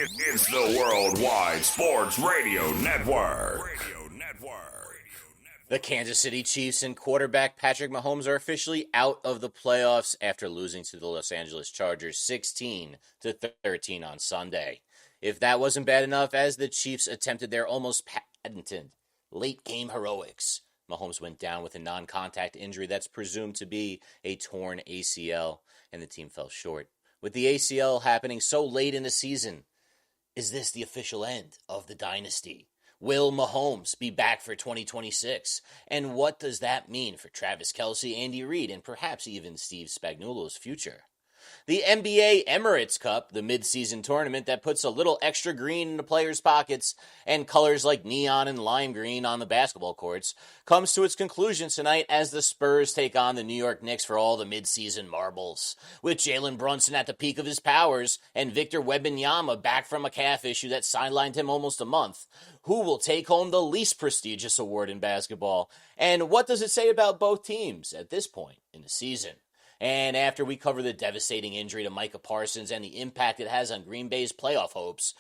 It's the Worldwide Sports Radio Network. The Kansas City Chiefs and quarterback Patrick Mahomes are officially out of the playoffs after losing to the Los Angeles Chargers 16-13 on Sunday. If that wasn't bad enough, as the Chiefs attempted their almost patented late-game heroics, Mahomes went down with a non-contact injury that's presumed to be a torn ACL, and the team fell short. With the ACL happening so late in the season, is this the official end of the dynasty? Will Mahomes be back for 2026? And what does that mean for Travis Kelce, Andy Reid, and perhaps even Steve Spagnuolo's future? The NBA Emirates Cup, the mid-season tournament that puts a little extra green in the players' pockets and colors like neon and lime green on the basketball courts, comes to its conclusion tonight as the Spurs take on the New York Knicks for all the mid-season marbles. With Jalen Brunson at the peak of his powers and Victor Wembanyama back from a calf issue that sidelined him almost a month, who will take home the least prestigious award in basketball? And what does it say about both teams at this point in the season? And after we cover the devastating injury to Micah Parsons and the impact it has on Green Bay's playoff hopes,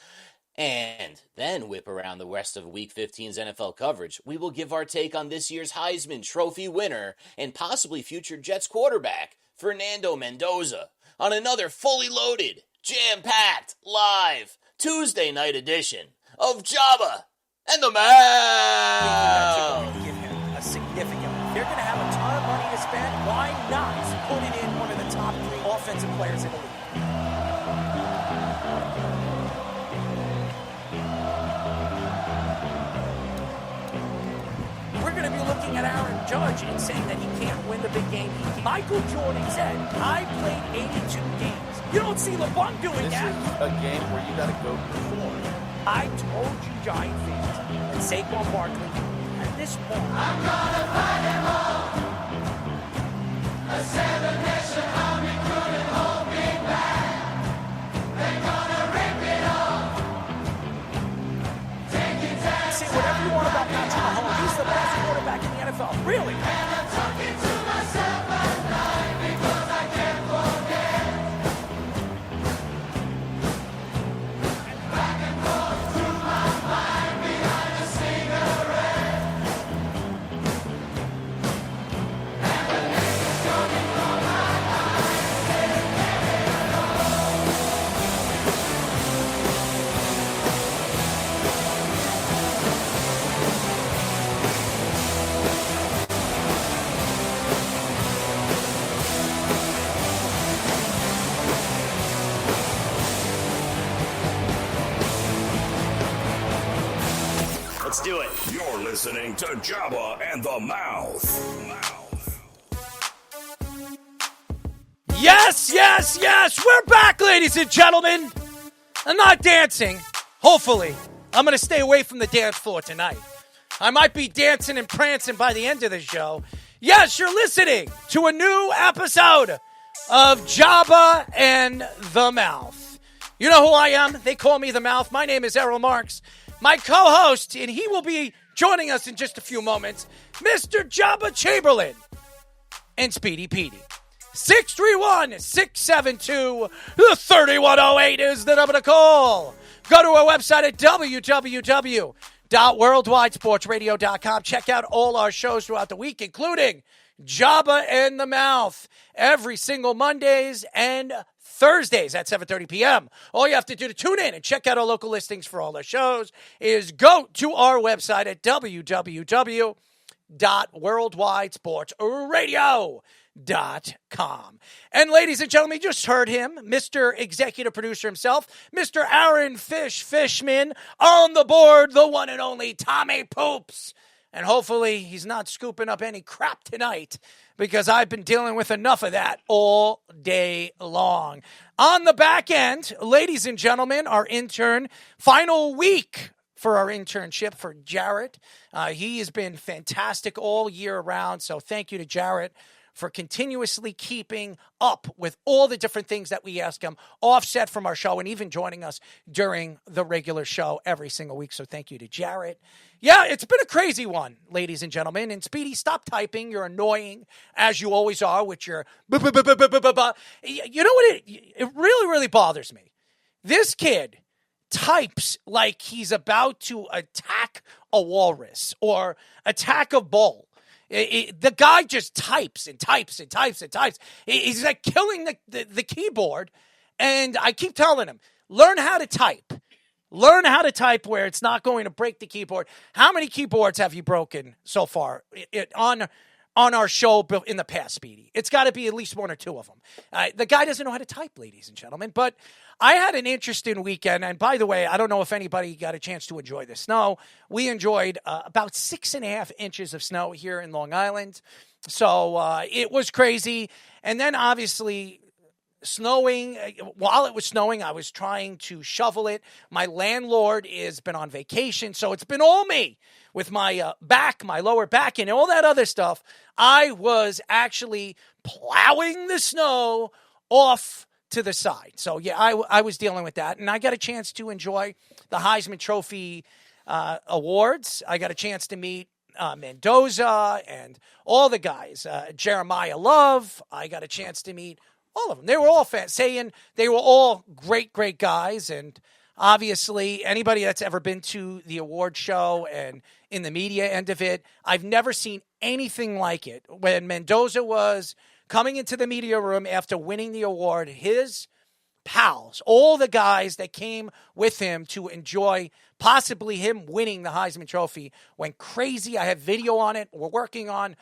and then whip around the rest of Week 15's NFL coverage, we will give our take on this year's Heisman Trophy winner and possibly future Jets quarterback, Fernando Mendoza, on another fully loaded, jam-packed, live, Tuesday night edition of Jabba and the Mouth. Give him a significant. They're going to have a ton of money to spend. Why not put it in one of the top 3 offensive players in the league? We're going to be looking at Aaron Judge and saying that he can't win the big game. Michael Jordan said, I played 82 games. You don't see LeBron doing that. This is a game where you got to go perform. I told you, Giant fans, that Saquon Barkley at this point. I'm gonna fight them all. A 7-nation army couldn't hold me back. They're gonna rip it off. Taking time. Say whatever you want about Patrick Mahomes. He's the best quarterback in the NFL. Really? And I'm talking to myself at night because I can't forget. Back and forth through my mind behind a cigarette. And the name's coming from my eyes. Can't get it alone. Let's do it. You're listening to Jabba and the Mouth. Yes, yes, yes. We're back, ladies and gentlemen. I'm not dancing. Hopefully. I'm going to stay away from the dance floor tonight. I might be dancing and prancing by the end of the show. Yes, you're listening to a new episode of Jabba and the Mouth. You know who I am? They call me the Mouth. My name is Errol Marks. My co-host, and he will be joining us in just a few moments, Mr. Jabba Chamberlain and Speedy Petey. 631-672-3108 is the number to call. Go to our website at www.worldwidesportsradio.com. Check out all our shows throughout the week, including Jabba and the Mouth, every single Mondays and Thursdays at 7:30 p.m. All you have to do to tune in and check out our local listings for all our shows is go to our website at www.worldwidesportsradio.com. And ladies and gentlemen, you just heard him, Mr. Executive Producer himself, Mr. Aaron Fishman, on the board, the one and only Tommy Poops. And hopefully he's not scooping up any crap tonight, because I've been dealing with enough of that all day long. On the back end, ladies and gentlemen, our intern, final week for our internship for Jarrett. He has been fantastic all year round, so thank you to Jarrett for continuously keeping up with all the different things that we ask him, offset from our show, and even joining us during the regular show every single week. So thank you to Jarrett. Yeah, it's been a crazy one, ladies and gentlemen. And Speedy, stop typing. You're annoying, as you always are, with your You know what? It really, really bothers me. This kid types like he's about to attack a walrus or attack a bull. The guy just types and types and types and types. He's like killing the keyboard. And I keep telling him, learn how to type. Learn how to type where it's not going to break the keyboard. How many keyboards have you broken so far on our show in the past, Speedy? It's got to be at least one or two of them. The guy doesn't know how to type, ladies and gentlemen. But I had an interesting weekend. And by the way, I don't know if anybody got a chance to enjoy the snow. We enjoyed about 6.5 inches of snow here in Long Island. So it was crazy. And then obviously snowing. While it was snowing, I was trying to shovel it. My landlord has been on vacation, so it's been all me with my back, my lower back, and all that other stuff. I was actually plowing the snow off to the side. So, yeah, I was dealing with that, and I got a chance to enjoy the Heisman Trophy awards. I got a chance to meet Mendoza and all the guys. Jeremiah Love, I got a chance to meet all of them. They were all saying they were all great, great guys. And obviously, anybody that's ever been to the award show and in the media end of it, I've never seen anything like it. When Mendoza was coming into the media room after winning the award, his pals, all the guys that came with him to enjoy possibly him winning the Heisman Trophy, went crazy. I have video on it. We're working on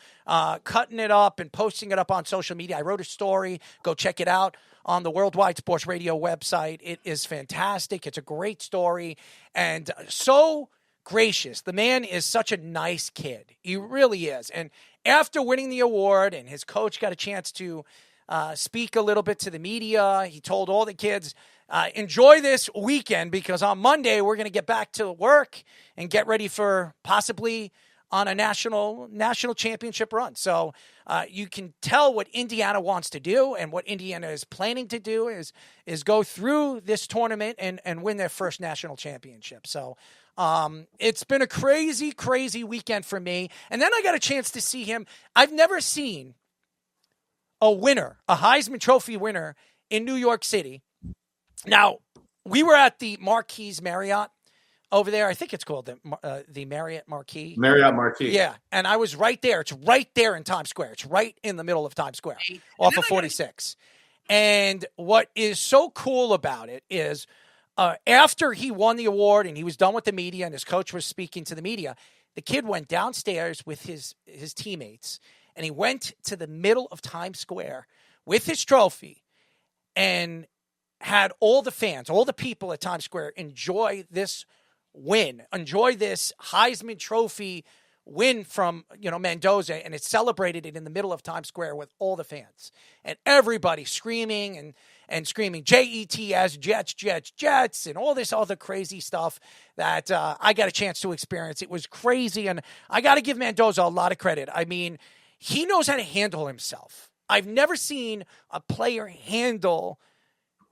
cutting it up and posting it up on social media. I wrote a story. Go check it out on the Worldwide Sports Radio website. It is fantastic. It's a great story and so gracious. The man is such a nice kid. He really is. And after winning the award and his coach got a chance to speak a little bit to the media, he told all the kids, enjoy this weekend because on Monday we're going to get back to work and get ready for possibly on a national championship run. So you can tell what Indiana wants to do and what Indiana is planning to do is go through this tournament and win their first national championship. So it's been a crazy, crazy weekend for me. And then I got a chance to see him. I've never seen a winner, a Heisman Trophy winner in New York City. Now, we were at the Marquis Marriott over there. I think it's called the Marriott Marquis. Marriott Marquis. Yeah, and I was right there. It's right there in Times Square. It's right in the middle of Times Square, off of 46. And what is so cool about it is after he won the award and he was done with the media and his coach was speaking to the media, the kid went downstairs with his teammates and he went to the middle of Times Square with his trophy and had all the fans, all the people at Times Square enjoy this win, enjoy this Heisman Trophy win from, Mendoza, and it celebrated it in the middle of Times Square with all the fans. And everybody screaming and screaming, JETS, Jets, Jets, Jets, and all this other crazy stuff that I got a chance to experience. It was crazy, and I got to give Mendoza a lot of credit. I mean, he knows how to handle himself. I've never seen a player handle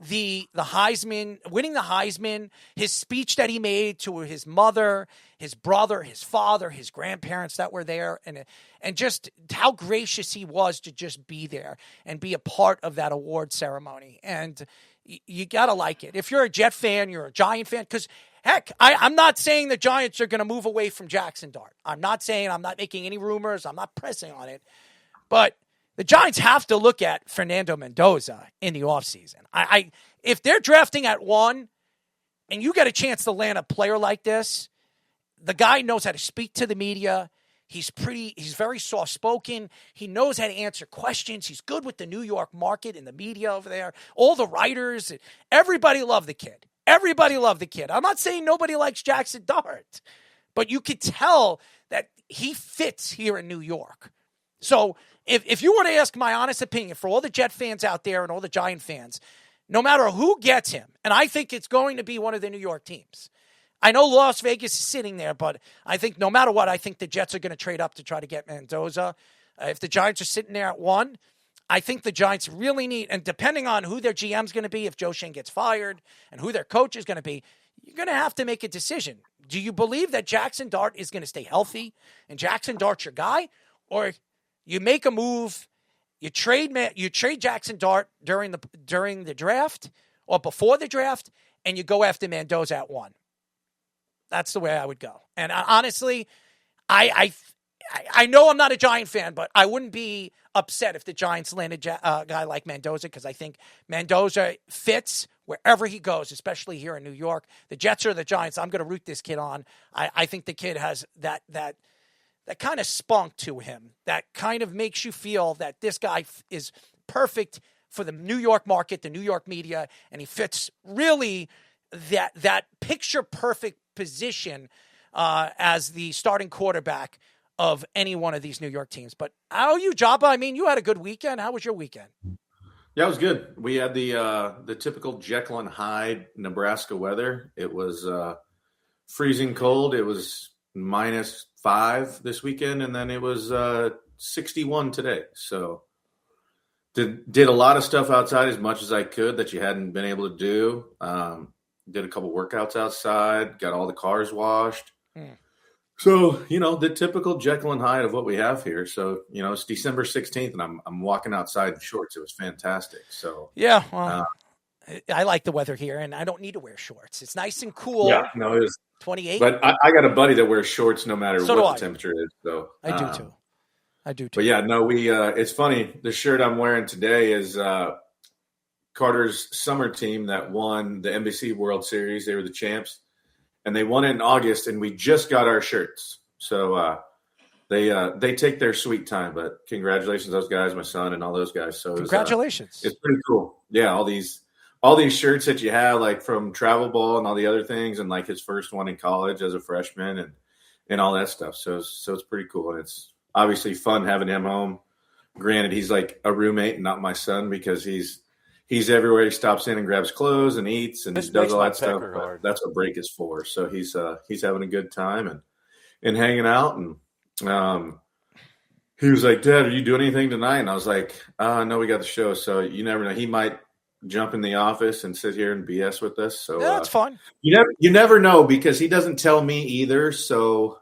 the Heisman, winning the Heisman, his speech that he made to his mother, his brother, his father, his grandparents that were there, and just how gracious he was to just be there and be a part of that award ceremony. And you got to like it. If you're a Jet fan, you're a Giant fan, because heck, I'm not saying the Giants are going to move away from Jackson Dart. I'm not making any rumors. I'm not pressing on it. But the Giants have to look at Fernando Mendoza in the offseason. If they're drafting at 1 and you get a chance to land a player like this, the guy knows how to speak to the media. He's very soft-spoken. He knows how to answer questions. He's good with the New York market and the media over there. All the writers, everybody loved the kid. Everybody loved the kid. I'm not saying nobody likes Jackson Dart, but you could tell that he fits here in New York. So if you want to ask my honest opinion for all the Jet fans out there and all the Giant fans, no matter who gets him, and I think it's going to be one of the New York teams. I know Las Vegas is sitting there, but I think no matter what, I think the Jets are going to trade up to try to get Mendoza. If the Giants are sitting there at 1, I think the Giants really need, and depending on who their GM is going to be, if Joe Schoen gets fired, and who their coach is going to be, you're going to have to make a decision. Do you believe that Jackson Dart is going to stay healthy, and Jackson Dart's your guy, or you make a move, you trade Jackson Dart during the draft or before the draft, and you go after Mendoza at 1. That's the way I would go. And honestly, I know I'm not a Giant fan, but I wouldn't be upset if the Giants landed a guy like Mendoza, because I think Mendoza fits wherever he goes, especially here in New York. The Jets or the Giants, I'm going to root this kid on. I think the kid has that kind of spunk to him that kind of makes you feel that this guy is perfect for the New York market, the New York media, and he fits really that picture-perfect position as the starting quarterback of any one of these New York teams. But how are you, Jabba? I mean, you had a good weekend. How was your weekend? Yeah, it was good. We had the typical Jekyll and Hyde Nebraska weather. It was freezing cold. It was -5 this weekend, and then it was 61 today. So did a lot of stuff outside, as much as I could that you hadn't been able to do. Did a couple workouts outside, got all the cars washed. So, the typical Jekyll and Hyde of what we have here. So, it's December 16th and I'm walking outside in shorts. It was fantastic. So, yeah, well, I like the weather here and I don't need to wear shorts. It's nice and cool. Yeah, no, it was 28. But I got a buddy that wears shorts no matter So what do the temperature is. So I do too. But yeah, no, it's funny. The shirt I'm wearing today is Carter's summer team that won the NBC World Series. They were the champs, and they won it in August, and we just got our shirts. So they take their sweet time, but congratulations, those guys, my son, and all those guys. So congratulations. It's pretty cool. Yeah, all these shirts that you have, like from travel ball and all the other things, and like his first one in college as a freshman and all that stuff. So it's pretty cool, and it's obviously fun having him home. Granted, he's like a roommate and not my son, because he's everywhere. He stops in and grabs clothes and eats and does all that stuff. But that's what break is for. So he's having a good time and hanging out. And he was like, "Dad, are you doing anything tonight?" And I was like, "No, we got the show." So you never know. He might jump in the office and sit here and BS with us. So yeah, that's fun. You never know, because he doesn't tell me either. So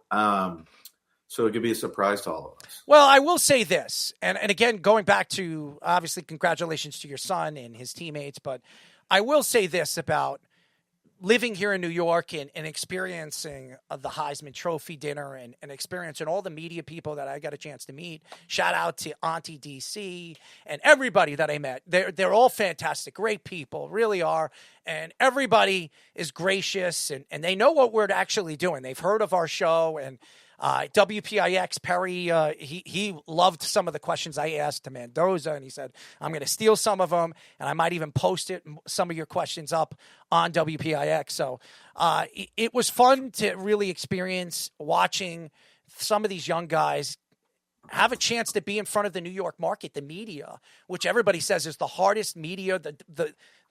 so it could be a surprise to all of us. Well, I will say this, and again, going back to, obviously, congratulations to your son and his teammates, but I will say this about living here in New York and experiencing the Heisman Trophy dinner and experiencing all the media people that I got a chance to meet. Shout out to Auntie DC and everybody that I met. They're all fantastic, great people, really are. And everybody is gracious, and they know what we're actually doing. They've heard of our show, and WPIX, Perry, he loved some of the questions I asked to Mendoza, and he said, I'm going to steal some of them, and I might even post some of your questions up on WPIX. So it was fun to really experience watching some of these young guys have a chance to be in front of the New York market, the media, which everybody says is the hardest media,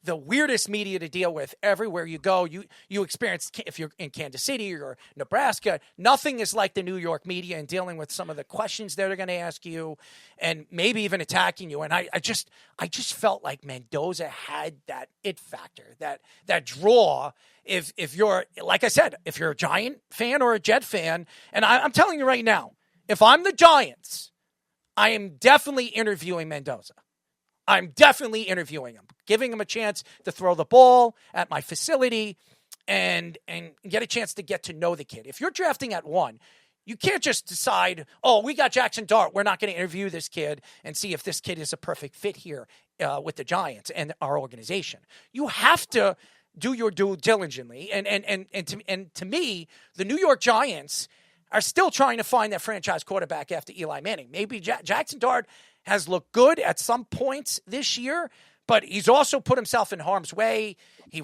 the weirdest media to deal with. Everywhere you go, you experience, if you're in Kansas City or Nebraska, nothing is like the New York media and dealing with some of the questions that they're going to ask you and maybe even attacking you. And I just felt like Mendoza had that it factor, that draw. If you're, like I said, if you're a Giant fan or a Jet fan, and I'm telling you right now, if I'm the Giants, I am definitely interviewing Mendoza. I'm definitely interviewing him, giving him a chance to throw the ball at my facility and get a chance to get to know the kid. If you're drafting at 1, you can't just decide, oh, we got Jackson Dart, we're not going to interview this kid and see if this kid is a perfect fit here with the Giants and our organization. You have to do your due diligently. And to me, the New York Giants are still trying to find that franchise quarterback after Eli Manning. Maybe Jackson Dart has looked good at some points this year, but he's also put himself in harm's way. He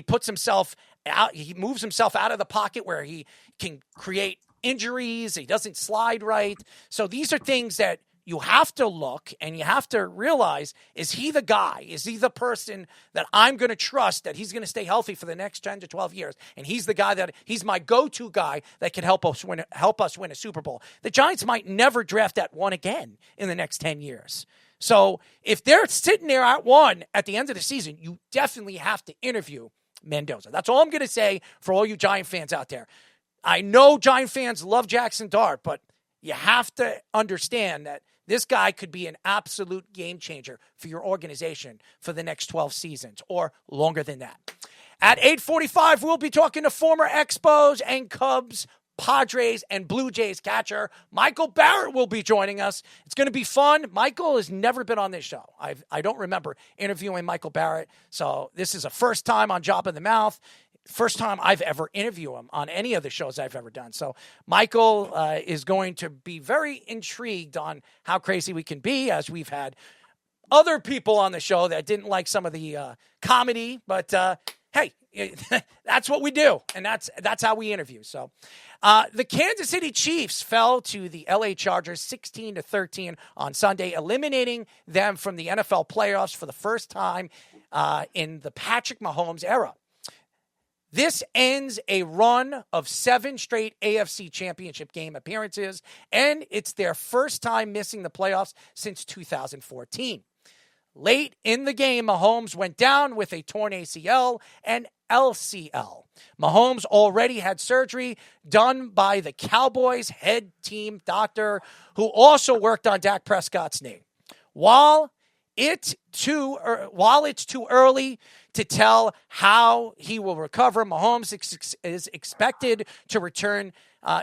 puts himself out, he moves himself out of the pocket where he can create injuries. He doesn't slide right. So these are things that you have to look and you have to realize, is he the guy? Is he the person that I'm going to trust that he's going to stay healthy for the next 10 to 12 years? And he's the guy he's my go-to guy that can help us win a Super Bowl. The Giants might never draft at 1 again in the next 10 years. So if they're sitting there at 1 at the end of the season, you definitely have to interview Mendoza. That's all I'm going to say for all you Giant fans out there. I know Giant fans love Jackson Dart, but you have to understand that this guy could be an absolute game changer for your organization for the next 12 seasons or longer than that. At 8:45, we'll be talking to former Expos and Cubs, Padres, and Blue Jays catcher Michael Barrett will be joining us. It's going to be fun. Michael has never been on this show. I don't remember interviewing Michael Barrett, so this is a first time on Job of the Mouth. First time I've ever interviewed him on any of the shows I've ever done. So Michael is going to be very intrigued on how crazy we can be, as we've had other people on the show that didn't like some of the comedy, but hey, that's what we do, and that's how we interview. So the Kansas City Chiefs fell to the LA Chargers 16-13 on Sunday, eliminating them from the NFL playoffs for the first time in the Patrick Mahomes era. This ends a run of 7 straight AFC Championship game appearances, and it's their first time missing the playoffs since 2014. Late in the game, Mahomes went down with a torn ACL and LCL. Mahomes already had surgery done by the Cowboys' head team doctor, who also worked on Dak Prescott's knee. While it's too early to tell how he will recover, Mahomes is expected to return.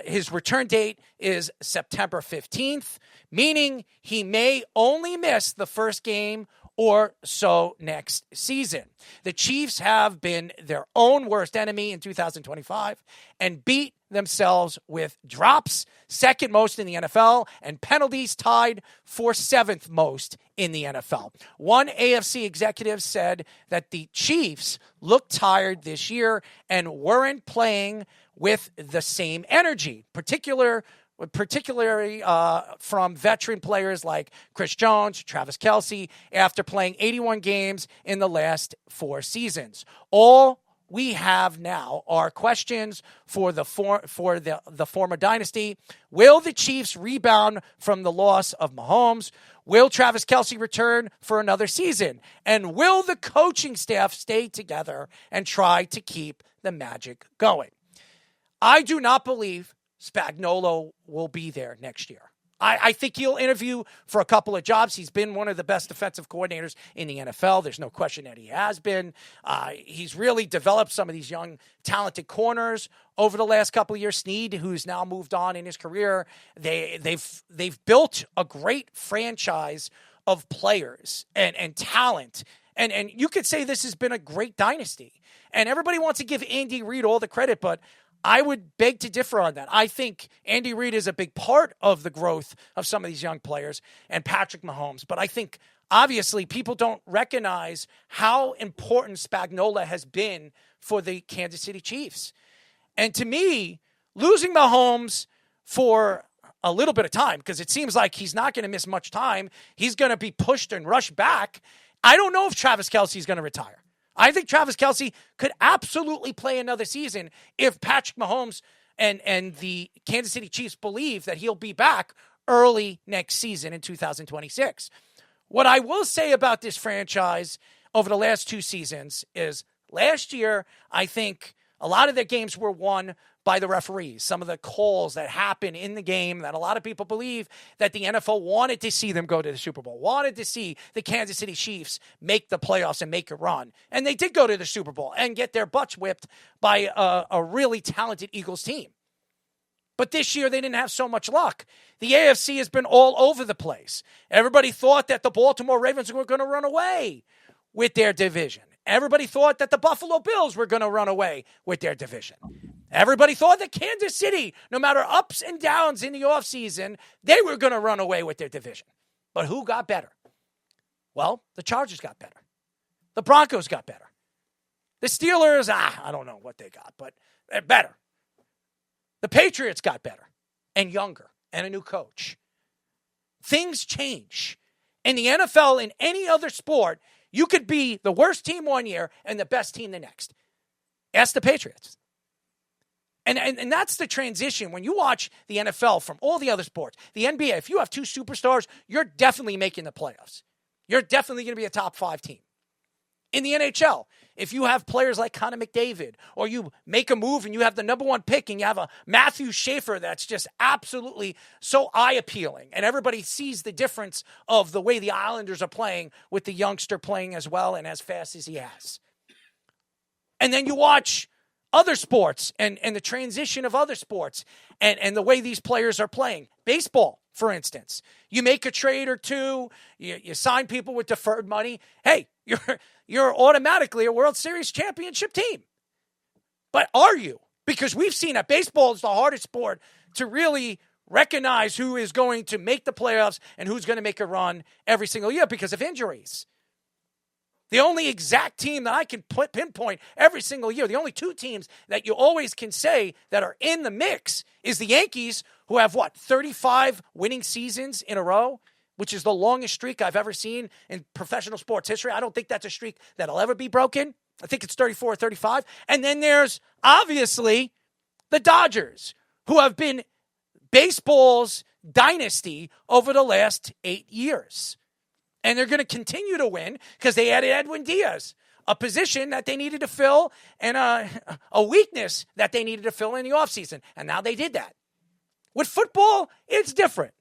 His return date is September 15th, meaning he may only miss the first game or so next season. The Chiefs have been their own worst enemy in 2025 and beat themselves with drops, second most in the NFL, and penalties tied for 7th most in the NFL. One AFC executive said that the Chiefs looked tired this year and weren't playing with the same energy, particularly from veteran players like Chris Jones, Travis Kelce, after playing 81 games in the last 4 seasons. All we have now are questions for the former dynasty. Will the Chiefs rebound from the loss of Mahomes? Will Travis Kelce return for another season? And will the coaching staff stay together and try to keep the magic going? I do not believe Spagnuolo will be there next year. I think he'll interview for a couple of jobs. He's been one of the best defensive coordinators in the NFL. There's no question that he has been. He's really developed some of these young, talented corners over the last couple of years. Snead, who's now moved on in his career, they've built a great franchise of players and talent. And you could say this has been a great dynasty. And everybody wants to give Andy Reid all the credit, but I would beg to differ on that. I think Andy Reid is a big part of the growth of some of these young players and Patrick Mahomes. But I think, obviously, people don't recognize how important Spagnuolo has been for the Kansas City Chiefs. And to me, losing Mahomes for a little bit of time, because it seems like he's not going to miss much time, he's going to be pushed and rushed back. I don't know if Travis Kelce is going to retire. I think Travis Kelce could absolutely play another season if Patrick Mahomes and the Kansas City Chiefs believe that he'll be back early next season in 2026. What I will say about this franchise over the last 2 seasons is last year, I think a lot of their games were won by the referees. Some of the calls that happen in the game that a lot of people believe that the NFL wanted to see them go to the Super Bowl, wanted to see the Kansas City Chiefs make the playoffs and make a run. And they did go to the Super Bowl and get their butts whipped by a really talented Eagles team. But this year, they didn't have so much luck. The AFC has been all over the place. Everybody thought that the Baltimore Ravens were going to run away with their division. Everybody thought that the Buffalo Bills were going to run away with their division. Everybody thought that Kansas City, no matter ups and downs in the offseason, they were going to run away with their division. But who got better? Well, the Chargers got better. The Broncos got better. The Steelers, I don't know what they got, but they're better. The Patriots got better and younger and a new coach. Things change. In the NFL, in any other sport, you could be the worst team one year and the best team the next. Ask the Patriots. And that's the transition. When you watch the NFL from all the other sports, the NBA, if you have 2 superstars, you're definitely making the playoffs. You're definitely going to be a top 5 team. In the NHL, if you have players like Connor McDavid, or you make a move and you have the number 1 pick and you have a Matthew Schaefer that's just absolutely so eye-appealing, and everybody sees the difference of the way the Islanders are playing with the youngster playing as well and as fast as he has. And then you watch other sports and the transition of other sports and the way these players are playing. Baseball, for instance. You make a trade or two, you sign people with deferred money. Hey, you're automatically a World Series championship team. But are you? Because we've seen that baseball is the hardest sport to really recognize who is going to make the playoffs and who's going to make a run every single year because of injuries. The only exact team that I can pinpoint every single year, the only two teams that you always can say that are in the mix is the Yankees, who have, 35 winning seasons in a row, which is the longest streak I've ever seen in professional sports history. I don't think that's a streak that'll ever be broken. I think it's 34 or 35. And then there's, obviously, the Dodgers, who have been baseball's dynasty over the last 8 years. And they're going to continue to win because they added Edwin Diaz, a position that they needed to fill and a weakness that they needed to fill in the offseason. And now they did that. With football, it's different.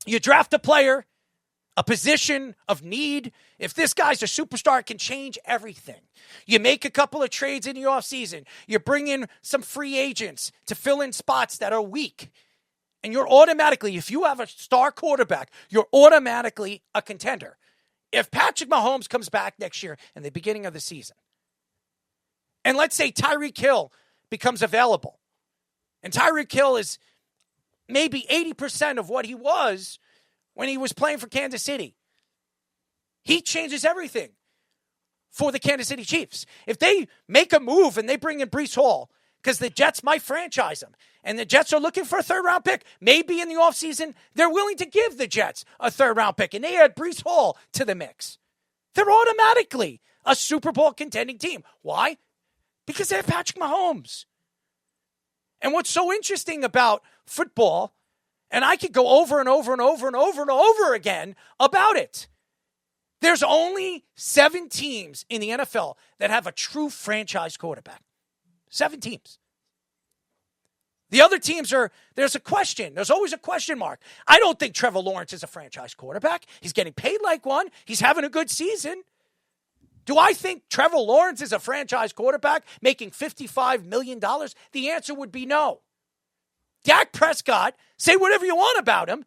You draft a player, a position of need. If this guy's a superstar, it can change everything. You make a couple of trades in the offseason. You bring in some free agents to fill in spots that are weak. And you're automatically, if you have a star quarterback, you're automatically a contender. If Patrick Mahomes comes back next year in the beginning of the season, and let's say Tyreek Hill becomes available, and Tyreek Hill is maybe 80% of what he was when he was playing for Kansas City, he changes everything for the Kansas City Chiefs. If they make a move and they bring in Breece Hall, because the Jets might franchise him, and the Jets are looking for a third-round pick. Maybe in the offseason, they're willing to give the Jets a third-round pick, and they add Breece Hall to the mix. They're automatically a Super Bowl contending team. Why? Because they have Patrick Mahomes. And what's so interesting about football, and I could go over and over and over and over and over again about it, there's only 7 teams in the NFL that have a true franchise quarterback. 7 teams. The other teams there's a question. There's always a question mark. I don't think Trevor Lawrence is a franchise quarterback. He's getting paid like one. He's having a good season. Do I think Trevor Lawrence is a franchise quarterback making $55 million? The answer would be no. Dak Prescott, say whatever you want about him.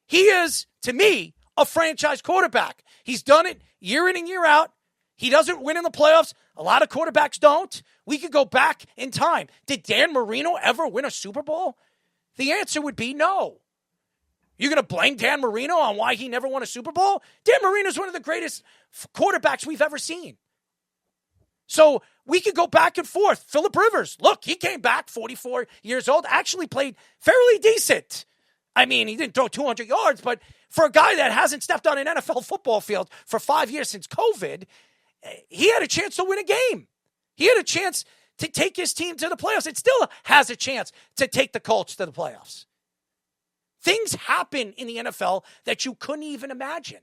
He is, to me, a franchise quarterback. He's done it year in and year out. He doesn't win in the playoffs. A lot of quarterbacks don't. We could go back in time. Did Dan Marino ever win a Super Bowl? The answer would be no. You're going to blame Dan Marino on why he never won a Super Bowl? Dan Marino is one of the greatest quarterbacks we've ever seen. So we could go back and forth. Phillip Rivers, look, he came back 44 years old, actually played fairly decent. I mean, he didn't throw 200 yards, but for a guy that hasn't stepped on an NFL football field for 5 years since COVID, he had a chance to win a game. He had a chance to take his team to the playoffs. It still has a chance to take the Colts to the playoffs. Things happen in the NFL that you couldn't even imagine.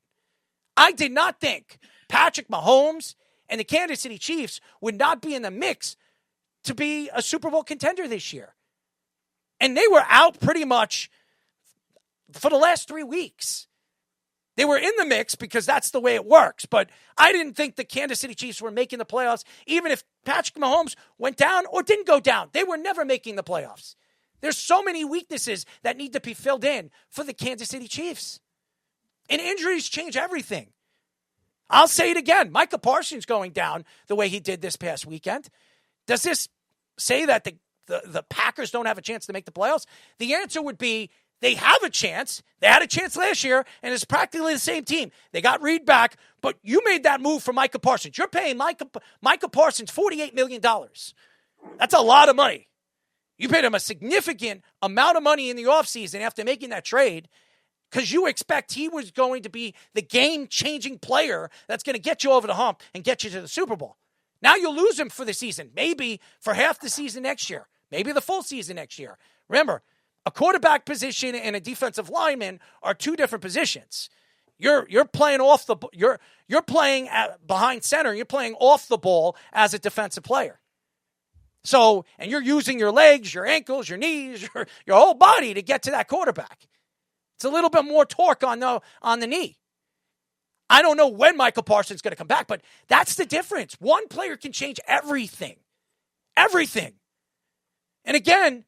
I did not think Patrick Mahomes and the Kansas City Chiefs would not be in the mix to be a Super Bowl contender this year. And they were out pretty much for the last 3 weeks. They were in the mix because that's the way it works. But I didn't think the Kansas City Chiefs were making the playoffs, even if Patrick Mahomes went down or didn't go down. They were never making the playoffs. There's so many weaknesses that need to be filled in for the Kansas City Chiefs. And injuries change everything. I'll say it again. Micah Parsons going down the way he did this past weekend. Does this say that the Packers don't have a chance to make the playoffs? The answer would be they have a chance. They had a chance last year, and it's practically the same team. They got Reed back, but you made that move for Micah Parsons. You're paying Micah Parsons $48 million. That's a lot of money. You paid him a significant amount of money in the offseason after making that trade because you expect he was going to be the game-changing player that's going to get you over the hump and get you to the Super Bowl. Now you lose him for the season, maybe for half the season next year, maybe the full season next year. Remember, a quarterback position and a defensive lineman are 2 different positions. You're playing off the you're playing behind center. You're playing off the ball as a defensive player. So, and you're using your legs, your ankles, your knees, your whole body to get to that quarterback. It's a little bit more torque on the knee. I don't know when Michael Parsons is going to come back, but that's the difference. One player can change everything. Everything. And again,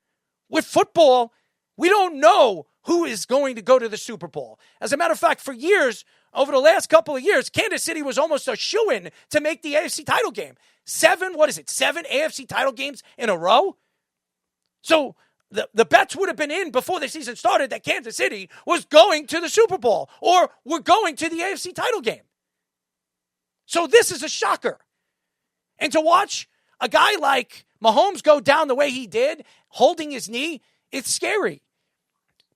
with football, we don't know who is going to go to the Super Bowl. As a matter of fact, for years, over the last couple of years, Kansas City was almost a shoo-in to make the AFC title game. 7 AFC title games in a row? So the bets would have been in before the season started that Kansas City was going to the Super Bowl or were going to the AFC title game. So this is a shocker. And to watch a guy like Mahomes go down the way he did, holding his knee, it's scary.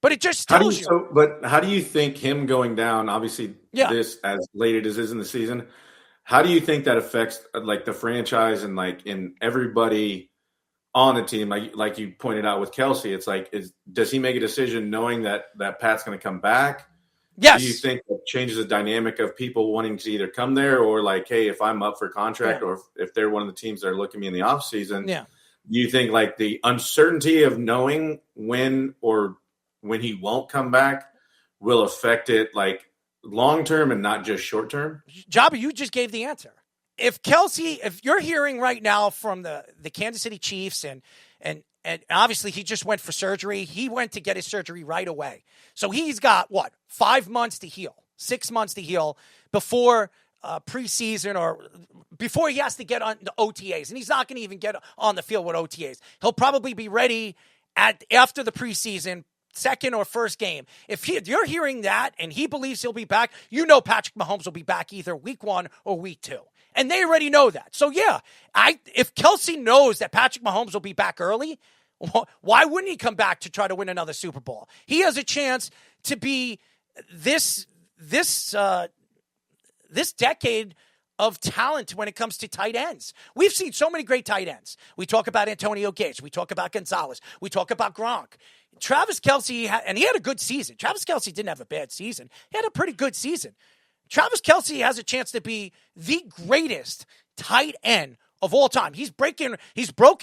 But it just tells you. But how do you think him going down, obviously this as late as it is in the season, how do you think that affects like the franchise and like in everybody on the team? Like you pointed out with Kelsey, it's like, does he make a decision knowing that Pat's going to come back? Yes. Do you think it changes the dynamic of people wanting to either come there or like, hey, if I'm up for contract or if they're one of the teams that are looking at me in the offseason, do you think like the uncertainty of knowing when he won't come back will affect it like long-term and not just short-term? Jabba, you just gave the answer. If you're hearing right now from the Kansas City Chiefs and obviously he just went for surgery. He went to get his surgery right away. So he's got 5 months to heal, 6 months to heal before preseason or before he has to get on the OTAs. And he's not going to even get on the field with OTAs. He'll probably be ready after the preseason, second or first game. If you're hearing that and he believes he'll be back, you know Patrick Mahomes will be back either week 1 or week 2. And they already know that. So if Kelsey knows that Patrick Mahomes will be back early, why wouldn't he come back to try to win another Super Bowl? He has a chance to be this decade of talent when it comes to tight ends. We've seen so many great tight ends. We talk about Antonio Gates. We talk about Gonzalez. We talk about Gronk. Travis Kelce, and he had a good season. Travis Kelce didn't have a bad season. He had a pretty good season. Travis Kelce has a chance to be the greatest tight end of all time. He's broken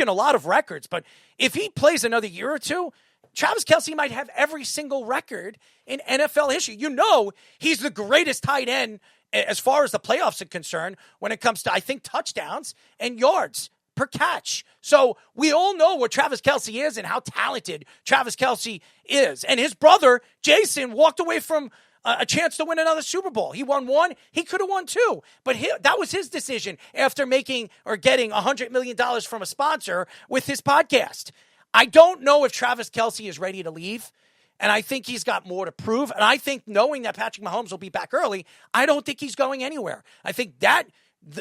a lot of records, but if he plays another year or two, Travis Kelce might have every single record in NFL history. You know he's the greatest tight end as far as the playoffs are concerned when it comes to, I think, touchdowns and yards per catch. So we all know what Travis Kelce is and how talented Travis Kelce is. And his brother, Jason, walked away from a chance to win another Super Bowl. He won 1. He could have won 2. But that was his decision after getting $100 million from a sponsor with his podcast. I don't know if Travis Kelce is ready to leave. And I think he's got more to prove. And I think knowing that Patrick Mahomes will be back early, I don't think he's going anywhere. I think that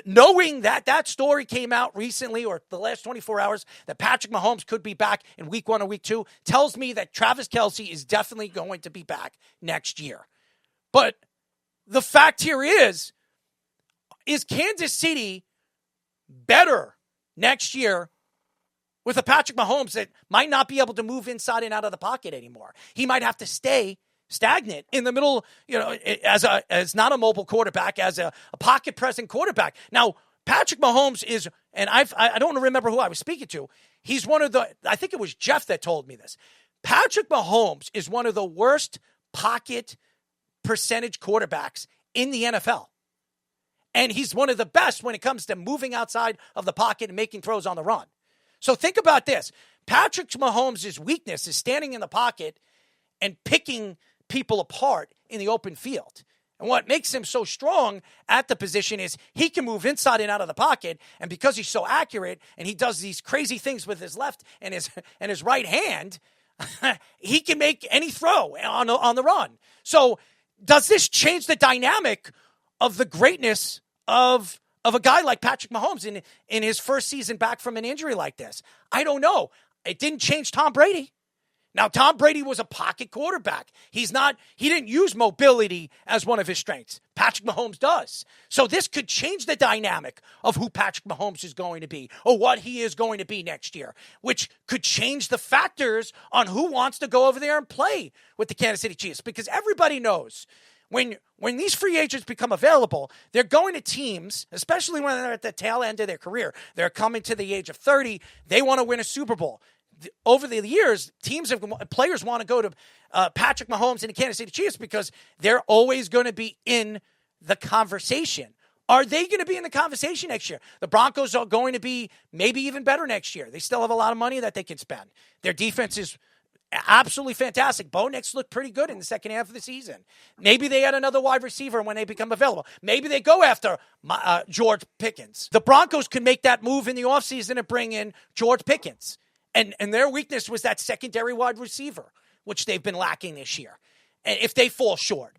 knowing that story came out recently or the last 24 hours that Patrick Mahomes could be back in week 1 or week 2 tells me that Travis Kelce is definitely going to be back next year. But the fact here is Kansas City better next year with a Patrick Mahomes that might not be able to move inside and out of the pocket anymore? He might have to stay stagnant in the middle, as not a mobile quarterback, as a pocket present quarterback. Now, Patrick Mahomes is, and I don't remember who I was speaking to. He's one of I think it was Jeff that told me this. Patrick Mahomes is one of the worst pocket percentage quarterbacks in the NFL. And he's one of the best when it comes to moving outside of the pocket and making throws on the run. So think about this. Patrick Mahomes' weakness is standing in the pocket and picking people apart in the open field. And what makes him so strong at the position is he can move inside and out of the pocket. And because he's so accurate and he does these crazy things with his left and his right hand, he can make any throw on the run. So does this change the dynamic of the greatness of a guy like Patrick Mahomes in his first season back from an injury like this? I don't know. It didn't change Tom Brady. Now, Tom Brady was a pocket quarterback. He didn't use mobility as one of his strengths. Patrick Mahomes does. So this could change the dynamic of who Patrick Mahomes is going to be or what he is going to be next year, which could change the factors on who wants to go over there and play with the Kansas City Chiefs, because everybody knows when these free agents become available, they're going to teams, especially when they're at the tail end of their career. They're coming to the age of 30. They want to win a Super Bowl. Over the years, players want to go to Patrick Mahomes and the Kansas City Chiefs because they're always going to be in the conversation. Are they going to be in the conversation next year? The Broncos are going to be maybe even better next year. They still have a lot of money that they can spend. Their defense is absolutely fantastic. Bo-Nix looked pretty good in the second half of the season. Maybe they add another wide receiver when they become available. Maybe they go after George Pickens. The Broncos can make that move in the offseason and bring in George Pickens. And their weakness was that secondary wide receiver, which they've been lacking this year. And if they fall short.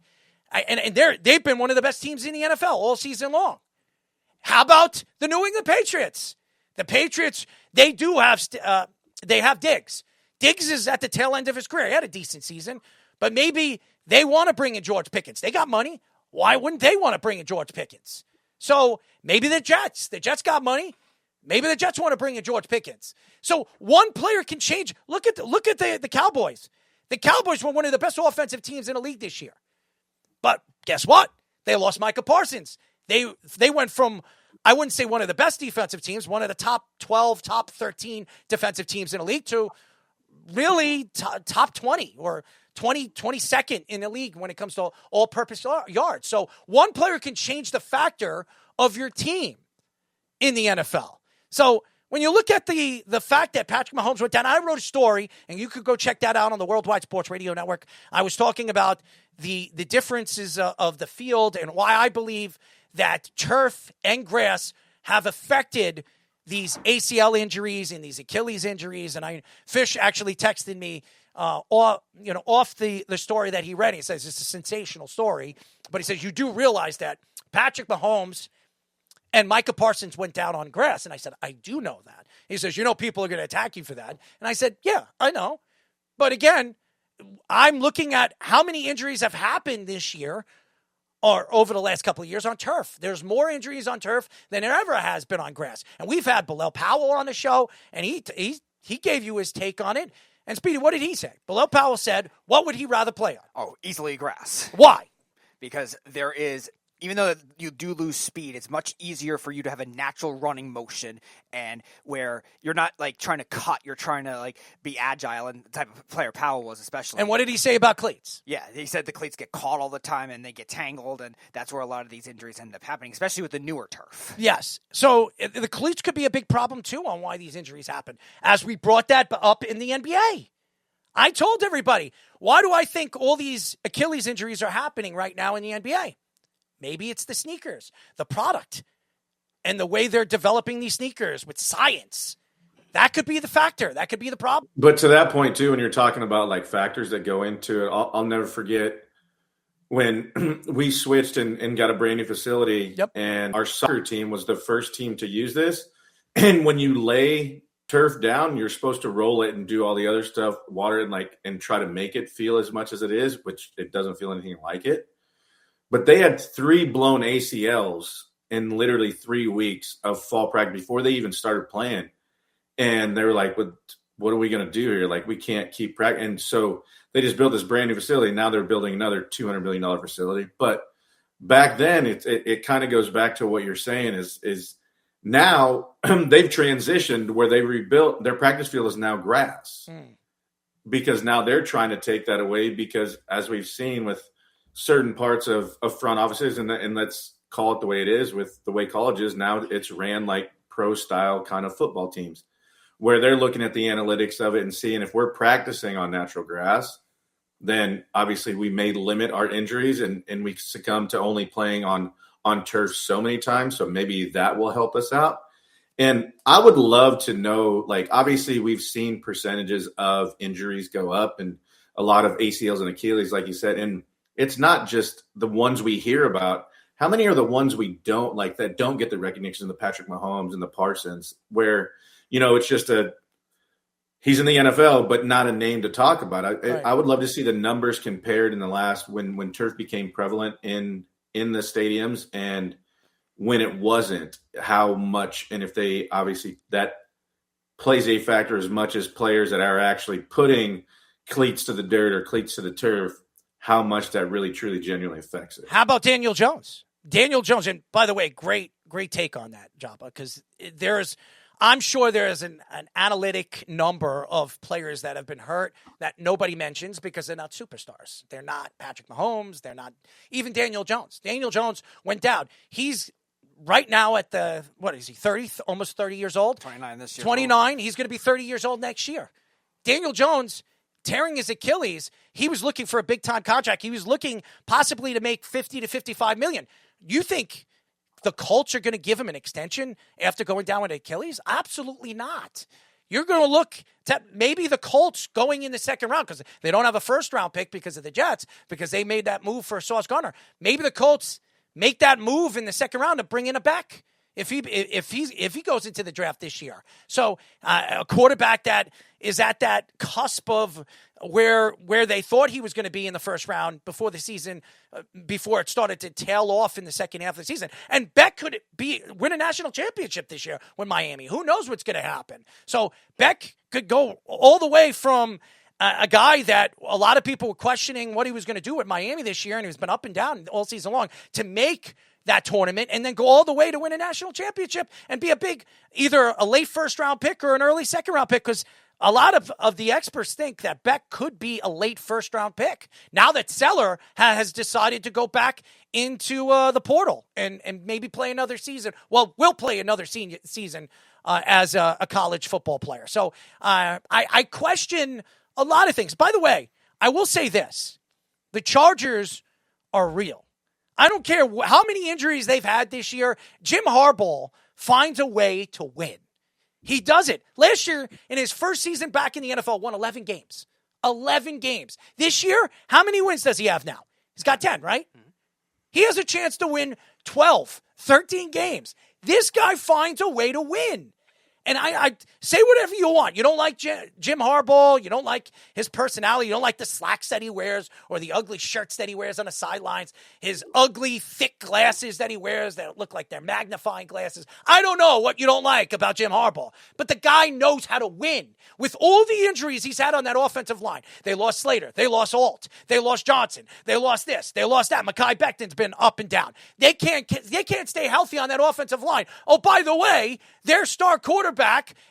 And they've been one of the best teams in the NFL all season long. How about the New England Patriots? The Patriots, they do have they have Diggs. Diggs is at the tail end of his career. He had a decent season, but maybe they want to bring in George Pickens. They got money. Why wouldn't they want to bring in George Pickens? So maybe the Jets got money. Maybe the Jets want to bring in George Pickens. So one player can change. Look at the Cowboys. The Cowboys were one of the best offensive teams in the league this year. But guess what? They lost Micah Parsons. They went from, I wouldn't say one of the best defensive teams, one of the top 12, top 13 defensive teams in the league to really top 20 or 22nd in the league when it comes to all-purpose yards. So one player can change the factor of your team in the NFL. So when you look at the fact that Patrick Mahomes went down, I wrote a story, and you could go check that out on the Worldwide Sports Radio Network. I was talking about the differences of the field and why I believe that turf and grass have affected these ACL injuries and these Achilles injuries. And Fish actually texted me off the story that he read. He says it's a sensational story, but he says you do realize that Patrick Mahomes and Micah Parsons went down on grass. And I said, I do know that. He says, people are going to attack you for that. And I said, yeah, I know. But again, I'm looking at how many injuries have happened this year or over the last couple of years on turf. There's more injuries on turf than there ever has been on grass. And we've had Bilal Powell on the show, and he gave you his take on it. And Speedy, what did he say? Bilal Powell said, what would he rather play on? Oh, easily grass. Why? Because there is, even though you do lose speed, it's much easier for you to have a natural running motion and where you're not like trying to cut, you're trying to like be agile, and the type of player Powell was especially. And what did he say about cleats? Yeah, he said the cleats get caught all the time and they get tangled, and that's where a lot of these injuries end up happening, especially with the newer turf. Yes. So the cleats could be a big problem too on why these injuries happen. As we brought that up in the NBA. I told everybody, why do I think all these Achilles injuries are happening right now in the NBA? Maybe it's the sneakers, the product, and the way they're developing these sneakers with science. That could be the factor. That could be the problem. But to that point, too, when you're talking about like factors that go into it, I'll never forget when we switched and got a brand new facility. Yep. And our soccer team was the first team to use this. And when you lay turf down, you're supposed to roll it and do all the other stuff, water it and try to make it feel as much as it is, which it doesn't feel anything like it. But they had 3 blown ACLs in literally 3 weeks of fall practice before they even started playing. And they were like, what are we going to do here? Like, we can't keep practicing. And so they just built this brand new facility. Now they're building another $200 million facility. But back then, it kind of goes back to what you're saying is now they've transitioned where they rebuilt. Their practice field is now grass because now they're trying to take that away because, as we've seen with certain parts of front offices, and let's call it the way it is with the way college is now, it's ran like pro-style kind of football teams where they're looking at the analytics of it and seeing if we're practicing on natural grass, then obviously we may limit our injuries and we succumb to only playing on turf so many times. So maybe that will help us out. And I would love to know, like, obviously we've seen percentages of injuries go up and a lot of ACLs and Achilles, like you said, and it's not just the ones we hear about. How many are the ones we don't like that don't get the recognition, the Patrick Mahomes and the Parsons, where, it's just he's in the NFL, but not a name to talk about. I would love to see the numbers compared in the last when turf became prevalent in the stadiums and when it wasn't, how much, and if they obviously that plays a factor as much as players that are actually putting cleats to the dirt or cleats to the turf, how much that really, truly, genuinely affects it. How about Daniel Jones? Daniel Jones, and by the way, great take on that, Joppa, because I'm sure there's an analytic number of players that have been hurt that nobody mentions because they're not superstars. They're not Patrick Mahomes. They're not even Daniel Jones. Daniel Jones went down. He's right now at what is he, 30, almost 30 years old? 29 this year. 29. He's going to be 30 years old next year. Daniel Jones, tearing his Achilles, he was looking for a big-time contract. He was looking possibly to make $50 to $55 million. You think the Colts are going to give him an extension after going down with Achilles? Absolutely not. You're going to look to maybe the Colts going in the second round because they don't have a first-round pick because of the Jets, because they made that move for Sauce Gardner. Maybe the Colts make that move in the second round to bring in a Beck if he goes into the draft this year. So a quarterback that is at that cusp of where they thought he was going to be in the first round before the season, before it started to tail off in the second half of the season. And Beck could win a national championship this year with Miami. Who knows what's going to happen? So Beck could go all the way from a guy that a lot of people were questioning what he was going to do with Miami this year, and he's been up and down all season long, to make that tournament and then go all the way to win a national championship and be either a late first-round pick or an early second-round pick, because a lot of the experts think that Beck could be a late first-round pick. Now that Seller has decided to go back into the portal and maybe play another season. Well, will play another season as a college football player. So I question a lot of things. By the way, I will say this. The Chargers are real. I don't care how many injuries they've had this year. Jim Harbaugh finds a way to win. He does it. Last year, in his first season back in the NFL, won 11 games. 11 games. This year, how many wins does he have now? He's got 10, right? Mm-hmm. He has a chance to win 12, 13 games. This guy finds a way to win. And I say whatever you want. You don't like Jim Harbaugh. You don't like his personality. You don't like the slacks that he wears or the ugly shirts that he wears on the sidelines. His ugly, thick glasses that he wears that look like they're magnifying glasses. I don't know what you don't like about Jim Harbaugh. But the guy knows how to win. With all the injuries he's had on that offensive line. They lost Slater. They lost Alt. They lost Johnson. They lost this. They lost that. Mekhi Becton's been up and down. They can't stay healthy on that offensive line. Oh, by the way, their star quarterback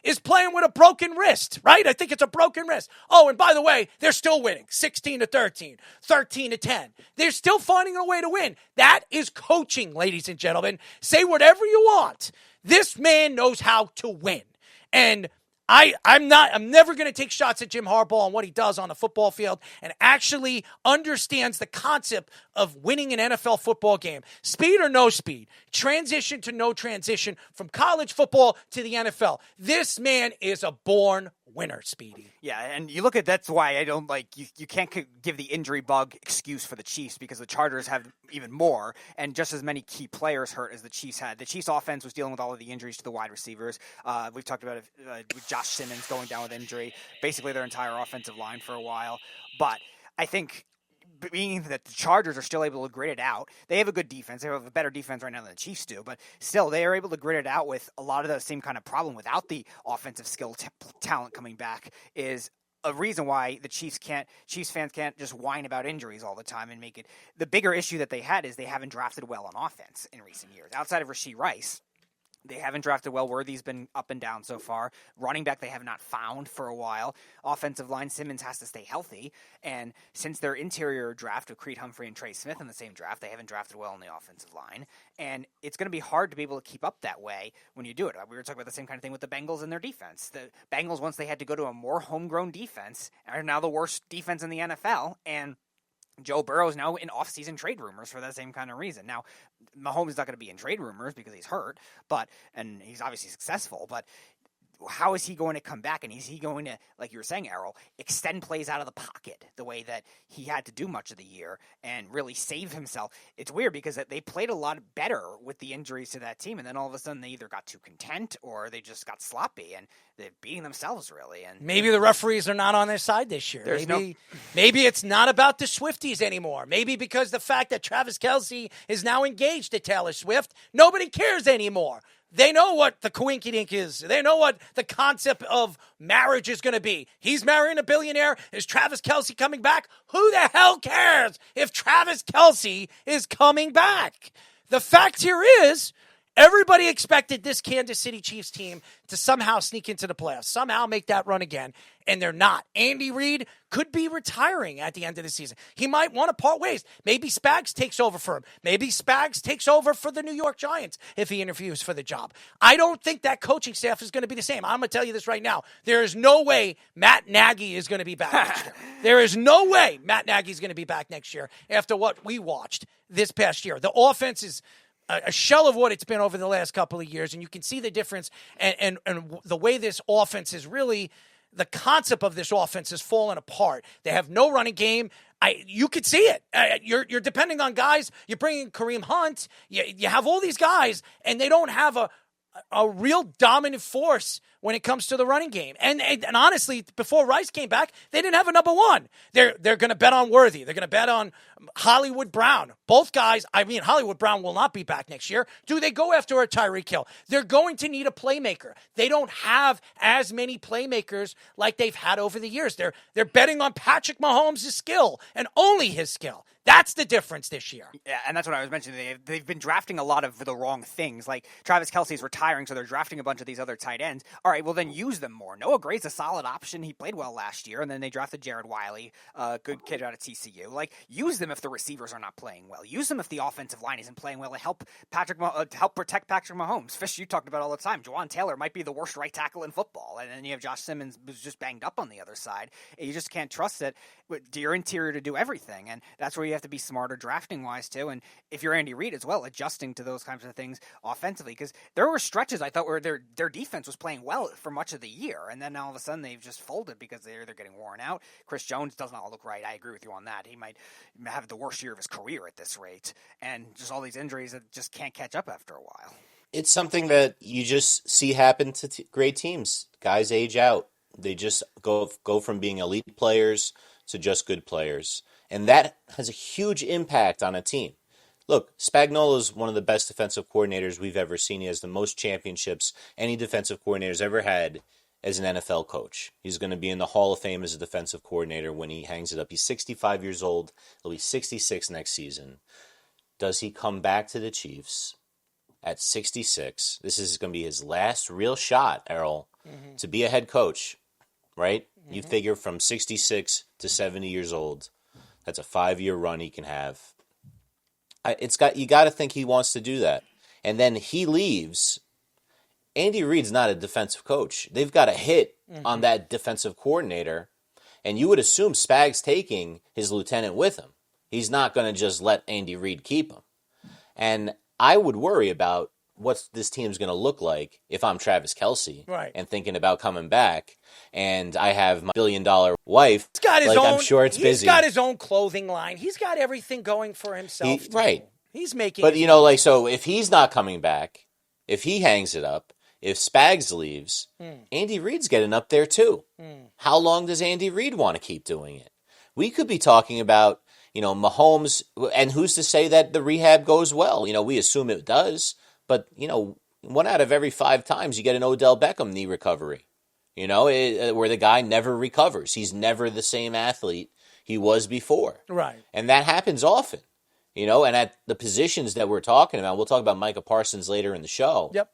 is playing with a broken wrist, right? I think it's a broken wrist. Oh, and by the way, they're still winning 16-13, 13-10. They're still finding a way to win. That is coaching, ladies and gentlemen. Say whatever you want. This man knows how to win. And I'm never going to take shots at Jim Harbaugh on what he does on the football field, and actually understands the concept of winning an NFL football game. Speed or no speed, transition to no transition, from college football to the NFL. This man is a born winner, Speedy. Yeah, and you look at that's why I don't like you can't give the injury bug excuse for the Chiefs, because the Chargers have even more and just as many key players hurt as the Chiefs had. The Chiefs offense was dealing with all of the injuries to the wide receivers. We've talked about it with Josh Simmons going down with injury, basically their entire offensive line for a while. But I think being that the Chargers are still able to grit it out, they have a good defense. They have a better defense right now than the Chiefs do, but still they are able to grit it out with a lot of the same kind of problem without the offensive skill talent coming back is a reason why the Chiefs fans can't just whine about injuries all the time and make it. The bigger issue that they had is they haven't drafted well on offense in recent years. Outside of Rashee Rice, they haven't drafted well. Worthy's been up and down so far. Running back they have not found for a while. Offensive line, Simmons has to stay healthy. And since their interior draft of Creed Humphrey and Trey Smith in the same draft, they haven't drafted well on the offensive line. And it's going to be hard to be able to keep up that way when you do it. We were talking about the same kind of thing with the Bengals and their defense. The Bengals, once they had to go to a more homegrown defense, are now the worst defense in the NFL. And Joe Burrow is now in off-season trade rumors for that same kind of reason. Now, Mahomes is not going to be in trade rumors because he's hurt, and he's obviously successful, but how is he going to come back? And is he going to, like you were saying, Errol, extend plays out of the pocket the way that he had to do much of the year and really save himself? It's weird because they played a lot better with the injuries to that team, and then all of a sudden they either got too content or they just got sloppy, and they're beating themselves, really. And maybe the referees are not on their side this year. Maybe it's not about the Swifties anymore. Maybe because the fact that Travis Kelce is now engaged to Taylor Swift, nobody cares anymore. They know what the coinkydink is. They know what the concept of marriage is going to be. He's marrying a billionaire. Is Travis Kelce coming back? Who the hell cares if Travis Kelce is coming back? The fact here is Everybody expected this Kansas City Chiefs team to somehow sneak into the playoffs, somehow make that run again, and they're not. Andy Reid could be retiring at the end of the season. He might want to part ways. Maybe Spags takes over for him. Maybe Spags takes over for the New York Giants if he interviews for the job. I don't think that coaching staff is going to be the same. I'm going to tell you this right now. There is no way Matt Nagy is going to be back next year. There is no way Matt Nagy is going to be back next year after what we watched this past year. The offense is a shell of what it's been over the last couple of years, and you can see the difference and the way this offense is really, the concept of this offense has fallen apart. They have no running game. You could see it. You're depending on guys. You're bringing Kareem Hunt. You have all these guys, and they don't have a real dominant force when it comes to the running game. And honestly, before Rice came back, they didn't have a number one. They're going to bet on Worthy. They're going to bet on Hollywood Brown. Both guys, Hollywood Brown will not be back next year. Do they go after a Tyreek Hill? They're going to need a playmaker. They don't have as many playmakers like they've had over the years. They're betting on Patrick Mahomes' skill and only his skill. That's the difference this year. Yeah, and that's what I was mentioning. They've been drafting a lot of the wrong things. Like Travis Kelce's retiring, so they're drafting a bunch of these other tight ends. All right, well then use them more. Noah Gray's a solid option. He played well last year, and then they drafted Jared Wiley, a good kid out of TCU. Like, use them if the receivers are not playing well. Use them if the offensive line isn't playing well to help protect Patrick Mahomes. Fish, you talked about all the time. Juwan Taylor might be the worst right tackle in football, and then you have Josh Simmons who's just banged up on the other side. You just can't trust it with your interior to do everything, and that's where you have to be smarter drafting-wise, too. And if you're Andy Reid as well, adjusting to those kinds of things offensively, because there were stretches I thought where their defense was playing well for much of the year, and then all of a sudden they've just folded because they're getting worn out. Chris Jones does not look right. I agree with you on that. He might have the worst year of his career at this rate, and just all these injuries that just can't catch up after a while. It's something that you just see happen to great teams. Guys age out. They just go from being elite players to just good players. And that has a huge impact on a team. Look, Spagnuolo is one of the best defensive coordinators we've ever seen. He has the most championships any defensive coordinator's ever had as an NFL coach. He's going to be in the Hall of Fame as a defensive coordinator when he hangs it up. He's 65 years old. He'll be 66 next season. Does he come back to the Chiefs at 66? This is going to be his last real shot, Errol, to be a head coach, right? You figure from 66 to 70 years old. That's a 5-year run he can have. You got to think he wants to do that. And then he leaves. Andy Reid's not a defensive coach. They've got a hit on that defensive coordinator, and you would assume Spags taking his lieutenant with him. He's not going to just let Andy Reid keep him. And I would worry about what this team's going to look like if I'm Travis Kelce and thinking about coming back, and I have my billion-dollar wife. He's got his own, I'm sure it's busy. He's got his own clothing line. He's got everything going for himself. Right. He's making. But, so if he's not coming back, if he hangs it up, if Spags leaves, Andy Reid's getting up there too. How long does Andy Reid want to keep doing it? We could be talking about, Mahomes, and who's to say that the rehab goes well? We assume it does. But, 1 out of every 5 times you get an Odell Beckham knee recovery, where the guy never recovers. He's never the same athlete he was before. Right. And that happens often, and at the positions that we're talking about, we'll talk about Micah Parsons later in the show. Yep.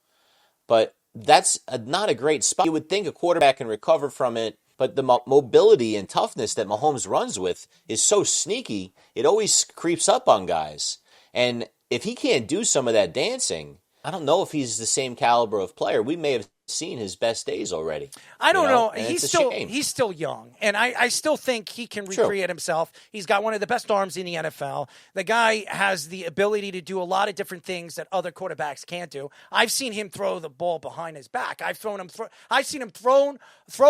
But that's not a great spot. You would think a quarterback can recover from it, but the mobility and toughness that Mahomes runs with is so sneaky, it always creeps up on guys. And if he can't do some of that dancing, I don't know if he's the same caliber of player. We may have seen his best days already. I don't know. He's still young, and I still think he can recreate himself. He's got one of the best arms in the NFL. The guy has the ability to do a lot of different things that other quarterbacks can't do. I've seen him throw the ball behind his back. I've seen him throw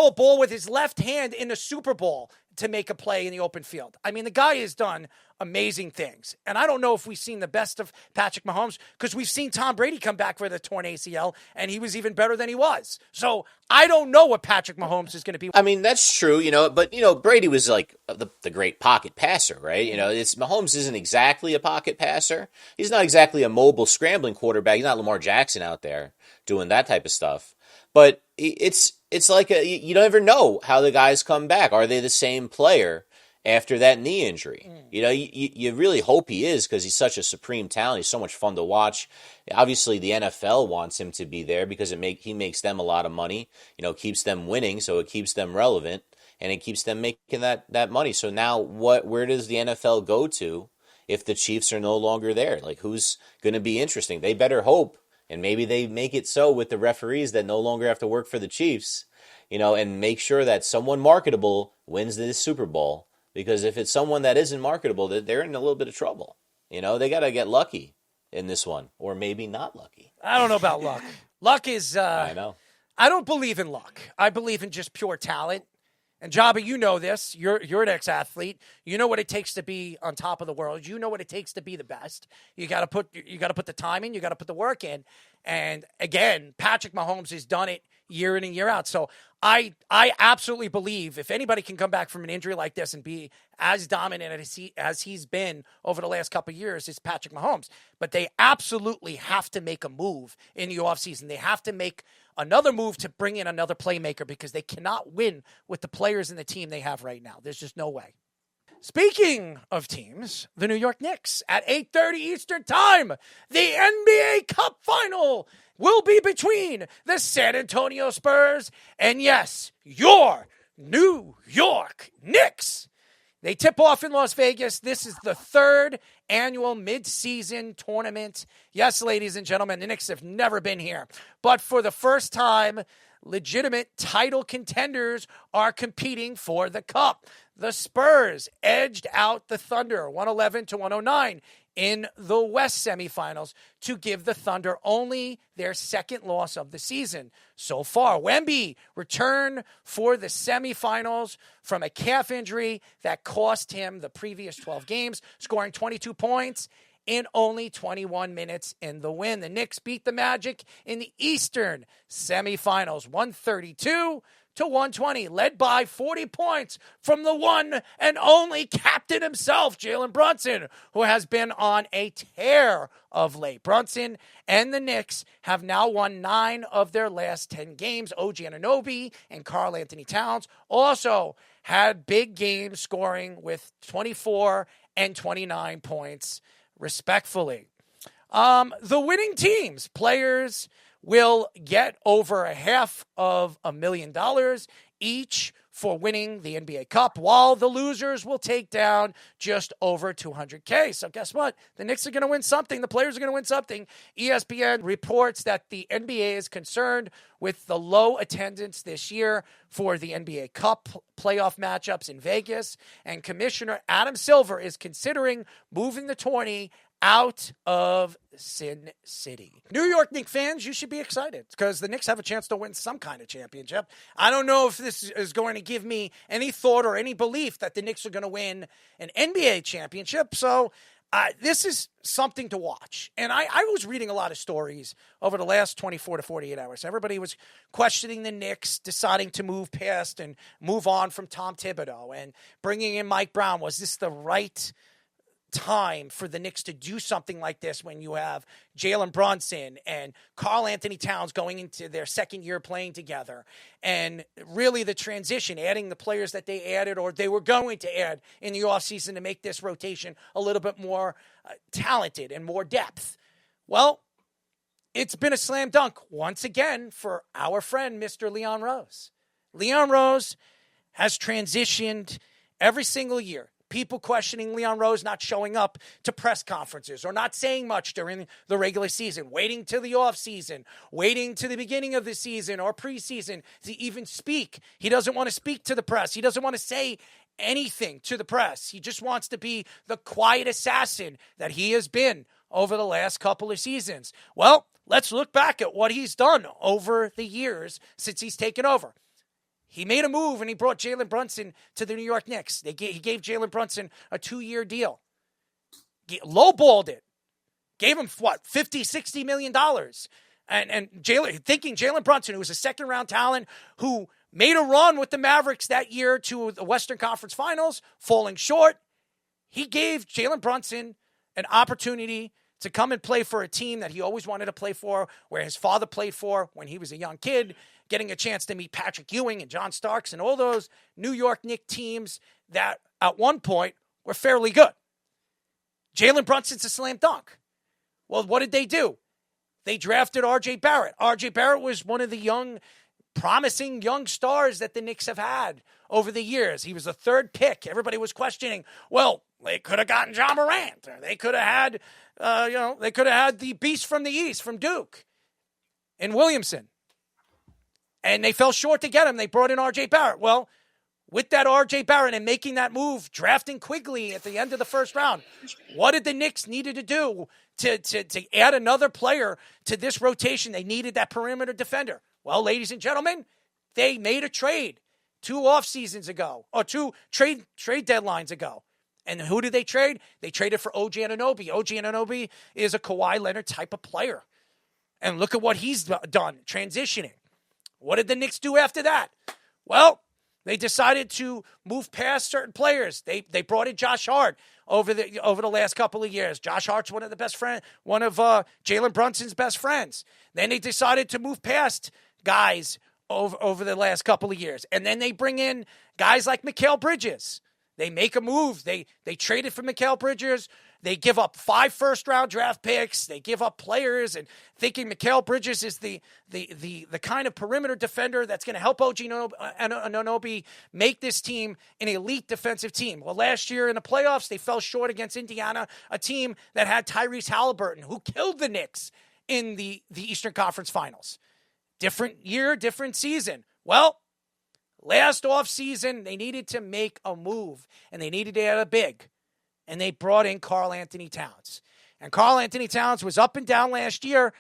a ball with his left hand in the Super Bowl to make a play in the open field. I mean, the guy has done amazing things. And I don't know if we've seen the best of Patrick Mahomes, because we've seen Tom Brady come back for the torn ACL, and he was even better than he was. So I don't know what Patrick Mahomes is going to be. I mean, that's true, but, Brady was like the great pocket passer, right? Mahomes isn't exactly a pocket passer. He's not exactly a mobile scrambling quarterback. He's not Lamar Jackson out there doing that type of stuff. But it's like you don't ever know how the guys come back. Are they the same player after that knee injury. You know, you really hope he is because he's such a supreme talent. He's so much fun to watch. Obviously, the NFL wants him to be there because he makes them a lot of money. You know, keeps them winning, so it keeps them relevant, and it keeps them making that money. So now, where does the NFL go to if the Chiefs are no longer there? Like, who's going to be interesting? They better hope, and maybe they make it so with the referees that no longer have to work for the Chiefs, you know, and make sure that someone marketable wins this Super Bowl. Because if it's someone that isn't marketable, they're in a little bit of trouble. You know, they got to get lucky in this one, or maybe not lucky. I don't know about luck. Luck is, I know. I don't believe in luck. I believe in just pure talent. And Jabba, you know this. You're an ex-athlete. You know what it takes to be on top of the world. You know what it takes to be the best. You got to put the time in. You got to put the work in. And again, Patrick Mahomes has done it year in and year out. So I absolutely believe if anybody can come back from an injury like this and be as dominant as he's been over the last couple of years, it's Patrick Mahomes. But they absolutely have to make a move in the offseason. They have to make another move to bring in another playmaker because they cannot win with the players in the team they have right now. There's just no way. Speaking of teams, the New York Knicks at 8:30 Eastern Time, the NBA Cup Final will be between the San Antonio Spurs and, yes, your New York Knicks. They tip off in Las Vegas. This is the third annual mid-season tournament. Yes, ladies and gentlemen, the Knicks have never been here. But for the first time, legitimate title contenders are competing for the cup. The Spurs edged out the Thunder 111-109 in the West semifinals to give the Thunder only their second loss of the season so far. Wemby returned for the semifinals from a calf injury that cost him the previous 12 games, scoring 22 points in only 21 minutes in the win. The Knicks beat the Magic in the Eastern semifinals, 132-120, led by 40 points from the one and only captain himself, Jalen Brunson, who has been on a tear of late. Brunson and the Knicks have now won 9 of their last 10 games. OG Anunoby and Karl Anthony Towns also had big games, scoring with 24 and 29 points, respectfully. The winning teams, players, will get over $500,000 each for winning the NBA Cup, while the losers will take down just over $200K. So guess what? The Knicks are going to win something. The players are going to win something. ESPN reports that the NBA is concerned with the low attendance this year for the NBA Cup playoff matchups in Vegas, and Commissioner Adam Silver is considering moving the tourney out of Sin City. New York Knicks fans, you should be excited because the Knicks have a chance to win some kind of championship. I don't know if this is going to give me any thought or any belief that the Knicks are going to win an NBA championship. So this is something to watch. And I was reading a lot of stories over the last 24 to 48 hours. Everybody was questioning the Knicks, deciding to move past and move on from Tom Thibodeau and bringing in Mike Brown. Was this the right time for the Knicks to do something like this when you have Jalen Brunson and Karl Anthony Towns going into their second year playing together, and really the transition, adding the players that they added or they were going to add in the offseason to make this rotation a little bit more talented and more depth? Well, it's been a slam dunk once again for our friend, Mr. Leon Rose. Leon Rose has transitioned every single year. People questioning Leon Rose not showing up to press conferences or not saying much during the regular season, waiting to the offseason, waiting to the beginning of the season or preseason to even speak. He doesn't want to speak to the press. He doesn't want to say anything to the press. He just wants to be the quiet assassin that he has been over the last couple of seasons. Well, let's look back at what he's done over the years since he's taken over. He made a move, and he brought Jalen Brunson to the New York Knicks. He gave Jalen Brunson a 2-year deal. Lowballed it. Gave him, $50, $60 million. And thinking Jalen Brunson, who was a second-round talent, who made a run with the Mavericks that year to the Western Conference Finals, falling short, he gave Jalen Brunson an opportunity to come and play for a team that he always wanted to play for, where his father played for when he was a young kid, getting a chance to meet Patrick Ewing and John Starks and all those New York Knicks teams that at one point were fairly good. Jalen Brunson's a slam dunk. Well, what did they do? They drafted R.J. Barrett. R.J. Barrett was one of the promising young stars that the Knicks have had over the years. He was the third pick. Everybody was questioning, well, they could have gotten John Morant. Or they could have had, they could have had the beast from the East, from Duke, and Williamson. And they fell short to get him. They brought in R.J. Barrett. Well, with that R.J. Barrett and making that move, drafting Quigley at the end of the first round, what did the Knicks needed to do to add another player to this rotation? They needed that perimeter defender. Well, ladies and gentlemen, they made a trade 2 off seasons ago, or 2 trade deadlines ago. And who did they trade? They traded for OG Anunoby. OG Anunoby is a Kawhi Leonard type of player. And look at what he's done, transitioning. What did the Knicks do after that? Well, they decided to move past certain players. They brought in Josh Hart over the last couple of years. Josh Hart's one of Jalen Brunson's best friends. Then they decided to move past guys over the last couple of years. And then they bring in guys like Mikal Bridges. They make a move. They traded for Mikal Bridges. They give up 5 first-round draft picks. They give up players, and thinking Mikal Bridges is the kind of perimeter defender that's going to help OG Anunoby make this team an elite defensive team. Well, last year in the playoffs, they fell short against Indiana, a team that had Tyrese Halliburton, who killed the Knicks in the Eastern Conference Finals. Different year, different season. Well, last offseason, they needed to make a move, and they needed to add a big. And they brought in Karl Anthony Towns. And Karl Anthony Towns was up and down last year,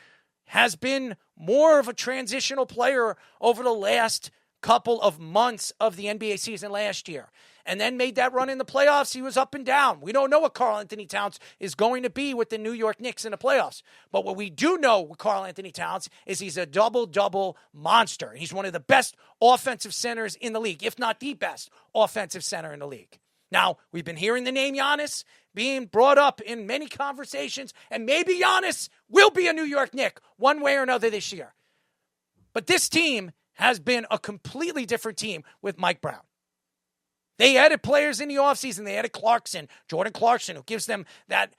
has been more of a transitional player over the last couple of months of the NBA season last year. And then made that run in the playoffs. He was up and down. We don't know what Karl Anthony Towns is going to be with the New York Knicks in the playoffs. But what we do know with Karl Anthony Towns is he's a double-double monster. He's one of the best offensive centers in the league, if not the best offensive center in the league. Now, we've been hearing the name Giannis being brought up in many conversations, and maybe Giannis will be a New York Knick one way or another this year. But this team has been a completely different team with Mike Brown. They added players in the offseason. They added Jordan Clarkson, who gives them that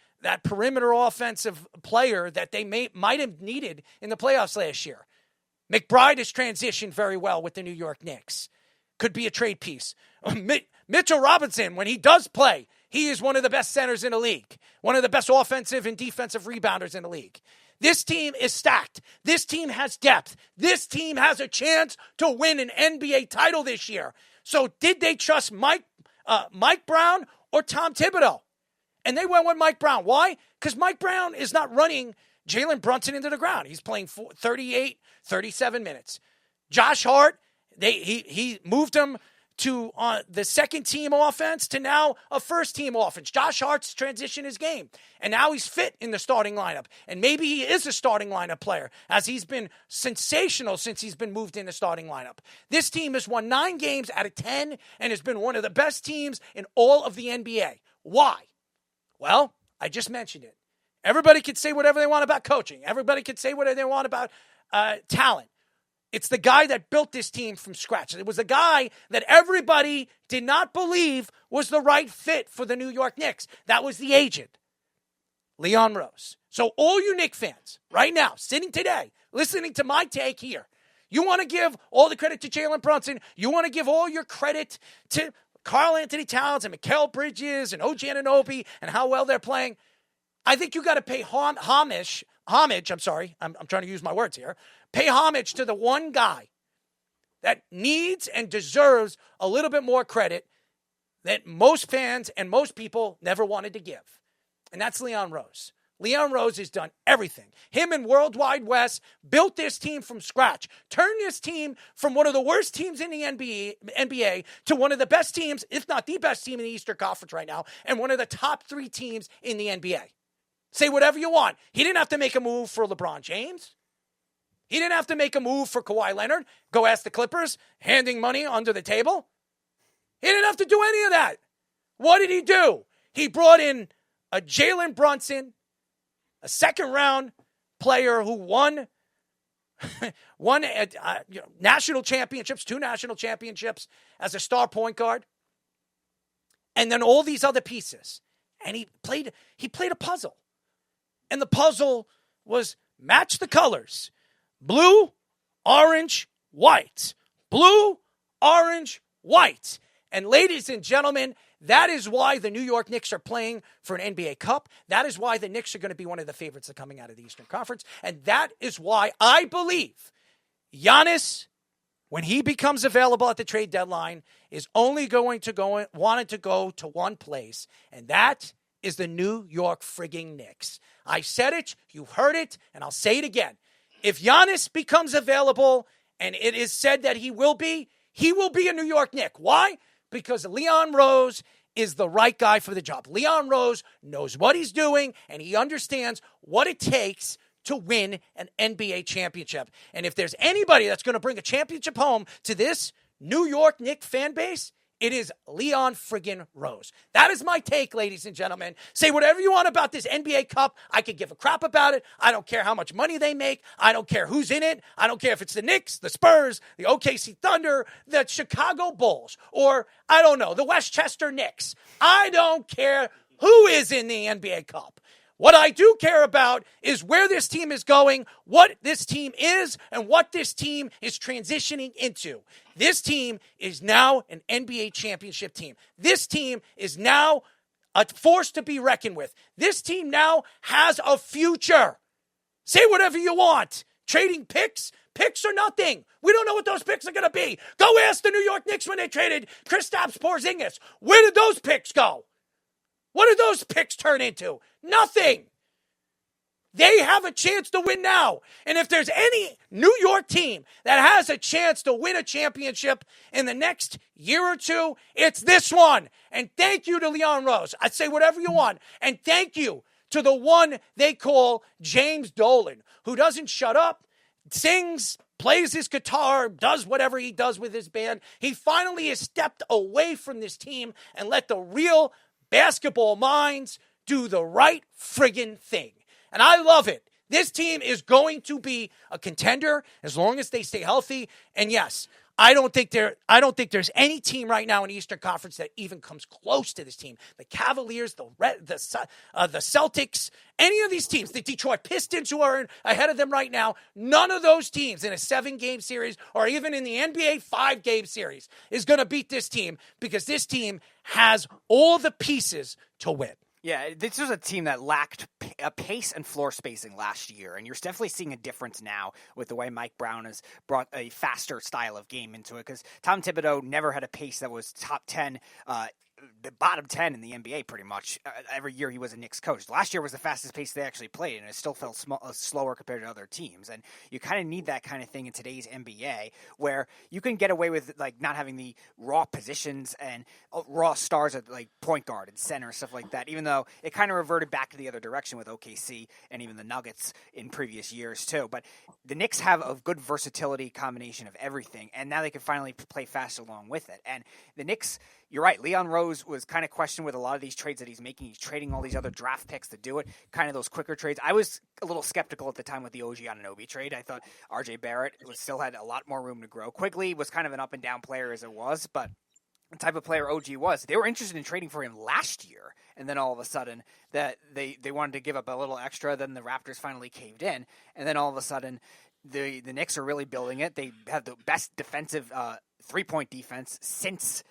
perimeter offensive player that they might have needed in the playoffs last year. McBride has transitioned very well with the New York Knicks. Could be a trade piece. Mitchell Robinson, when he does play, he is one of the best centers in the league, one of the best offensive and defensive rebounders in the league. This team is stacked. This team has depth. This team has a chance to win an NBA title this year. So did they trust Mike Brown or Tom Thibodeau? And they went with Mike Brown. Why? Because Mike Brown is not running Jalen Brunson into the ground. He's playing 38, 37 minutes. Josh Hart, he moved him to the second team offense to now a first team offense. Josh Hart's transitioned his game, and now he's fit in the starting lineup. And maybe he is a starting lineup player, as he's been sensational since he's been moved in the starting lineup. This team has won 9 games out of 10 and has been one of the best teams in all of the NBA. Why? Well, I just mentioned it. Everybody could say whatever they want about coaching. Everybody could say whatever they want about talent. It's the guy that built this team from scratch. It was the guy that everybody did not believe was the right fit for the New York Knicks. That was the agent, Leon Rose. So all you Knicks fans right now, sitting today, listening to my take here, you want to give all the credit to Jalen Brunson. You want to give all your credit to Karl Anthony Towns and Mikal Bridges and OG Anunoby and how well they're playing. I think you got to pay homage. I'm trying to use my words here. Pay homage to the one guy that needs and deserves a little bit more credit that most fans and most people never wanted to give. And that's Leon Rose. Leon Rose has done everything. Him and Worldwide West built this team from scratch, turned this team from one of the worst teams in the NBA to one of the best teams, if not the best team in the Eastern Conference right now, and one of the top 3 teams in the NBA. Say whatever you want. He didn't have to make a move for LeBron James. He didn't have to make a move for Kawhi Leonard. Go ask the Clippers, handing money under the table. He didn't have to do any of that. What did he do? He brought in a Jalen Brunson, a second-round player who won national championships, 2 national championships as a star point guard. and then all these other pieces. And he played a puzzle. And the puzzle was match the colors. Blue, orange, white. Blue, orange, white. And ladies and gentlemen, that is why the New York Knicks are playing for an NBA Cup. That is why the Knicks are going to be one of the favorites that coming out of the Eastern Conference. And that is why I believe Giannis, when he becomes available at the trade deadline, is only wanted to go to one place, and that is the New York frigging Knicks. I said it, you heard it, and I'll say it again. If Giannis becomes available, and it is said that he will be a New York Knick. Why? Because Leon Rose is the right guy for the job. Leon Rose knows what he's doing, and he understands what it takes to win an NBA championship. And if there's anybody that's going to bring a championship home to this New York Knicks fan base, it is Leon friggin' Rose. That is my take, ladies and gentlemen. Say whatever you want about this NBA Cup. I could give a crap about it. I don't care how much money they make. I don't care who's in it. I don't care if it's the Knicks, the Spurs, the OKC Thunder, the Chicago Bulls, or, I don't know, the Westchester Knicks. I don't care who is in the NBA Cup. What I do care about is where this team is going, what this team is, and what this team is transitioning into. This team is now an NBA championship team. This team is now a force to be reckoned with. This team now has a future. Say whatever you want. Trading picks are nothing. We don't know what those picks are going to be. Go ask the New York Knicks when they traded Kristaps Porzingis. Where did those picks go? What did those picks turn into? Nothing. They have a chance to win now. And if there's any New York team that has a chance to win a championship in the next year or two, it's this one. And thank you to Leon Rose. I'd say whatever you want. And thank you to the one they call James Dolan, who doesn't shut up, sings, plays his guitar, does whatever he does with his band. He finally has stepped away from this team and let the real basketball minds do the right friggin' thing. And I love it. This team is going to be a contender as long as they stay healthy. And yes, I don't think there's any team right now in the Eastern Conference that even comes close to this team. The Cavaliers, the Celtics, any of these teams, the Detroit Pistons, who are ahead of them right now, none of those teams in a 7-game series or even in the NBA 5-game series is going to beat this team, because this team has all the pieces to win. Yeah, this was a team that lacked pace and floor spacing last year, and you're definitely seeing a difference now with the way Mike Brown has brought a faster style of game into it, because Tom Thibodeau never had a pace that was top 10, the bottom 10 in the NBA pretty much every year he was a Knicks coach. Last year was the fastest pace they actually played, and it still felt slower compared to other teams. And you kind of need that kind of thing in today's NBA, where you can get away with like not having the raw positions and raw stars at like point guard and center, stuff like that, even though it kind of reverted back to the other direction with OKC and even the Nuggets in previous years too. But the Knicks have a good versatility combination of everything, and now they can finally play fast along with it. And the Knicks, you're right, Leon Rose was kind of questioned with a lot of these trades that he's making. He's trading all these other draft picks to do it, kind of those quicker trades. I was a little skeptical at the time with the OG Anunoby trade. I thought RJ Barrett still had a lot more room to grow. Quigley was kind of an up-and-down player as it was, but the type of player OG was, they were interested in trading for him last year, and then all of a sudden that they wanted to give up a little extra, then the Raptors finally caved in, and then all of a sudden the Knicks are really building it. They have the best defensive three-point defense since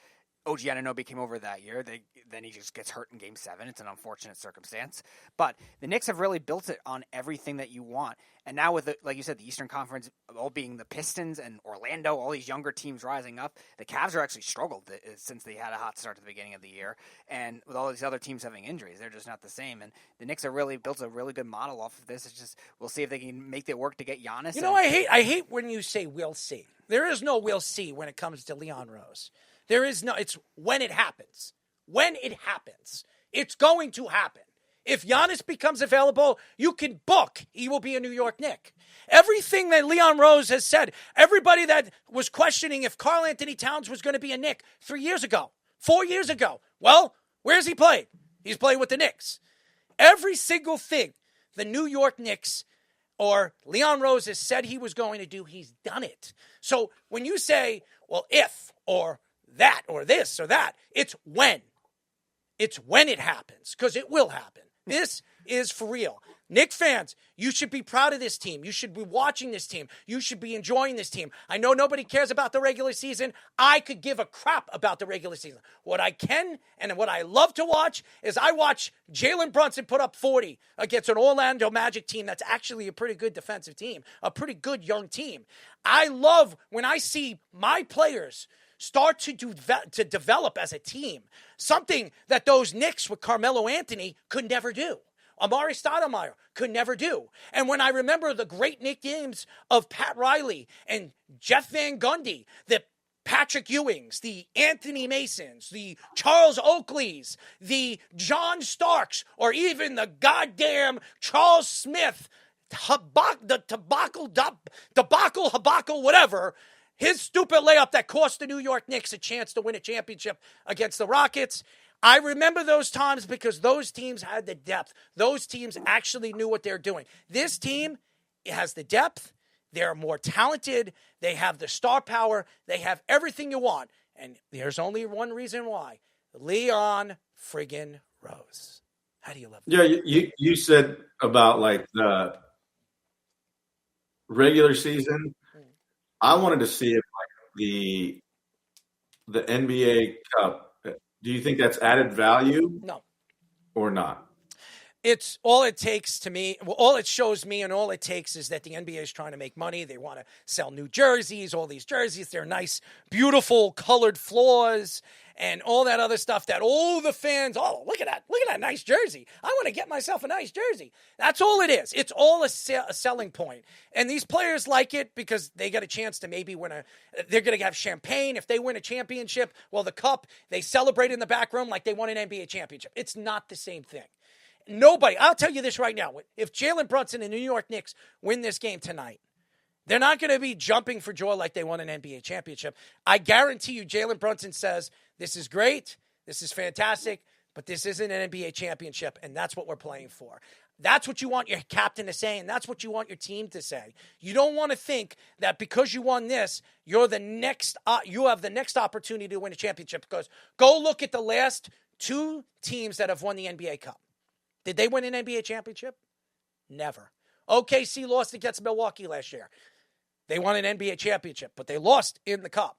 OG Anunoby came over that year. Then he just gets hurt in Game 7. It's an unfortunate circumstance. But the Knicks have really built it on everything that you want. And now with, like you said, the Eastern Conference all being the Pistons and Orlando, all these younger teams rising up, the Cavs are actually struggled since they had a hot start at the beginning of the year. And with all these other teams having injuries, they're just not the same. And the Knicks have really built a really good model off of this. It's just, we'll see if they can make it work to get Giannis. You know, I hate when you say we'll see. There is no we'll see when it comes to Leon Rose. There is no, it's when it happens. When it happens. It's going to happen. If Giannis becomes available, you can book he will be a New York Knick. Everything that Leon Rose has said, everybody that was questioning if Karl Anthony Towns was going to be a Knick 3 years ago, 4 years ago, well, where's he played? He's played with the Knicks. Every single thing the New York Knicks or Leon Rose has said he was going to do, he's done it. So when you say, well, if or that or this or that, it's when. It's when it happens, because it will happen. This is for real. Knicks fans, you should be proud of this team. You should be watching this team. You should be enjoying this team. I know nobody cares about the regular season. I could give a crap about the regular season. What I can and what I love to watch is I watch Jalen Brunson put up 40 against an Orlando Magic team that's actually a pretty good defensive team, a pretty good young team. I love when I see my players start to develop as a team, something that those Knicks with Carmelo Anthony could never do. Amari Stoudemire could never do. And when I remember the great nicknames of Pat Riley and Jeff Van Gundy, the Patrick Ewings, the Anthony Masons, the Charles Oakleys, the John Starks, or even the goddamn Charles Smith, the debacle, whatever, his stupid layup that cost the New York Knicks a chance to win a championship against the Rockets. I remember those times because those teams had the depth. Those teams actually knew what they're doing. This team has the depth. They're more talented. They have the star power. They have everything you want. And there's only one reason why. Leon friggin' Rose. How do you love that? Yeah, you said about like the regular season. I wanted to see if like the NBA Cup. Do you think that's added value? No. Or not? It's all it takes to me. Well, all it shows me and all it takes is that the NBA is trying to make money. They want to sell new jerseys, all these jerseys. They're nice, beautiful colored floors and all that other stuff that all the fans, oh, look at that nice jersey. I want to get myself a nice jersey. That's all it is. It's all a selling point. And these players like it because they get a chance to maybe they're going to have champagne. If they win a championship, well, the cup, they celebrate in the back room like they won an NBA championship. It's not the same thing. Nobody, I'll tell you this right now. If Jalen Brunson and the New York Knicks win this game tonight, they're not going to be jumping for joy like they won an NBA championship. I guarantee you Jalen Brunson says, this is great, this is fantastic, but this isn't an NBA championship, and that's what we're playing for. That's what you want your captain to say, and that's what you want your team to say. You don't want to think that because you won this, you have the next opportunity to win a championship, because go look at the last two teams that have won the NBA Cup. Did they win an NBA championship? Never. OKC lost against Milwaukee last year. They won an NBA championship, but they lost in the cup.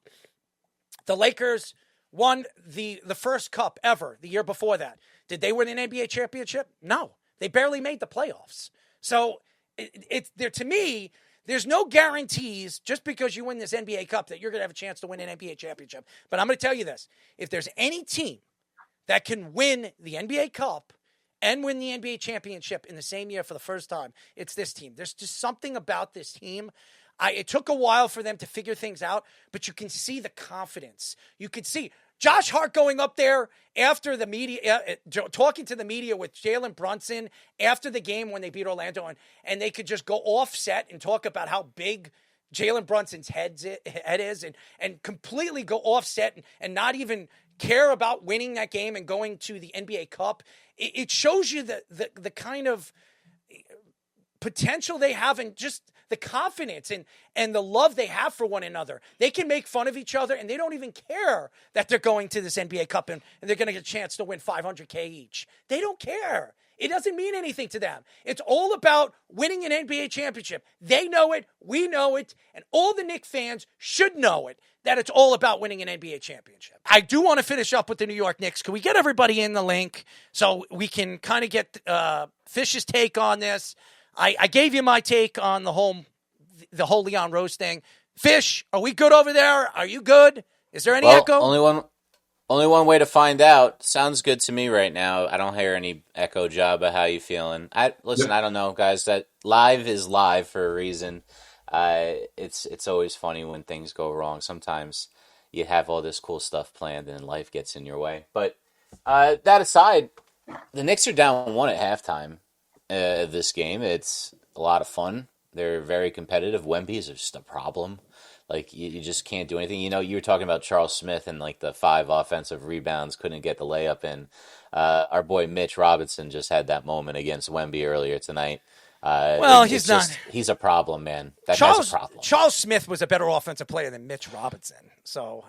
The Lakers won the first cup ever the year before that. Did they win an NBA championship? No. They barely made the playoffs. So to me, there's no guarantees just because you win this NBA Cup that you're going to have a chance to win an NBA championship. But I'm going to tell you this. If there's any team that can win the NBA Cup and win the NBA championship in the same year for the first time, it's this team. There's just something about this team. It took a while for them to figure things out, but you can see the confidence. You can see Josh Hart going up there after the media, talking to the media with Jalen Brunson after the game when they beat Orlando, and they could just go offset and talk about how big Jalen Brunson's head is and completely go offset and not even care about winning that game and going to the NBA Cup. It shows you the kind of potential they have and just the confidence and the love they have for one another. They can make fun of each other, and they don't even care that they're going to this NBA Cup and they're going to get a chance to win $500K each. They don't care. It doesn't mean anything to them. It's all about winning an NBA championship. They know it. We know it. And all the Knicks fans should know it, that it's all about winning an NBA championship. I do want to finish up with the New York Knicks. Can we get everybody in the link so we can kind of get Fish's take on this? I gave you my take on the whole Leon Rose thing. Fish, are we good over there? Are you good? Is there any echo? Only one way to find out. Sounds good to me right now. I don't hear any echo, Jabba. How you feeling? I don't know, guys. That live is live for a reason. It's always funny when things go wrong. Sometimes you have all this cool stuff planned and life gets in your way. But that aside, the Knicks are down 1 at halftime. This game, it's a lot of fun. They're very competitive. Wemby is just a problem. Like, you just can't do anything. You know, you were talking about Charles Smith and, like, the 5 offensive rebounds, couldn't get the layup in. Our boy Mitch Robinson just had that moment against Wemby earlier tonight. He's not. He's a problem, man. That guy's a problem. Charles Smith was a better offensive player than Mitch Robinson. So,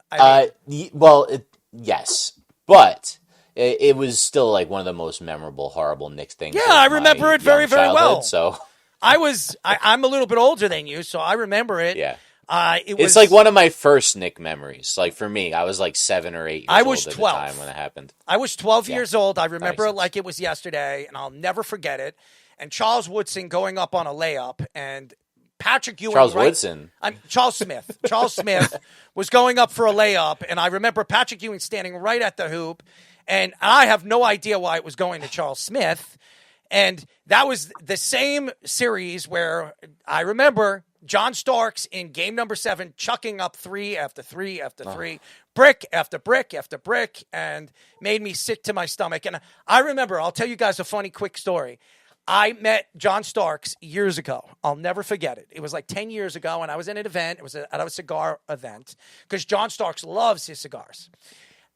yes. But it was still like one of the most memorable, horrible Knicks things. Yeah, of I my remember it very, young very well. childhood, So I'm a little bit older than you, so I remember it. yeah. It's It's like one of my first Knick memories. Like for me, I was like 7 or 8 years I was old at 12. the time when it happened. I was 12 Yeah. years old. I That remember makes it like it was yesterday, and I'll never forget it. And Charles Woodson going up on a layup, and Patrick Ewing. Woodson. Charles Smith. Charles Smith was going up for a layup, and I remember Patrick Ewing standing right at the hoop, and I have no idea why it was going to Charles Smith. And that was the same series where I remember John Starks in game number 7 chucking up 3 after 3 after 3, brick after brick after brick, and made me sick to my stomach. And I remember, I'll tell you guys a funny quick story. I met John Starks years ago. I'll never forget it. It was like 10 years ago, and I was in an event. It was at a cigar event because John Starks loves his cigars.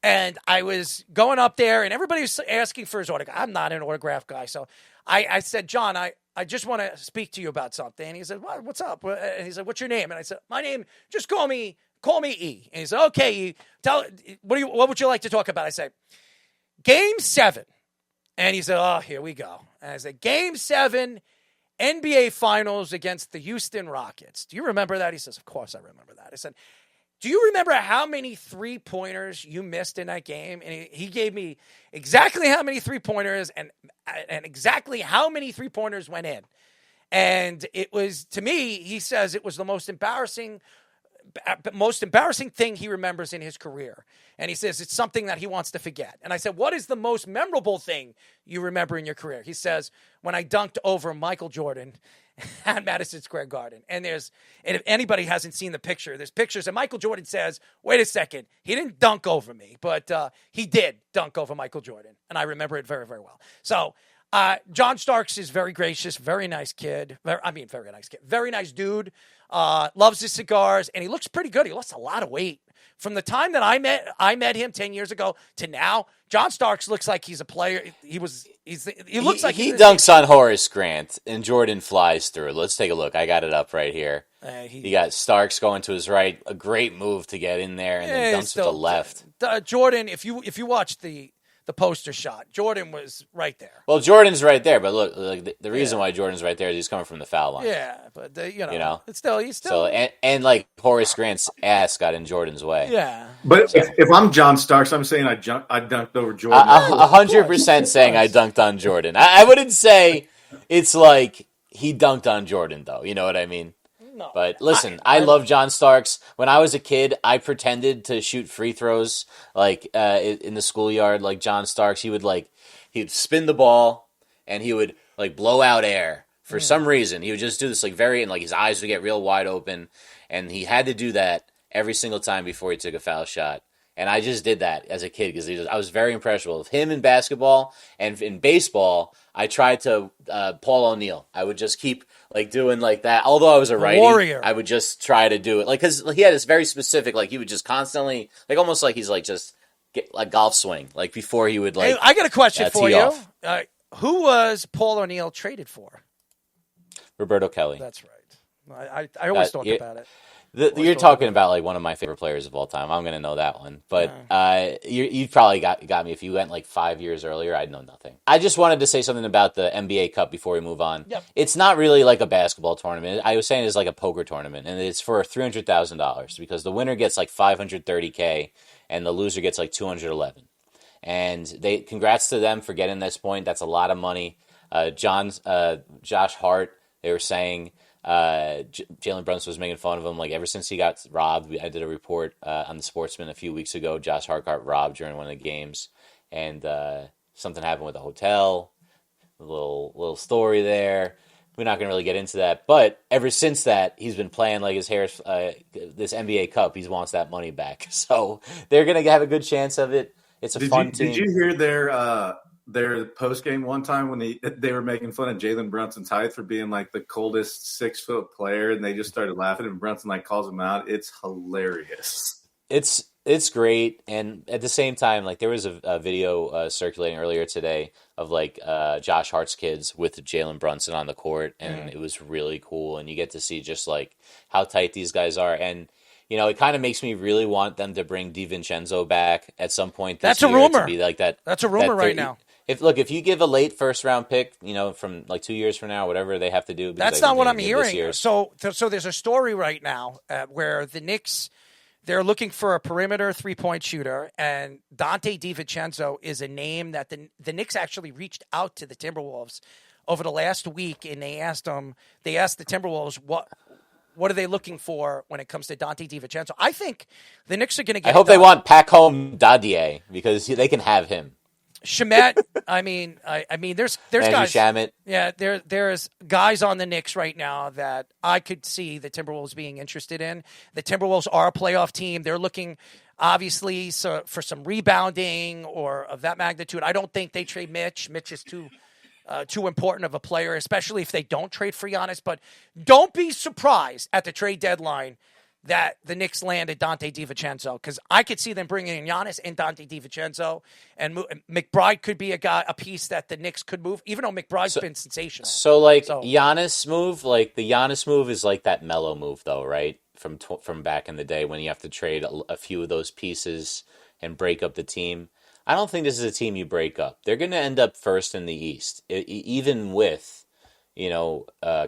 And I was going up there, and everybody was asking for his autograph. I'm not an autograph guy. So I said, John, I just want to speak to you about something. And he said, what's up? And he said, what's your name? And I said, my name, just call me E. And he said, okay, E. What would you like to talk about? I said, Game 7. And he said, oh, here we go. And I said, Game 7, NBA Finals against the Houston Rockets. Do you remember that? He says, of course I remember that. I said, do you remember how many three-pointers you missed in that game? And he gave me exactly how many three-pointers and exactly how many three-pointers went in. And it was, to me, he says it was the most embarrassing thing he remembers in his career. And he says it's something that he wants to forget. And I said, what is the most memorable thing you remember in your career? He says, when I dunked over Michael Jordan at Madison Square Garden. And if anybody hasn't seen the picture, there's pictures. And Michael Jordan says, wait a second, he didn't dunk over me, but he did dunk over Michael Jordan. And I remember it very, very well. So John Starks is very gracious, very nice kid. Very nice kid. Very nice dude. Loves his cigars, and he looks pretty good. He lost a lot of weight. From the time that I met him 10 years ago to now, John Starks looks like he's a player. He looks like he dunks on Horace Grant, and Jordan flies through. Let's take a look. I got it up right here. You got Starks going to his right, a great move to get in there, and then dunks to the left. Jordan, if you watch the poster shot, Jordan was right there. Well, Jordan's right there, but look, like the reason why Jordan's right there is he's coming from the foul line. Yeah, but he's still. So and like Horace Grant's ass got in Jordan's way. Yeah, but if I'm John Starks, I'm saying I dunked over Jordan. 100% saying I dunked on Jordan. I wouldn't say it's like he dunked on Jordan though. You know what I mean? No. But listen, I love John Starks. When I was a kid, I pretended to shoot free throws like in the schoolyard like John Starks. He'd spin the ball and he would like blow out air. For some reason, he would just do this and his eyes would get real wide open, and he had to do that every single time before he took a foul shot. And I just did that as a kid because I was very impressionable with him in basketball. And in baseball, I tried to Paul O'Neill. I would just keep doing like that. Although I was a righty, warrior. I would just try to do it because he had this very specific he would just constantly almost like he's just get golf swing before he would Hey, I got a question for you. off. Who was Paul O'Neill traded for? Roberto Kelly. That's right. I always talk about it. You're talking about one of my favorite players of all time. I'm going to know that one. But you probably got me. If you went 5 years earlier, I'd know nothing. I just wanted to say something about the NBA Cup before we move on. Yep. It's not really like a basketball tournament. I was saying it's like a poker tournament, and it's for $300,000 because the winner gets $530K and the loser gets $211. And congrats to them for getting this point. That's a lot of money. Josh Hart, they were saying Jalen Brunson was making fun of him ever since he got robbed. I did a report on the Sportsman a few weeks ago. Josh Hart got robbed during one of the games, and something happened with the hotel. A little story there. We're not going to really get into that, but ever since that, he's been playing his hair. This NBA Cup, he wants that money back. So they're going to have a good chance of it. It's a fun team. Did you hear their post game one time when they were making fun of Jalen Brunson's height for being the coldest 6-foot player, and they just started laughing, and Brunson calls him out. It's hilarious. It's great, and at the same time, there was a video circulating earlier today of Josh Hart's kids with Jalen Brunson on the court, and it was really cool, and you get to see just how tight these guys are, and it kind of makes me really want them to bring DiVincenzo back at some point this That's a year. rumor. To be like that. That's a rumor right now. If you give a late first round pick, from like 2 years from now, whatever they have to do. That's not what I'm hearing. So there's a story right now where the Knicks, they're looking for a perimeter 3-point shooter, and Dante DiVincenzo is a name that the Knicks actually reached out to the Timberwolves over the last week, and they asked the Timberwolves what are they looking for when it comes to Dante DiVincenzo. I think the Knicks are going to get. I hope they want Pacome Dadier because they can have him. Shamet, I mean, there's Andrew guys. Shamet. Yeah, there's guys on the Knicks right now that I could see the Timberwolves being interested in. The Timberwolves are a playoff team. They're looking, obviously, for some rebounding or of that magnitude. I don't think they trade Mitch. Mitch is too important of a player, especially if they don't trade for Giannis. But don't be surprised at the trade deadline that the Knicks landed Dante DiVincenzo, because I could see them bringing in Giannis and Dante DiVincenzo, and McBride could be a piece that the Knicks could move, even though McBride's been sensational. Giannis move, the Giannis move is like that Melo move, though, right? From back in the day when you have to trade a few of those pieces and break up the team. I don't think this is a team you break up. They're going to end up first in the East, even with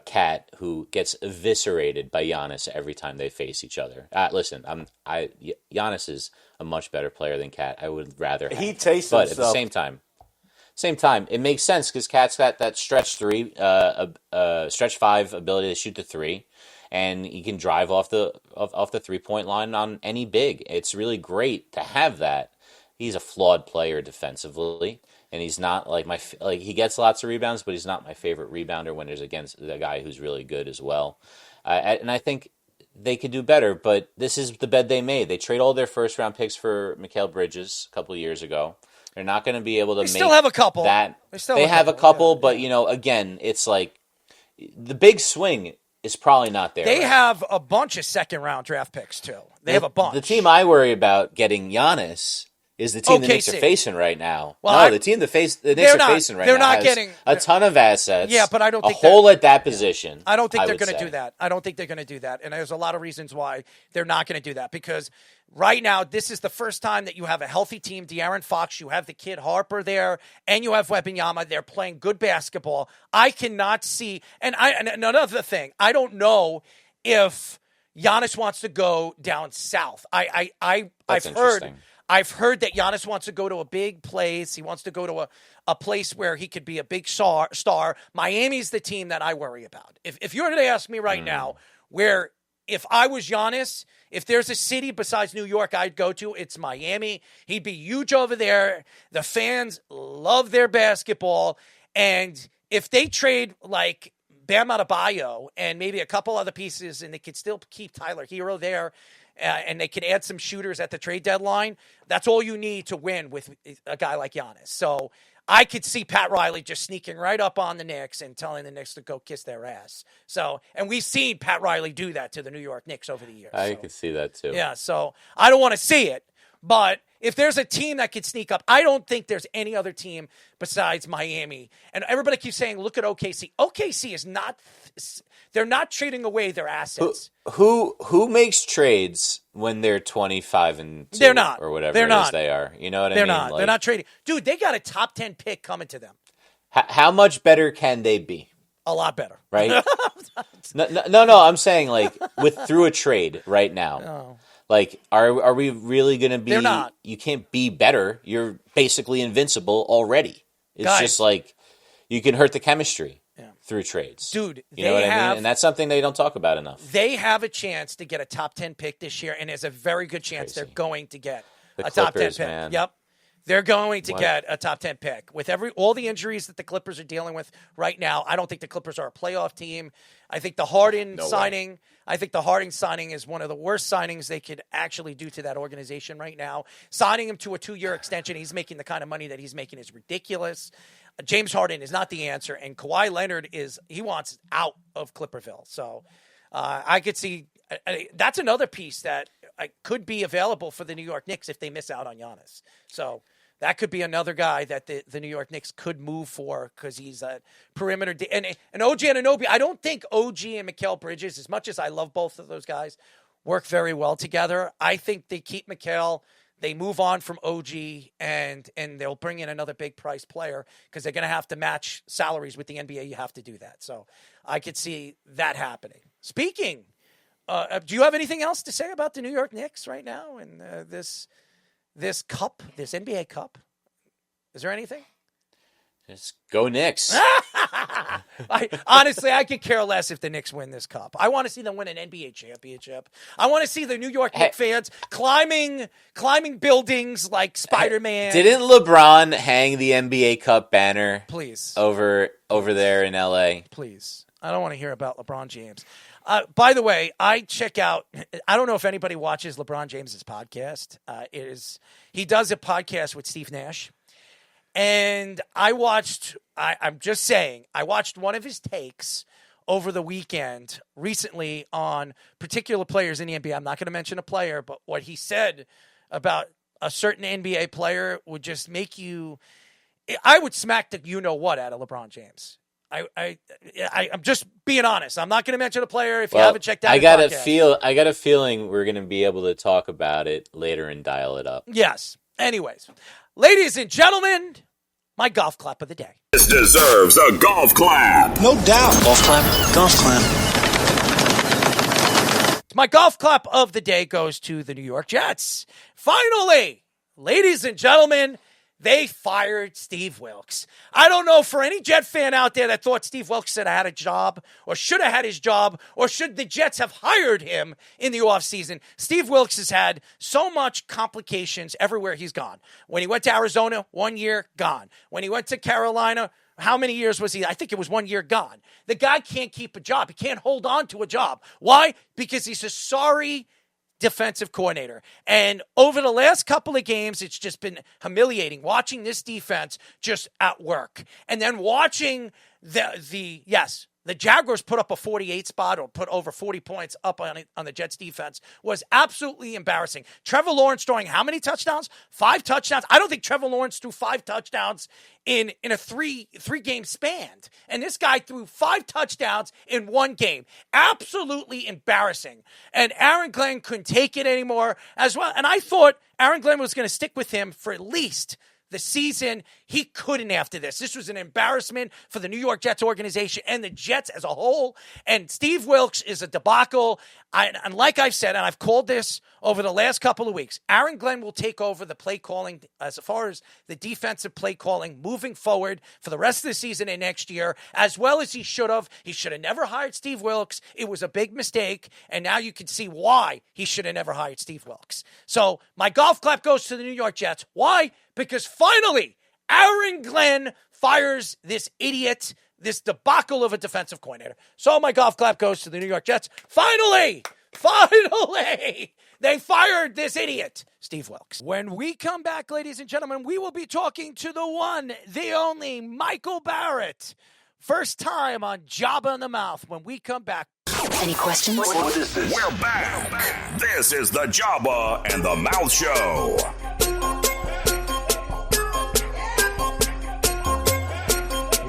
Cat, who gets eviscerated by Giannis every time they face each other. Listen, Giannis is a much better player than Cat. I would rather he tastes but himself. At the same time, it makes sense because Cat's got that stretch 5 ability to shoot the 3, and he can drive off the 3-point line on any big. It's really great to have that. He's a flawed player defensively. And he's not he gets lots of rebounds, but he's not my favorite rebounder when there's against the guy who's really good as well. And I think they could do better, but this is the bed they made. They trade all their first round picks for Mikal Bridges a couple of years ago. They're not going to be able to still have a couple. They have a couple, but again, it's like the big swing is probably not there. They have a bunch of second round draft picks too. They have a bunch. The team I worry about getting Giannis is the team the Knicks are facing right now. Well, the team the Knicks are facing right now. They're not getting a ton of assets. Yeah, but I don't think a hole at that position. I don't think they're going to do that. I don't think they're going to do that. And there's a lot of reasons why they're not going to do that. Because right now, this is the first time that you have a healthy team. De'Aaron Fox, you have the kid Harper there, and you have Wembanyama. They're playing good basketball. I cannot see. And another thing, I don't know if Giannis wants to go down south. I've heard that Giannis wants to go to a big place. He wants to go to a place where he could be a big star. Miami's the team that I worry about. If you were to ask me right now, where if I was Giannis, if there's a city besides New York I'd go to, it's Miami. He'd be huge over there. The fans love their basketball. And if they trade like Bam Adebayo and maybe a couple other pieces, and they could still keep Tyler Hero there, and they can add some shooters at the trade deadline, that's all you need to win with a guy like Giannis. So I could see Pat Riley just sneaking right up on the Knicks and telling the Knicks to go kiss their ass. So, and we've seen Pat Riley do that to the New York Knicks over the years. I could see that too. Yeah, so I don't want to see it, but if there's a team that could sneak up, I don't think there's any other team besides Miami. And everybody keeps saying, look at OKC. OKC is not, they're not trading away their assets. Who makes trades when they're 25-2? They're not. Or whatever they're it not. is they are. You know what I they're mean? Not. They're not trading. Dude, they got a top 10 pick coming to them. How much better can they be? A lot better. Right? No, I'm saying through a trade right now. No. Like, are we really going to be? They're not. You can't be better. You're basically invincible already. It's Guys, just like you can hurt the chemistry through trades. Dude, you know what I mean? And that's something they don't talk about enough. They have a chance to get a top 10 pick this year, and there's a very good chance they're going to get a top 10 pick. Man. Yep. They're going to get a top 10 pick. With all the injuries that the Clippers are dealing with right now, I don't think the Clippers are a playoff team. I think the Harden signing is one of the worst signings they could actually do to that organization right now. Signing him to a 2-year extension, he's making the kind of money that he's making is ridiculous. James Harden is not the answer, and Kawhi Leonard he wants out of Clipperville. So I could see that's another piece that could be available for the New York Knicks if they miss out on Giannis. So that could be another guy that the New York Knicks could move for because he's a perimeter. And OG Anunoby, I don't think OG and Mikal Bridges, as much as I love both of those guys, work very well together. I think they keep Mikal. They move on from OG, and they'll bring in another big price player because they're going to have to match salaries with the NBA. You have to do that. So I could see that happening. Speaking, do you have anything else to say about the New York Knicks right now and this cup, this NBA cup? Is there anything? Just go Knicks. Honestly, I could care less if the Knicks win this cup. I want to see them win an NBA championship. I want to see the New York Knicks fans climbing buildings like Spider-Man. Didn't LeBron hang the NBA Cup banner? Please. Over there in LA? Please. I don't want to hear about LeBron James. By the way, I don't know if anybody watches LeBron James's podcast. He does a podcast with Steve Nash. And I'm just saying, I watched one of his takes over the weekend recently on particular players in the NBA. I'm not going to mention a player, but what he said about a certain NBA player would just make you, I would smack the you-know-what out of LeBron James. I'm just being honest. I'm not going to mention a player if you haven't checked out. I got a feeling we're going to be able to talk about it later and dial it up. Yes. Anyways, ladies and gentlemen, my golf clap of the day. This deserves a golf clap. No doubt. Golf clap. Golf clap. My golf clap of the day goes to the New York Jets. Finally, ladies and gentlemen, they fired Steve Wilkes. I don't know for any Jet fan out there that thought Steve Wilkes should have had a job or should have had his job or should the Jets have hired him in the offseason. Steve Wilkes has had so much complications everywhere he's gone. When he went to Arizona, 1 year, gone. When he went to Carolina, how many years was he? I think it was 1 year gone. The guy can't keep a job. He can't hold on to a job. Why? Because he's a sorry defensive coordinator. And over the last couple of games, it's just been humiliating watching this defense just at work. And then watching the Jaguars put up a 48 spot or put over 40 points up on the Jets defense was absolutely embarrassing. Trevor Lawrence throwing how many touchdowns? 5 touchdowns. I don't think Trevor Lawrence threw 5 touchdowns in a three game span. And this guy threw 5 touchdowns in 1 game. Absolutely embarrassing. And Aaron Glenn couldn't take it anymore as well. And I thought Aaron Glenn was going to stick with him for at least the season. He couldn't after this. This was an embarrassment for the New York Jets organization and the Jets as a whole. And Steve Wilkes is a debacle. And like I've said, and I've called this over the last couple of weeks, Aaron Glenn will take over the play calling as far as the defensive play calling moving forward for the rest of the season and next year, as well as he should have. He should have never hired Steve Wilkes. It was a big mistake. And now you can see why he should have never hired Steve Wilkes. So my golf clap goes to the New York Jets. Why? Because finally, Aaron Glenn fires this idiot, this debacle of a defensive coordinator. So my golf clap goes to the New York Jets. Finally, they fired this idiot, Steve Wilkes. When we come back, ladies and gentlemen, we will be talking to the one, the only Michael Barrett. First time on Jabba in the Mouth when we come back. Any questions? What is this? We're back. This is the Jabba and the Mouth Show.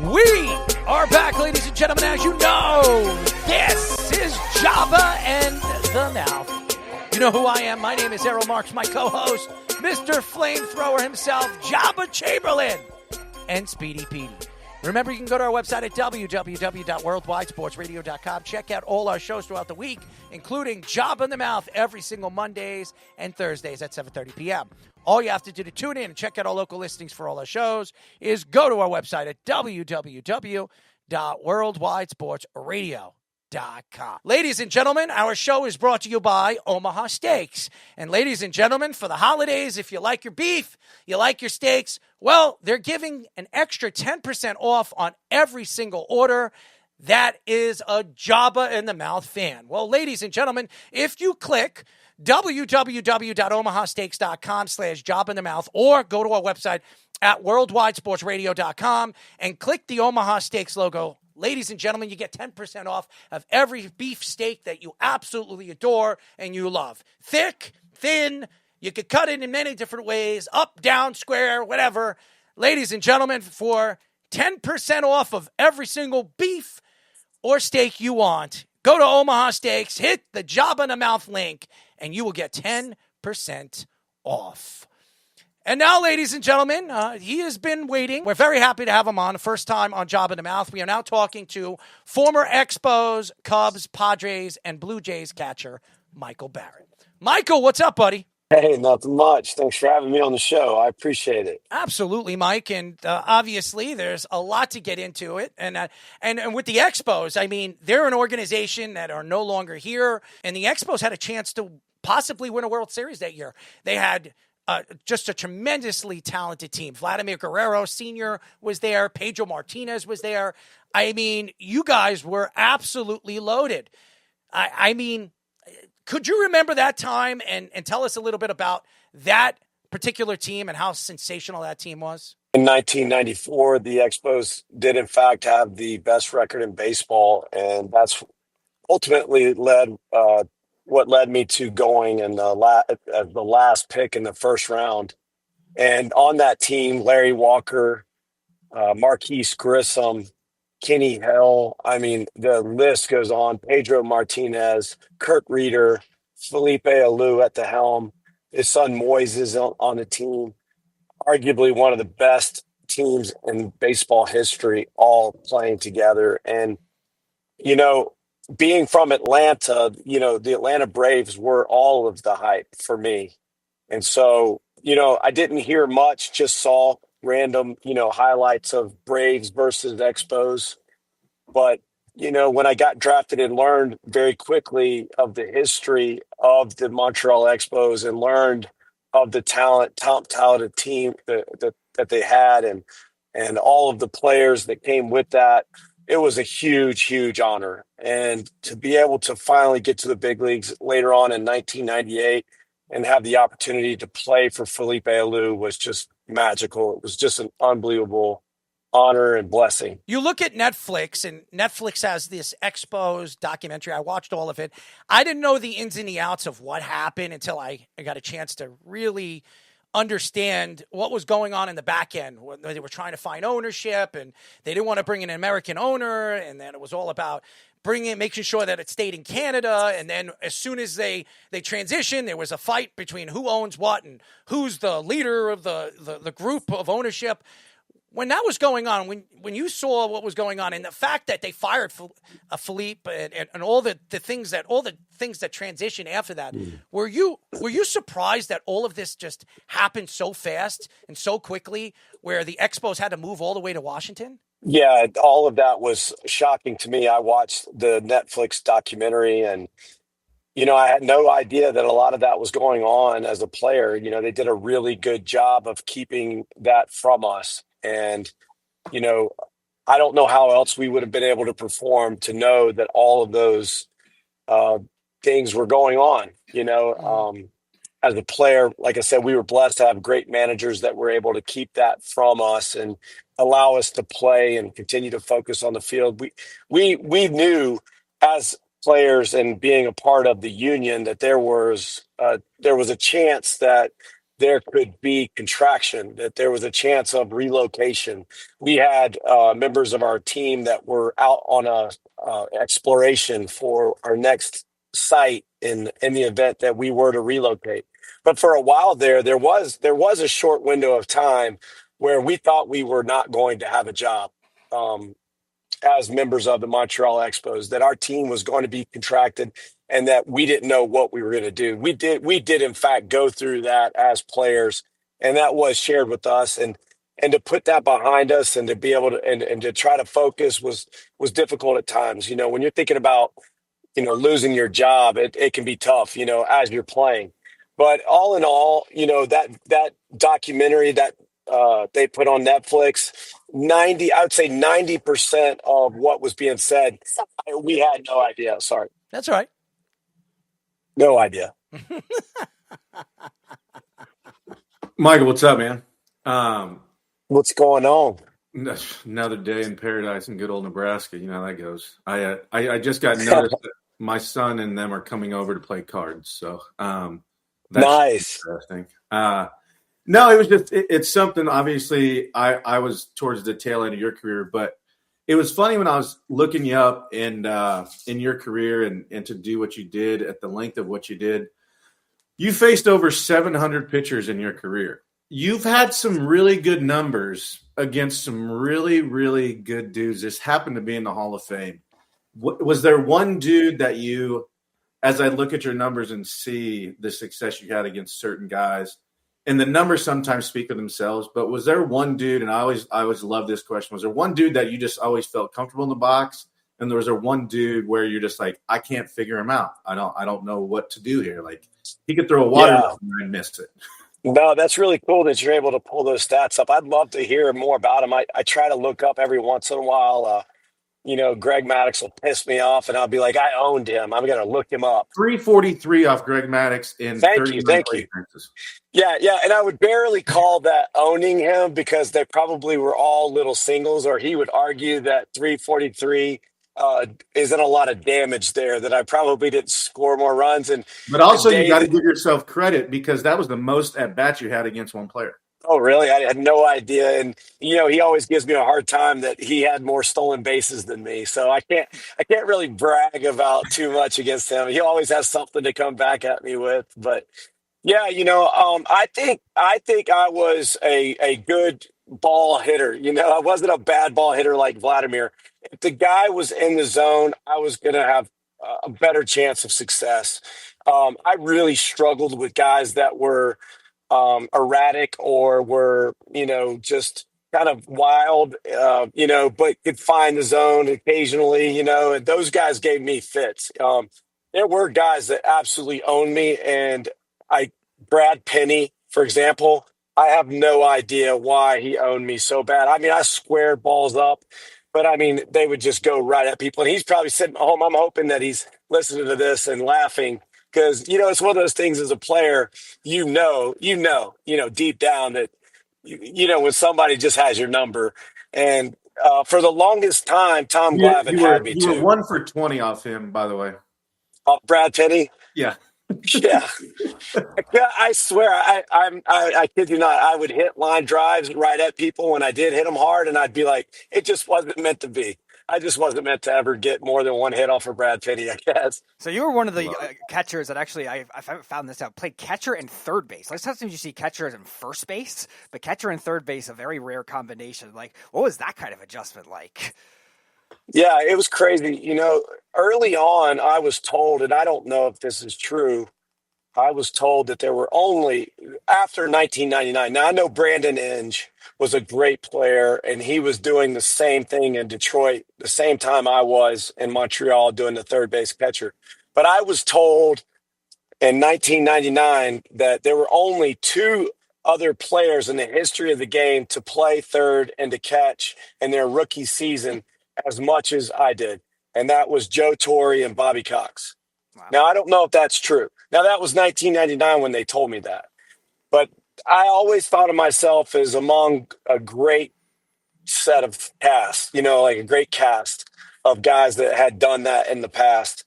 We are back, ladies and gentlemen. As you know, this is Jabba and the Mouth. You know who I am. My name is Errol Marks, my co-host, Mr. Flamethrower himself, Jabba Chamberlain, and Speedy Petey. Remember, you can go to our website at www.worldwidesportsradio.com. Check out all our shows throughout the week, including Jabba in the Mouth every single Mondays and Thursdays at 7:30 p.m. All you have to do to tune in and check out our local listings for all our shows is go to our website at www.worldwidesportsradio.com. Ladies and gentlemen, our show is brought to you by Omaha Steaks. And ladies and gentlemen, for the holidays, if you like your beef, you like your steaks, well, they're giving an extra 10% off on every single order. That is a Jabba in the Mouth fan. Well, ladies and gentlemen, if you click www.omahasteaks.com/jobinthemouth or go to our website at worldwidesportsradio.com and click the Omaha Steaks logo, ladies and gentlemen, you get 10% off of every beef steak that you absolutely adore and you love. Thick, thin, you could cut it in many different ways, up, down, square, whatever. Ladies and gentlemen, for 10% off of every single beef or steak you want, Go to Omaha Steaks, hit the Job in the Mouth link, and you will get 10% off. And now, ladies and gentlemen, he has been waiting. We're very happy to have him on. First time on Job in the Mouth. We are now talking to former Expos, Cubs, Padres, and Blue Jays catcher, Michael Barrett. Michael, what's up, buddy? Hey, nothing much. Thanks for having me on the show. I appreciate it. Absolutely, Mike. And obviously, there's a lot to get into it. And with the Expos, I mean, they're an organization that are no longer here. And the Expos had a chance to possibly win a World Series that year. They had just a tremendously talented team. Vladimir Guerrero Sr. was there. Pedro Martinez was there. I mean, you guys were absolutely loaded. I mean, could you remember that time and tell us a little bit about that particular team and how sensational that team was? In 1994, the Expos did, in fact, have the best record in baseball, and that's ultimately what led me to going in the last pick in the first round. And on that team, Larry Walker, Marquise Grissom, Kenny Hill, I mean, the list goes on. Pedro Martinez, Kurt Reeder, Felipe Alou at the helm. His son Moise is on the team. Arguably one of the best teams in baseball history, all playing together. And, you know, being from Atlanta, you know, the Atlanta Braves were all of the hype for me. And so, you know, I didn't hear much, just saw random, you know, highlights of Braves versus Expos. But, you know, when I got drafted and learned very quickly of the history of the Montreal Expos and learned of the talented team that they had and all of the players that came with that, it was a huge, huge honor. And to be able to finally get to the big leagues later on in 1998 and have the opportunity to play for Felipe Alou was just magical. It was just an unbelievable honor and blessing. You look at Netflix, and Netflix has this Expos documentary. I watched all of it. I didn't know the ins and the outs of what happened until I got a chance to really understand what was going on in the back end. They were trying to find ownership, and they didn't want to bring in an American owner, and then it was all about making sure that it stayed in Canada. And then as soon as they transitioned, there was a fight between who owns what and who's the leader of the group of ownership. When that was going on, when you saw what was going on, and the fact that they fired Philippe and all the things that transitioned after that, were you surprised that all of this just happened so fast and so quickly, where the Expos had to move all the way to Washington? Yeah, all of that was shocking to me. I watched the Netflix documentary, and you know, I had no idea that a lot of that was going on as a player. You know, they did a really good job of keeping that from us. And, you know, I don't know how else we would have been able to perform to know that all of those things were going on. You know, as a player, like I said, we were blessed to have great managers that were able to keep that from us and allow us to play and continue to focus on the field. We knew as players and being a part of the union that there was a chance that there could be contraction, that there was a chance of relocation. We had members of our team that were out on a exploration for our next site in the event that we were to relocate. But for a while there was a short window of time where we thought we were not going to have a job as members of the Montreal Expos, that our team was going to be contracted and that we didn't know what we were going to do. We did in fact go through that as players, and that was shared with us. And to put that behind us and to be able to and to try to focus was difficult at times. You know, when you're thinking about, you know, losing your job, it can be tough, you know, as you're playing. But all in all, you know, that documentary that they put on Netflix, I would say 90% of what was being said, we had no idea. Sorry. That's all right. No idea. Michael, what's up, man? What's going on? Another day in paradise in good old Nebraska. You know how that goes. I just got noticed that my son and them are coming over to play cards. So that's nice. Interesting. No, it was just it's something. Obviously, I was towards the tail end of your career, but It was funny when I was looking you up and in your career and to do what you did at the length of what you did. You faced over 700 pitchers in your career. You've had some really good numbers against some really, really good dudes. This happened to be in the Hall of Fame. Was there one dude that you, as I look at your numbers and see the success you had against certain guys, and the numbers sometimes speak for themselves, but was there one dude, and I always love this question, was there one dude that you just always felt comfortable in the box, and was there one dude where you're just like, I can't figure him out. I don't know what to do here. Like, he could throw a water and I missed it. No, that's really cool that you're able to pull those stats up. I'd love to hear more about him. I try to look up every once in a while. Greg Maddux will piss me off, and I'll be like, I owned him. I'm going to look him up. 343 off Greg Maddux in 39 Thank you. Yeah, and I would barely call that owning him because they probably were all little singles, or he would argue that 343 isn't a lot of damage there, that I probably didn't score more runs. But also, you got to give yourself credit because that was the most at-bats you had against one player. Oh, really? I had no idea. And, he always gives me a hard time that he had more stolen bases than me. So I can't really brag about too much against him. He always has something to come back at me with. But yeah, I think I was a good ball hitter. I wasn't a bad ball hitter like Vladimir. If the guy was in the zone, I was going to have a better chance of success. I really struggled with guys that were erratic or were, just kind of wild, but could find the zone occasionally, and those guys gave me fits. There were guys that absolutely owned me, and Brad Penny, for example, I have no idea why he owned me so bad. I mean, I squared balls up, but they would just go right at people, and he's probably sitting at home. I'm hoping that he's listening to this and laughing. Because, it's one of those things as a player, deep down that, when somebody just has your number. And for the longest time, Tom Glavine had me too. You were 1 for 20 off him, by the way. Off Brad Penny? Yeah. Yeah. I swear, I kid you not, I would hit line drives right at people when I did hit them hard, and I'd be like, it just wasn't meant to be. I just wasn't meant to ever get more than one hit off of Brad Penny, I guess. So you were one of the catchers that actually, I found this out, played catcher and third base. Like sometimes you see catchers in first base, but catcher and third base, a very rare combination. Like, what was that kind of adjustment like? Yeah, it was crazy. Early on, I was told, and I don't know if this is true, I was told that there were only, after 1999, now I know Brandon Inge was a great player, and he was doing the same thing in Detroit the same time I was in Montreal doing the third base catcher. But I was told in 1999 that there were only two other players in the history of the game to play third and to catch in their rookie season as much as I did, and that was Joe Torre and Bobby Cox. Wow. Now, I don't know if that's true. Now, that was 1999 when they told me that. But I always thought of myself as among a great set of cast, like a great cast of guys that had done that in the past,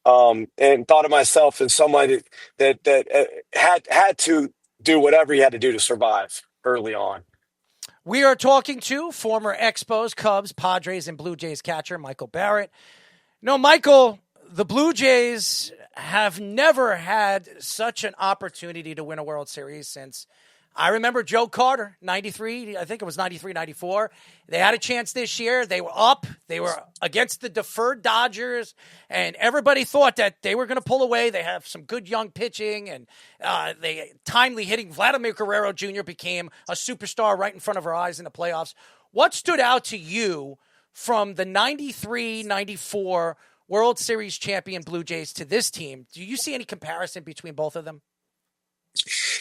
and thought of myself as somebody that had to do whatever he had to do to survive early on. We are talking to former Expos, Cubs, Padres, and Blue Jays catcher Michael Barrett. No, Michael, the Blue Jays have never had such an opportunity to win a World Series since I remember Joe Carter, 93, I think it was 93, 94. They had a chance this year. They were up. They were against the deferred Dodgers, and everybody thought that they were going to pull away. They have some good young pitching, and they timely hitting. Vladimir Guerrero Jr. became a superstar right in front of our eyes in the playoffs. What stood out to you from the 93, 94 World Series champion Blue Jays to this team? Do you see any comparison between both of them?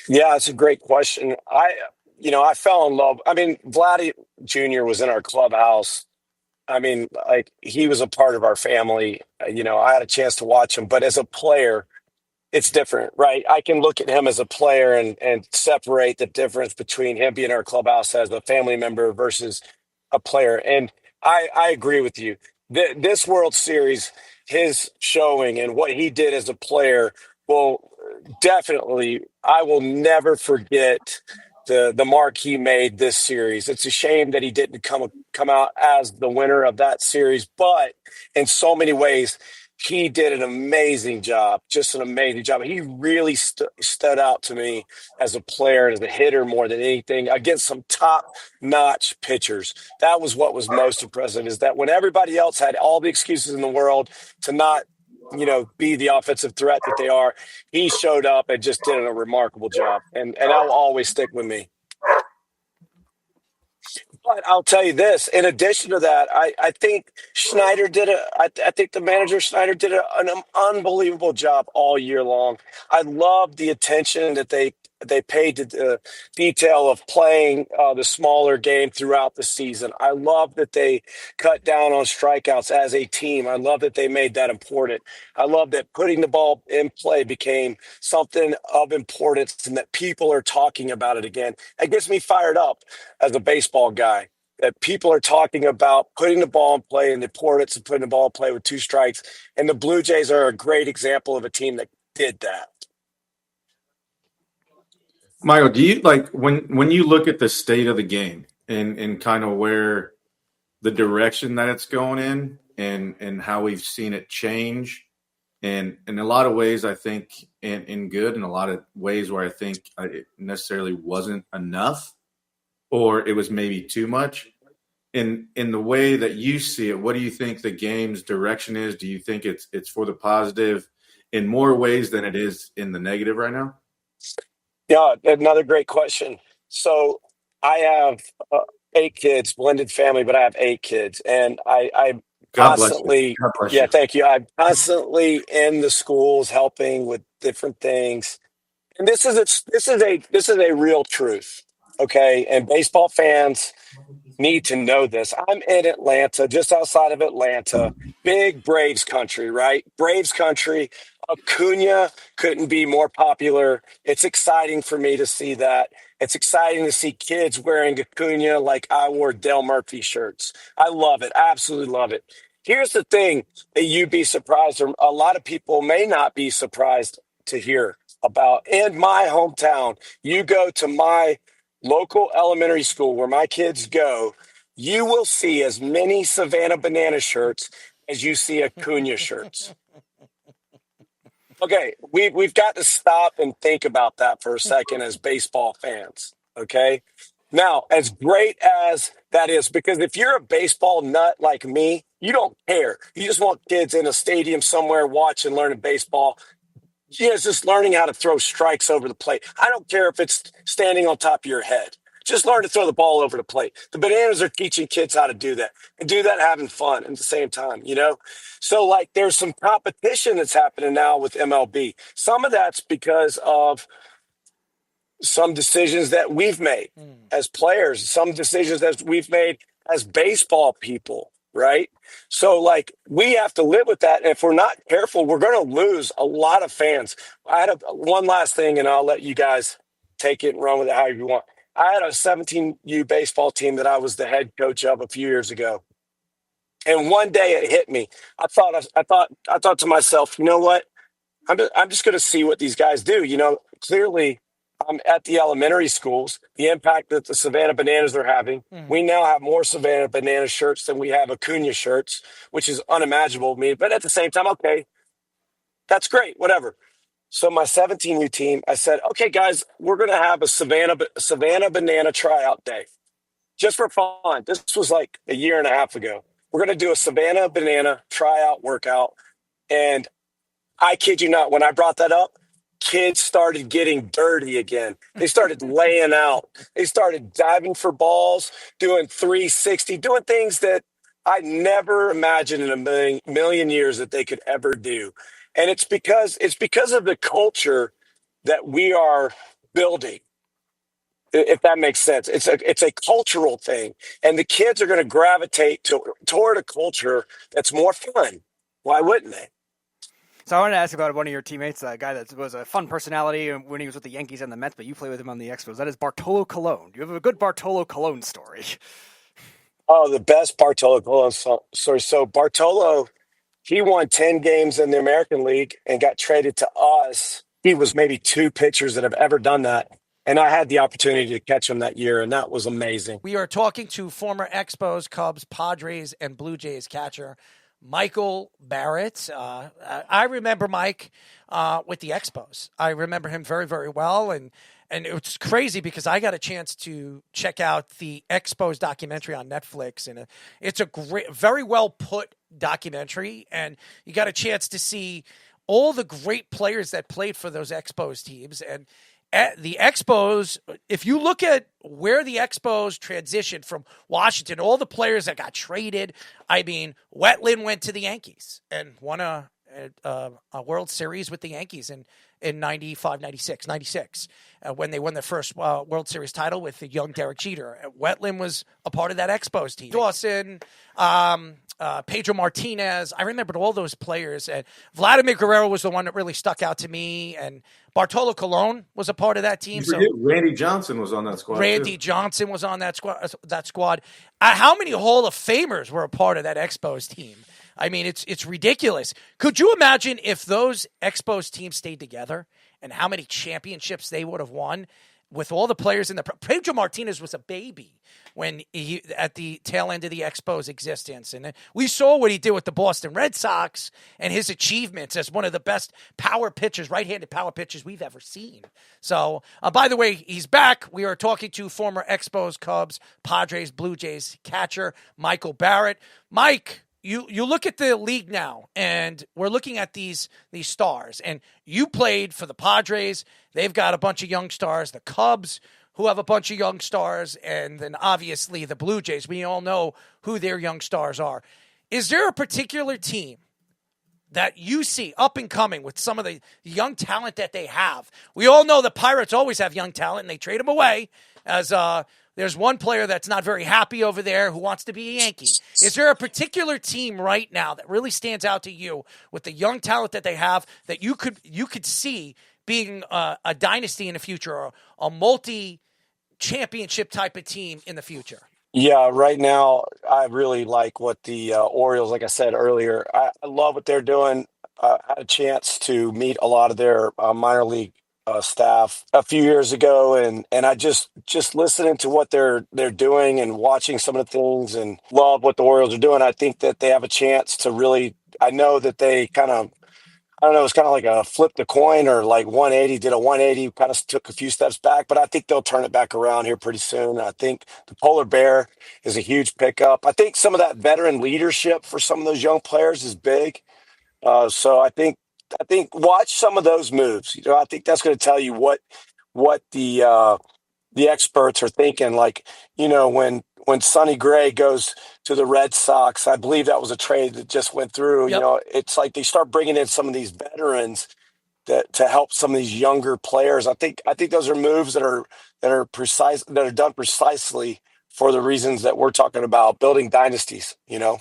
Yeah, it's a great question. I fell in love. I mean, Vladdy Jr. was in our clubhouse. I mean, like, he was a part of our family. I had a chance to watch him, but as a player, it's different, right? I can look at him as a player and separate the difference between him being in our clubhouse as a family member versus a player. And I agree with you. This World Series, his showing and what he did as a player will definitely, I will never forget the mark he made this series. It's a shame that he didn't come out as the winner of that series, but in so many ways, he did an amazing job, just an amazing job. He really stood out to me as a player and as a hitter more than anything against some top-notch pitchers. That was what was most impressive, is that when everybody else had all the excuses in the world to not, be the offensive threat that they are, he showed up and just did a remarkable job. And that will always stick with me. But I'll tell you this, in addition to that, I think Schneider I think the manager Schneider did an unbelievable job all year long. I love the attention that they paid to the detail of playing the smaller game throughout the season. I love that they cut down on strikeouts as a team. I love that they made that important. I love that putting the ball in play became something of importance and that people are talking about it again. It gets me fired up as a baseball guy, that people are talking about putting the ball in play and the importance of putting the ball in play with 2 strikes. And the Blue Jays are a great example of a team that did that. Michael, do you like when you look at the state of the game and kind of where the direction that it's going in and how we've seen it change, and in a lot of ways, I think in good, and a lot of ways where I think it necessarily wasn't enough, or it was maybe too much. In the way that you see it, what do you think the game's direction is? Do you think it's for the positive in more ways than it is in the negative right now? Yeah, another great question. So I have 8 kids, blended family, but I have 8 kids, and I God bless constantly, you. God bless yeah, you. thank you. I'm constantly in the schools helping with different things, and this is a real truth, okay? And baseball fans need to know this. I'm in Atlanta, just outside of Atlanta, big Braves country, right? Braves country. Acuna couldn't be more popular. It's exciting for me to see that. It's exciting to see kids wearing Acuna like I wore Dale Murphy shirts. I love it. Absolutely love it. Here's the thing that you'd be surprised, or a lot of people may not be surprised to hear about. In my hometown, you go to my local elementary school where my kids go, you will see as many Savannah Banana shirts as you see Acuna shirts. Okay, we've got to stop and think about that for a second as baseball fans, okay? Now, as great as that is, because if you're a baseball nut like me, you don't care. You just want kids in a stadium somewhere watching, learning baseball. Yeah, it's just learning how to throw strikes over the plate. I don't care if it's standing on top of your head. Just learn to throw the ball over the plate. The Bananas are teaching kids how to do that and do that having fun at the same time, So, like, there's some competition that's happening now with MLB. Some of that's because of some decisions that we've made as players, some decisions that we've made as baseball people, right? So, like, we have to live with that. And if we're not careful, we're going to lose a lot of fans. I had one last thing, and I'll let you guys take it and run with it however you want. I had a 17U baseball team that I was the head coach of a few years ago. And one day it hit me. I thought to myself, you know what? I'm just going to see what these guys do. Clearly I'm at the elementary schools, the impact that the Savannah Bananas are having. We now have more Savannah Banana shirts than we have Acuna shirts, which is unimaginable to me. But at the same time, okay, that's great, whatever. So my 17U team, I said, okay, guys, we're going to have a Savannah Banana tryout day just for fun. This was like a year and a half ago. We're going to do a Savannah Banana tryout workout. And I kid you not, when I brought that up, kids started getting dirty again. They started laying out. They started diving for balls, doing 360, doing things that I never imagined in a million years that they could ever do. And it's because of the culture that we are building, if that makes sense. It's a cultural thing, and the kids are going to gravitate toward a culture that's more fun. Why wouldn't they? So I wanted to ask about one of your teammates, a guy that was a fun personality when he was with the Yankees and the Mets, but you play with him on the Expos. That is Bartolo Colon. Do you have a good Bartolo Colon story? Oh, the best Bartolo Colon story. So Bartolo, he won 10 games in the American League and got traded to us. He was maybe 2 pitchers that have ever done that. And I had the opportunity to catch him that year, and that was amazing. We are talking to former Expos, Cubs, Padres, and Blue Jays catcher Michael Barrett. I remember Mike with the Expos. I remember him very, very well, and it's crazy because I got a chance to check out the Expos documentary on Netflix, and it's a great, very well put documentary, and you got a chance to see all the great players that played for those Expos teams. And at the Expos, if you look at where the Expos transitioned from Washington, all the players that got traded, I mean, Wetland went to the Yankees and won a World Series with the Yankees in 95, 96, when they won their first World Series title with the young Derek Jeter. Wetland was a part of that Expos team. Dawson, Pedro Martinez. I remembered all those players. And Vladimir Guerrero was the one that really stuck out to me. And Bartolo Colon was a part of that team. So Randy Johnson was on that squad. Randy Johnson was on that squad. How many Hall of Famers were a part of that Expos team? I mean, it's ridiculous. Could you imagine if those Expos teams stayed together and how many championships they would have won with all the players in the – Pedro Martinez was a baby when he at the tail end of the Expos existence. And we saw what he did with the Boston Red Sox and his achievements as one of the best power pitchers, right-handed power pitchers we've ever seen. So, by the way, he's back. We are talking to former Expos, Cubs, Padres, Blue Jays catcher Michael Barrett. Mike – You look at the league now, and we're looking at these stars. And you played for the Padres. They've got a bunch of young stars. The Cubs, who have a bunch of young stars. And then, obviously, the Blue Jays. We all know who their young stars are. Is there a particular team that you see up and coming with some of the young talent that they have? We all know the Pirates always have young talent, and they trade them away as there's one player that's not very happy over there who wants to be a Yankee. Is there a particular team right now that really stands out to you with the young talent that they have that you could see being a dynasty in the future, or a multi-championship type of team in the future? Yeah, right now, I really like what the Orioles, like I said earlier, I love what they're doing. I had a chance to meet a lot of their minor league staff a few years ago, and I just listening to what they're doing and watching some of the things, and love what the Orioles are doing. I think that they have a chance to really. I know that they kind of, I don't know, it's kind of like a flip the coin, or like 180, did a 180, kind of took a few steps back, but I think they'll turn it back around here pretty soon. I think the Polar Bear is a huge pickup. I think some of that veteran leadership for some of those young players is big. So I think watch some of those moves. You know, I think that's going to tell you what the experts are thinking. Like, you know, when Sonny Gray goes to the Red Sox, I believe that was a trade that just went through. Yep. You know, it's like they start bringing in some of these veterans that to help some of these younger players. I think those are moves that are precise, that are done precisely for the reasons that we're talking about, building dynasties. You know.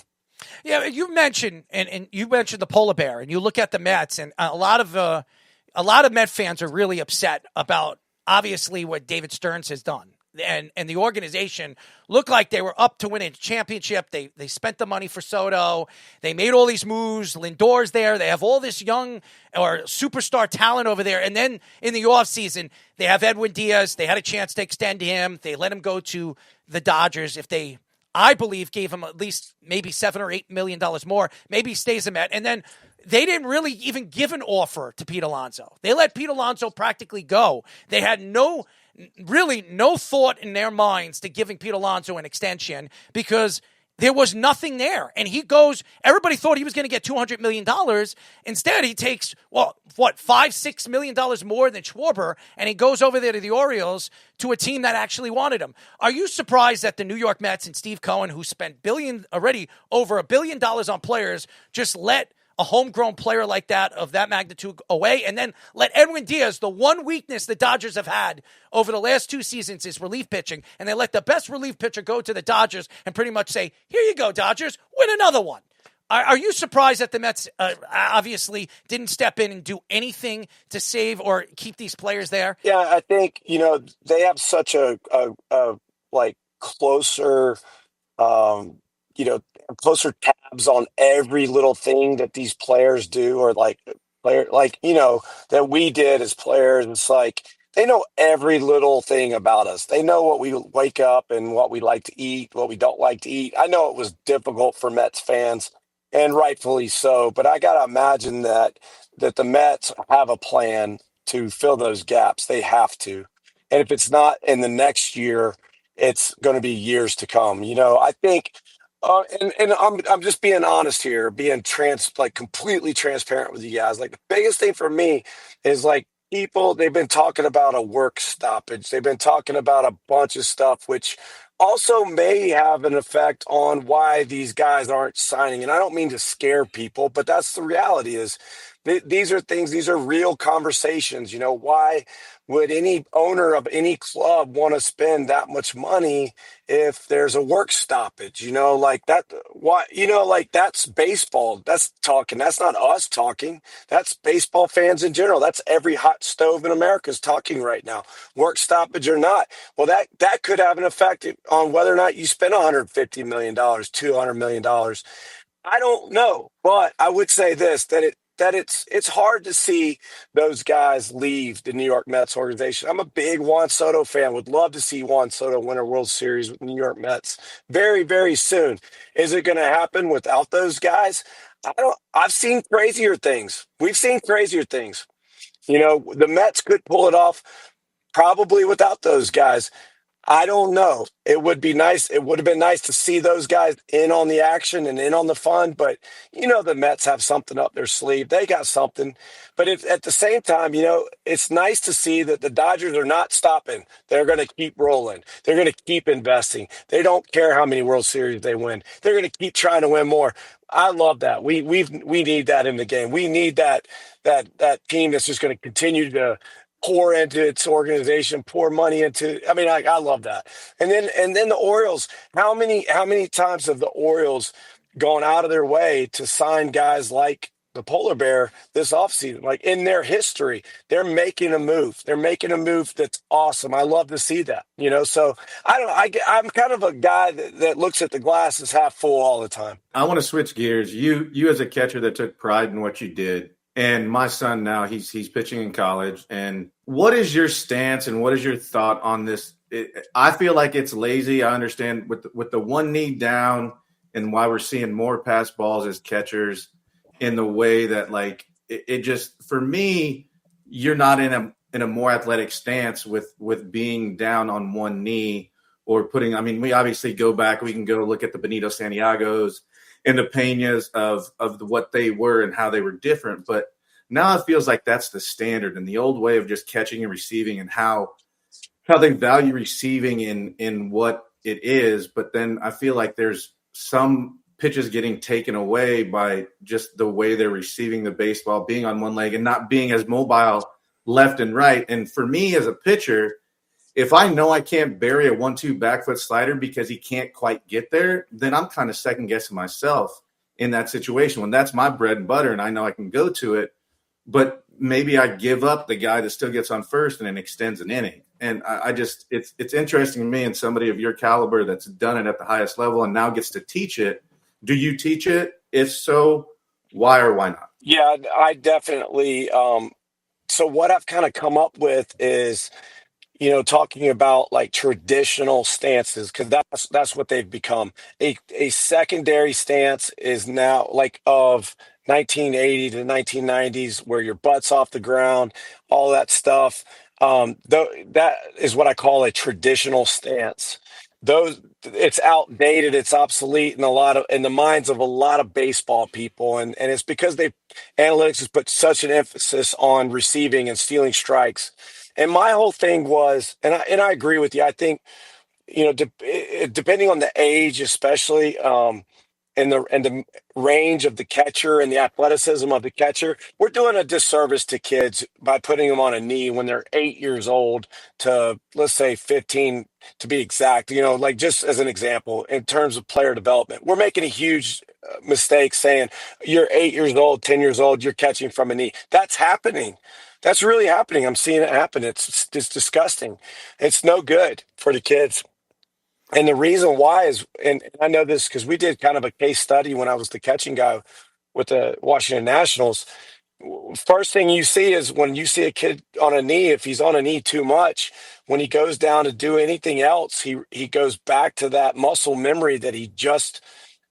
Yeah, you mentioned and you mentioned the Polar Bear, and you look at the Mets, and a lot of Met fans are really upset about obviously what David Stearns has done, and the organization looked like they were up to win a championship. They spent the money for Soto. They made all these moves. Lindor's there. They have all this young or superstar talent over there, and then in the offseason, they have Edwin Diaz. They had a chance to extend him. They let him go to the Dodgers. I believe gave him at least maybe $7 or $8 million more. Maybe he stays a Met. And then they didn't really even give an offer to Pete Alonso. They let Pete Alonso practically go. They had no thought in their minds to giving Pete Alonso an extension because there was nothing there. And he goes, everybody thought he was going to get $200 million. Instead, he takes, $5-6 million more than Schwarber, and he goes over there to the Orioles to a team that actually wanted him. Are you surprised that the New York Mets and Steve Cohen, who spent over $1 billion on players, just let a homegrown player like that, of that magnitude, away, and then let Edwin Diaz, the one weakness the Dodgers have had over the last 2 seasons is relief pitching, and they let the best relief pitcher go to the Dodgers and pretty much say, here you go, Dodgers, win another one? Are you surprised that the Mets obviously didn't step in and do anything to save or keep these players there? Yeah, I think, you know, they have such a closer, closer tabs on every little thing that these players do, or that we did as players. It's like They know every little thing about us. They know what we wake up and what we like to eat, what we don't like to eat. I know it was difficult for Mets fans, and rightfully so. But I gotta imagine that the Mets have a plan to fill those gaps. They have to, and if it's not in the next year, it's going to be years to come. I think. And I'm just being honest here, being like completely transparent with you guys. Like the biggest thing for me is like people, they've been talking about a work stoppage. They've been talking about a bunch of stuff, which also may have an effect on why these guys aren't signing. And I don't mean to scare people, but that's the reality is these are real conversations. Why would any owner of any club want to spend that much money if there's a work stoppage? Like that, why, like that's baseball. That's talking. That's not us talking. That's baseball fans in general. That's every hot stove in America is talking right now, work stoppage or not. Well, that could have an effect on whether or not you spend $150 million, $200 million. I don't know, but I would say this, that it's hard to see those guys leave the New York Mets organization. I'm a big Juan Soto fan. Would love to see Juan Soto win a World Series with the New York Mets very, very soon. Is it going to happen without those guys? I've seen crazier things. We've seen crazier things. The Mets could pull it off probably without those guys. I don't know. It would be nice. It would have been nice to see those guys in on the action and in on the fun. But, the Mets have something up their sleeve. They got something. But at the same time, it's nice to see that the Dodgers are not stopping. They're going to keep rolling. They're going to keep investing. They don't care how many World Series they win. They're going to keep trying to win more. I love that. We need that in the game. We need that team that's just going to continue to pour into its organization, pour money into. I mean, I love that. And then the Orioles. How many times have the Orioles gone out of their way to sign guys like the Polar Bear this offseason? Like in their history, they're making a move. They're making a move that's awesome. I love to see that. So I'm kind of a guy that looks at the glass as half full all the time. I want to switch gears. You as a catcher that took pride in what you did. And my son now, he's pitching in college. And what is your stance and what is your thought on this? I feel like it's lazy. I understand with the one knee down and why we're seeing more pass balls as catchers in the way that like it just, for me, you're not in a more athletic stance with being down on one knee or putting. I mean, we obviously go back. We can go look at the Benito Santiagos and the Peñas of what they were and how they were different. But now it feels like that's the standard, and the old way of just catching and receiving and how they value receiving in what it is. But then I feel like there's some pitches getting taken away by just the way they're receiving the baseball, being on one leg and not being as mobile left and right. And for me as a pitcher, if I know I can't bury a 1-2 back foot slider because he can't quite get there, then I'm kind of second guessing myself in that situation when that's my bread and butter and I know I can go to it. But maybe I give up the guy that still gets on first and then extends an inning. And I just, it's interesting to me and somebody of your caliber that's done it at the highest level and now gets to teach it. Do you teach it? If so, why or why not? Yeah, I definitely. So what I've kind of come up with is, talking about like traditional stances, because that's what they've become. A secondary stance is now like of 1980 to 1990s, where your butt's off the ground, all that stuff. That is what I call a traditional stance. It's outdated, it's obsolete in the minds of a lot of baseball people, and it's because analytics has put such an emphasis on receiving and stealing strikes. And my whole thing was, and I agree with you. I think depending on the age, especially, and the range of the catcher and the athleticism of the catcher, we're doing a disservice to kids by putting them on a knee when they're 8 years old to, let's say, 15 to be exact. Like just as an example, in terms of player development, we're making a huge mistake saying you're 8 years old, 10 years old, you're catching from a knee. That's happening. That's really happening. I'm seeing it happen. It's disgusting. It's no good for the kids. And the reason why is, and I know this because we did kind of a case study when I was the catching guy with the Washington Nationals. first thing you see is when you see a kid on a knee, if he's on a knee too much, when he goes down to do anything else, he goes back to that muscle memory that he just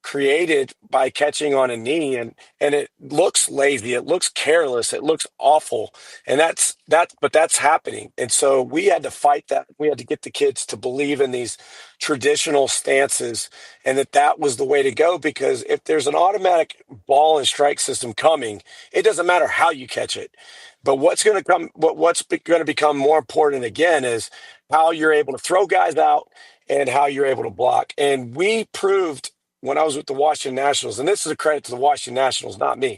created by catching on a knee, and it looks lazy, it looks careless, it looks awful, and that's happening. And so we had to fight that. We had to get the kids to believe in these traditional stances, and that was the way to go, because if there's an automatic ball and strike system coming, it doesn't matter how you catch it. But what's going to come, what's going to become more important again is how you're able to throw guys out and how you're able to block. And we proved when I was with the Washington Nationals, and this is a credit to the Washington Nationals, not me,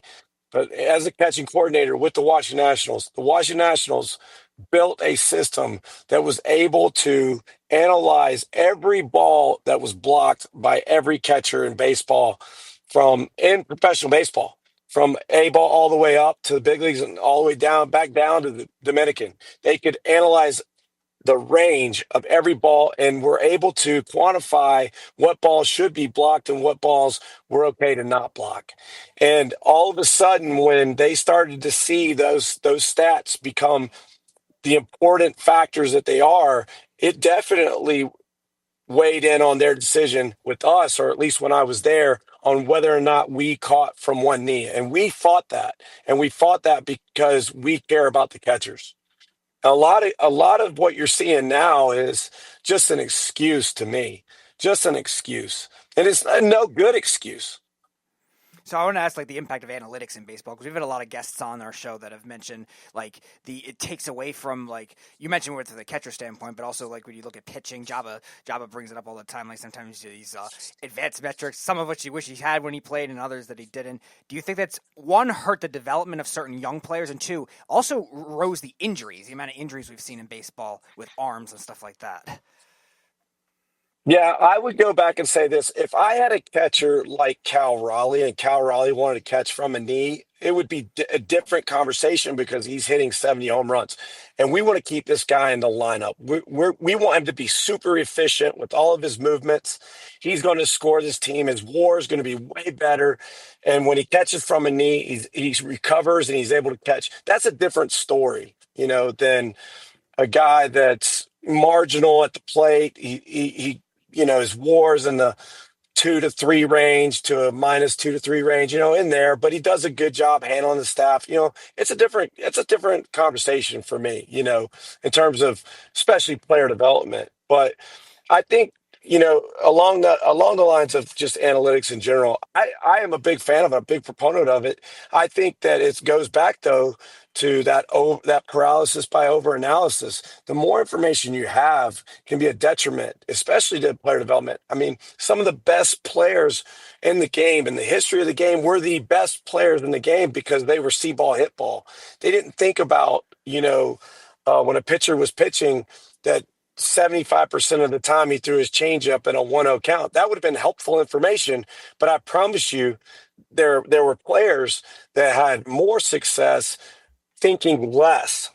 but as a catching coordinator with the Washington Nationals built a system that was able to analyze every ball that was blocked by every catcher in baseball, in professional baseball, from A ball all the way up to the big leagues and all the way down, back down to the Dominican. They could analyze the range of every ball, and we're able to quantify what balls should be blocked and what balls were okay to not block. And all of a sudden, when they started to see those stats become the important factors that they are, it definitely weighed in on their decision with us, or at least when I was there, on whether or not we caught from one knee. And we fought that. And we fought that because we care about the catchers. A lot of what you're seeing now is just an excuse to me, just an excuse, and it's no good excuse. So I want to ask, like, the impact of analytics in baseball, because we've had a lot of guests on our show that have mentioned, like, it takes away from, like, you mentioned with the catcher standpoint, but also, like, when you look at pitching, Jabba brings it up all the time. Like, sometimes these advanced metrics, some of which you wish he had when he played, and others that he didn't. Do you think that's, one, hurt the development of certain young players, and two, also rose the injuries, the amount of injuries we've seen in baseball with arms and stuff like that? Yeah, I would go back and say this. If I had a catcher like Cal Raleigh and Cal Raleigh wanted to catch from a knee, it would be a different conversation because he's hitting 70 home runs. And we want to keep this guy in the lineup. We want him to be super efficient with all of his movements. He's going to score this team. His WAR is going to be way better. And when he catches from a knee, he recovers and he's able to catch. That's a different story, than a guy that's marginal at the plate. He his WAR's in the 2 to 3 range to a -2 to 3 range, in there, but he does a good job handling the staff. It's a different conversation for me, in terms of especially player development. But I think, along the lines of just analytics in general, I am a big fan of it, a big proponent of it. I think that it goes back though to that paralysis by overanalysis. The more information you have can be a detriment, especially to player development. I mean, some of the best players in the game, in the history of the game, were the best players in the game because they were see ball, hit ball. They didn't think about, when a pitcher was pitching, that 75% of the time he threw his changeup in a 1-0 count. That would have been helpful information, but I promise you, there were players that had more success thinking less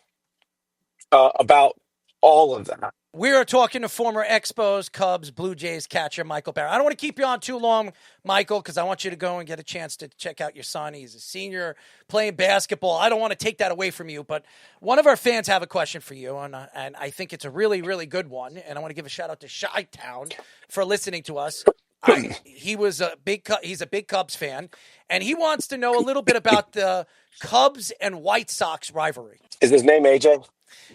about all of that. We are talking to former Expos, Cubs, Blue Jays catcher Michael Barrett. I don't want to keep you on too long, Michael, because I want you to go and get a chance to check out your son. He's a senior playing basketball. I don't want to take that away from you, but one of our fans have a question for you, and I think it's a really, really good one, and I want to give a shout-out to Chi-Town for listening to us. He's a big Cubs fan, and he wants to know a little bit about the Cubs and White Sox rivalry. Is his name AJ?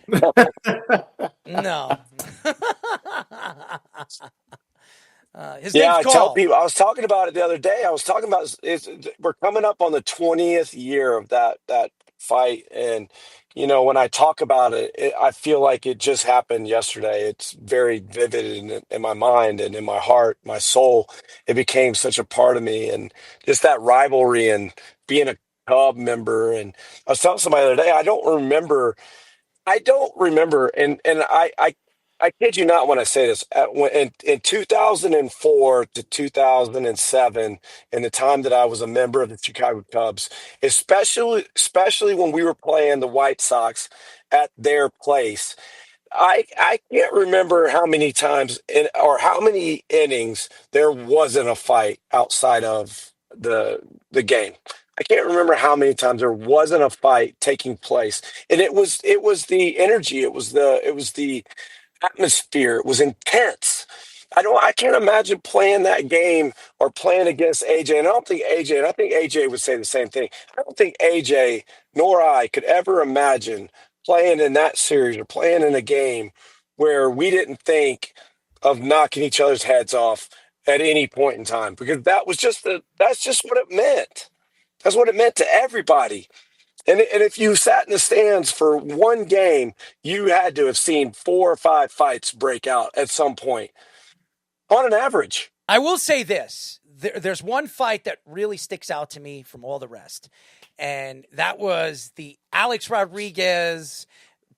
No. His Yeah, name's I tell Carl. people. I was talking about it the other day. I was talking about we're coming up on the 20th year of that fight, and when I talk about it, I feel like it just happened yesterday. It's very vivid in my mind and in my heart, my soul. It became such a part of me, and just that rivalry and being a Cub member. And I was telling somebody the other day, I don't remember, and I kid you not when I say this. In 2004 to 2007, in the time that I was a member of the Chicago Cubs, especially when we were playing the White Sox at their place, I can't remember how many times or how many innings there wasn't a fight outside of the game. I can't remember how many times there wasn't a fight taking place, and it was the energy, it was the atmosphere. It was intense. I can't imagine playing that game or playing against AJ. And I don't think AJ, and I think AJ would say the same thing. I don't think AJ nor I could ever imagine playing in that series or playing in a game where we didn't think of knocking each other's heads off at any point in time, because that's just what it meant. That's what it meant to everybody. And if you sat in the stands for one game, you had to have seen 4 or 5 fights break out at some point, on an average. I will say this. There's one fight that really sticks out to me from all the rest, and that was the Alex Rodriguez,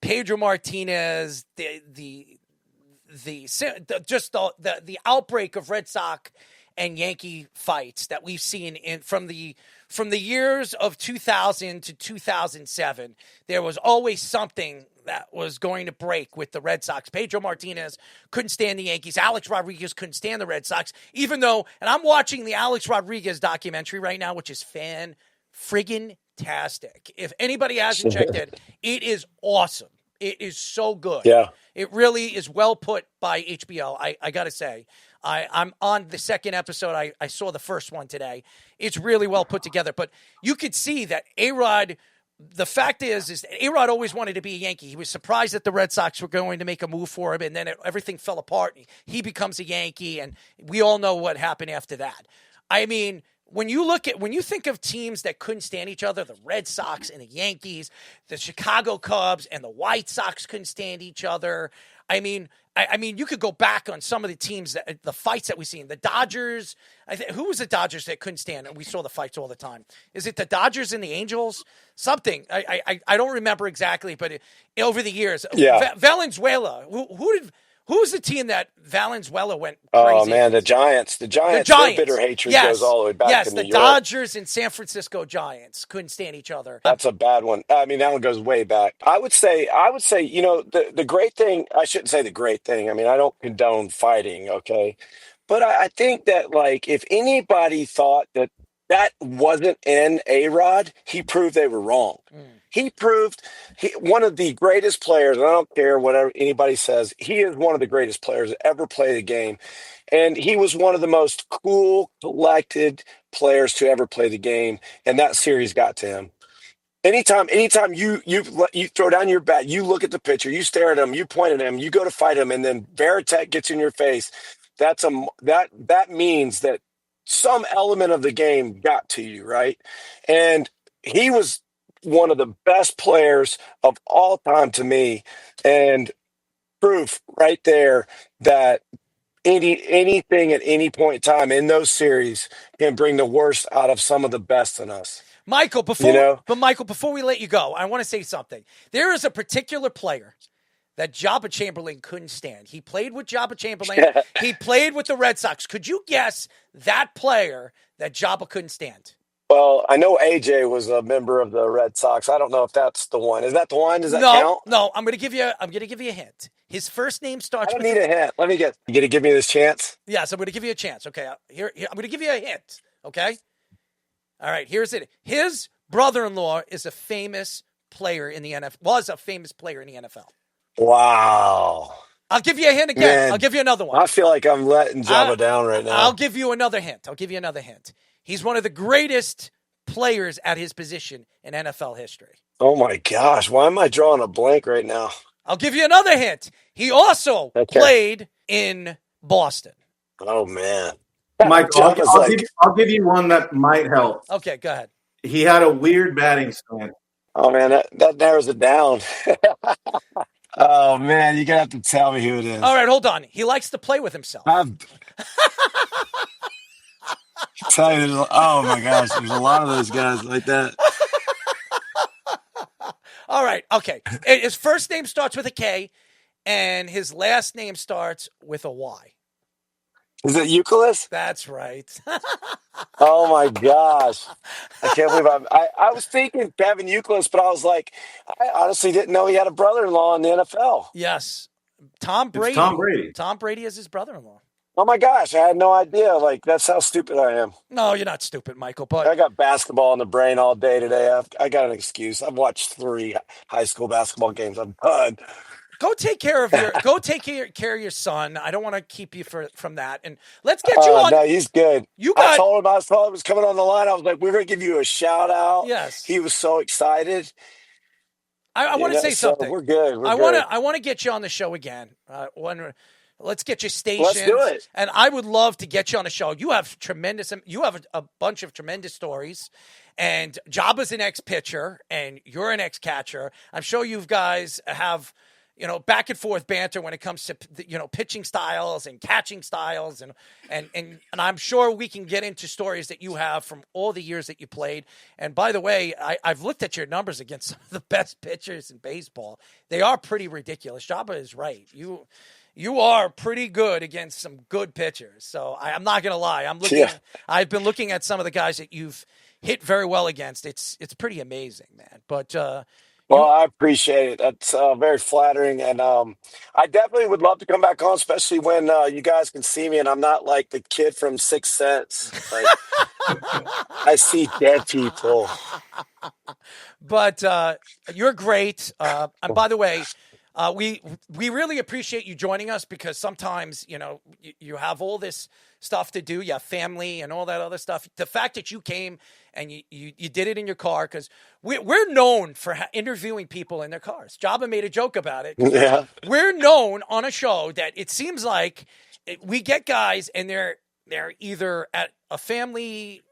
Pedro Martinez, the outbreak of Red Sox and Yankee fights that we've seen from the years of 2000 to 2007. There was always something that was going to break with the Red Sox. Pedro Martinez couldn't stand the Yankees. Alex Rodriguez couldn't stand the Red Sox, even though, and I'm watching the Alex Rodriguez documentary right now, which is fan-friggin-tastic. If anybody hasn't checked it, it is awesome. It is so good. Yeah. It really is well put by HBO, I got to say. I'm on the second episode. I saw the first one today. It's really well put together. But you could see that A-Rod, the fact is that A-Rod always wanted to be a Yankee. He was surprised that the Red Sox were going to make a move for him, and then everything fell apart. He becomes a Yankee, and we all know what happened after that. I mean, when you think of teams that couldn't stand each other, the Red Sox and the Yankees, the Chicago Cubs and the White Sox couldn't stand each other. I mean, you could go back on some of the teams, the fights that we've seen. The Dodgers, who was the Dodgers that couldn't stand? And we saw the fights all the time. Is it the Dodgers and the Angels? Something. I don't remember exactly, but over the years, Yeah. Valenzuela. Who was the team that Valenzuela went crazy? Oh man, the Giants. The Giants. Their bitter hatred goes all the way back to New York. Yes, the Dodgers and San Francisco Giants couldn't stand each other. That's a bad one. I mean, that one goes way back. I would say, the great thing, I shouldn't say the great thing. I mean, I don't condone fighting, okay? But I think that, like, if anybody thought that wasn't in A-Rod, he proved they were wrong. He proved one of the greatest players, and I don't care whatever anybody says, he is one of the greatest players to ever play the game. And he was one of the most cool, collected players to ever play the game, and that series got to him. Anytime you throw down your bat, you look at the pitcher, you stare at him, you point at him, you go to fight him, and then Veritek gets in your face. That means that some element of the game got to you, right? And he was one of the best players of all time to me, and proof right there that anything at any point in time in those series can bring the worst out of some of the best in us. Michael, before we let you go, I want to say something. There is a particular player that Jabba Chamberlain couldn't stand. He played with Jabba Chamberlain. He played with the Red Sox. Could you guess that player that Jabba couldn't stand? Well, I know AJ was a member of the Red Sox. I don't know if that's the one. Is that the one? Does that count? No. I'm going to give you a hint. His first name starts. I don't need a hint. Let me get. You going to give me this chance? Yes, I'm going to give you a chance. Okay, here I'm going to give you a hint. Okay. All right. Here's it. His brother-in-law is a famous player in the NFL. Was a famous player in the NFL. Wow. I'll give you a hint again. Man, I'll give you another one. I feel like I'm letting Jabba down right now. I'll give you another hint. He's one of the greatest players at his position in NFL history. Oh, my gosh. Why am I drawing a blank right now? I'll give you another hint. He also played in Boston. Oh, man. Michael, I'll give you one that might help. Okay, go ahead. He had a weird batting stance. Oh, man, that narrows it down. Oh, man, you're going to have to tell me who it is. All right, hold on. He likes to play with himself. Tell you, oh, my gosh, there's a lot of those guys like that. All right, okay. His first name starts with a K, and his last name starts with a Y. Is it Euclid? That's right. Oh, my gosh. I can't believe I was thinking Kevin Euclid, but I was like, I honestly didn't know he had a brother-in-law in the NFL. Yes. Tom Brady. It's Tom Brady. Tom Brady is his brother-in-law. Oh my gosh, I had no idea. Like, that's how stupid I am. No, you're not stupid, Michael. But I got basketball in the brain all day today. I got an excuse. I've watched 3 high school basketball games. I'm done. go take care of your son. I don't want to keep you from that. And let's get you on. No, he's good. You got. I told him I was coming on the line. I was like, we're going to give you a shout out. Yes. He was so excited. I want to say something. We're good. I want to get you on the show again. Let's get you stationed. Let's do it. And I would love to get you on the show. You have a bunch of tremendous stories. And Jabba's an ex-pitcher, and you're an ex-catcher. I'm sure you guys have, back and forth banter when it comes to, pitching styles and catching styles. And I'm sure we can get into stories that you have from all the years that you played. And by the way, I've looked at your numbers against some of the best pitchers in baseball. They are pretty ridiculous. Jabba is right. You are pretty good against some good pitchers. So I'm not going to lie. I've been looking at some of the guys that you've hit very well against. It's pretty amazing, man. But well, I appreciate it. That's very flattering, and I definitely would love to come back on, especially when you guys can see me and I'm not like the kid from Sixth Sense. Like, I see dead people. But you're great. And by the way, we really appreciate you joining us because sometimes, you have all this stuff to do. You have family and all that other stuff. The fact that you came and you did it in your car, because we're known for interviewing people in their cars. Jabba made a joke about it. Yeah. We're known on a show that it seems like we get guys and they're either at a family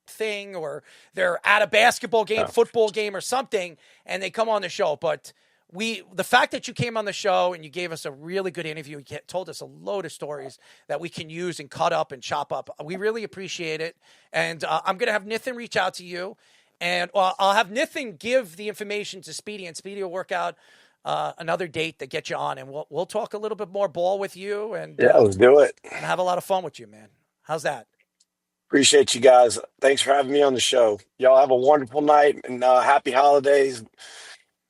thing, or they're at a basketball game, football game or something, and they come on the show. But the fact that you came on the show and you gave us a really good interview, you told us a load of stories that we can use and cut up and chop up. We really appreciate it. And I'm going to have Nithin reach out to you, and I'll have Nithin give the information to Speedy, and Speedy will work out another date to get you on, and we'll talk a little bit more ball with you, and let's do it and have a lot of fun with you, man. How's that? Appreciate you guys. Thanks for having me on the show. Y'all have a wonderful night, and happy holidays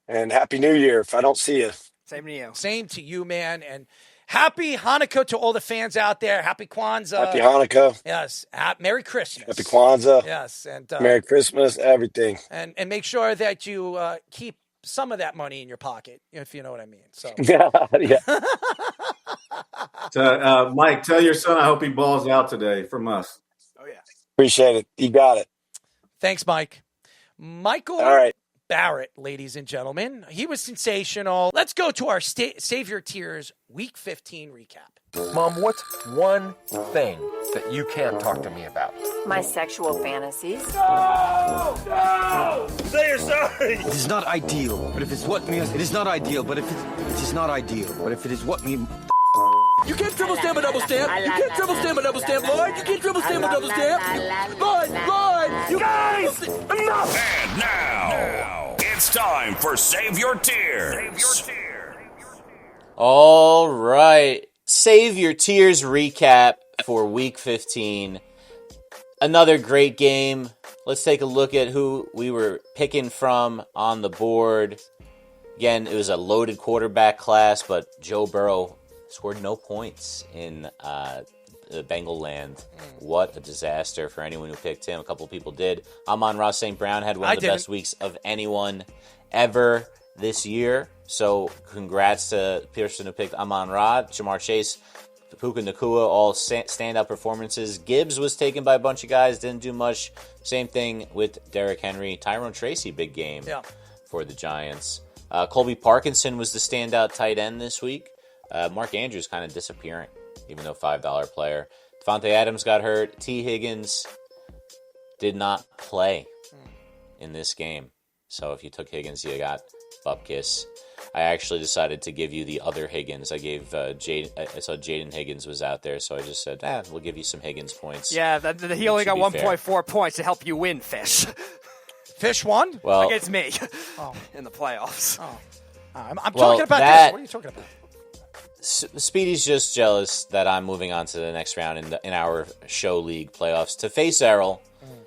and happy New Year if I don't see you. Same to you. Same to you, man. And happy Hanukkah to all the fans out there. Happy Kwanzaa. Happy Hanukkah. Yes. Merry Christmas. Happy Kwanzaa. Yes. And Merry Christmas, everything. And make sure that you keep some of that money in your pocket, if you know what I mean. So yeah. So, Mike, tell your son I hope he balls out today from us. Oh, yeah. Appreciate it. You got it. Thanks, Mike. Michael All right. Barrett, ladies and gentlemen. He was sensational. Let's go to our Save Your Tears Week 15 recap. Mom, what's one thing that you can't talk to me about? My sexual fantasies. No! No! Say you're sorry! It is not ideal, but if it's what me, it is not ideal, but if it is not ideal, but if it is what me. You can't triple stamp a double stamp! You can't triple stamp a double stamp, Lloyd! You can't triple stamp a double stamp! Lloyd! You guys! Enough! And now, it's time for Save Your Tears. All right. Save Your Tears recap for Week 15. Another great game. Let's take a look at who we were picking from on the board. Again, it was a loaded quarterback class, but Joe Burrow scored no points in the Bengal land. What a disaster for anyone who picked him. A couple people did. Amon-Ra St. Brown had one of the best weeks of anyone ever this year. So congrats to the person who picked Amon-Ra. Jamar Chase, Puka Nacua, all stand-up performances. Gibbs was taken by a bunch of guys, didn't do much. Same thing with Derrick Henry. Tyrone Tracy, big game for the Giants. Colby Parkinson was the standout tight end this week. Mark Andrews kind of disappearing, even though $5 player. Devontae Adams got hurt. T. Higgins did not play in this game. So if you took Higgins, you got Bupkis. I actually decided to give you the other Higgins. I gave I saw Jaden Higgins was out there, so I just said, we'll give you some Higgins points. Yeah, he only got 1.4 points to help you win, Fish. Fish won? Well, against me in the playoffs. I'm talking about this. What are you talking about? Speedy's just jealous that I'm moving on to the next round in our show league playoffs to face Errol.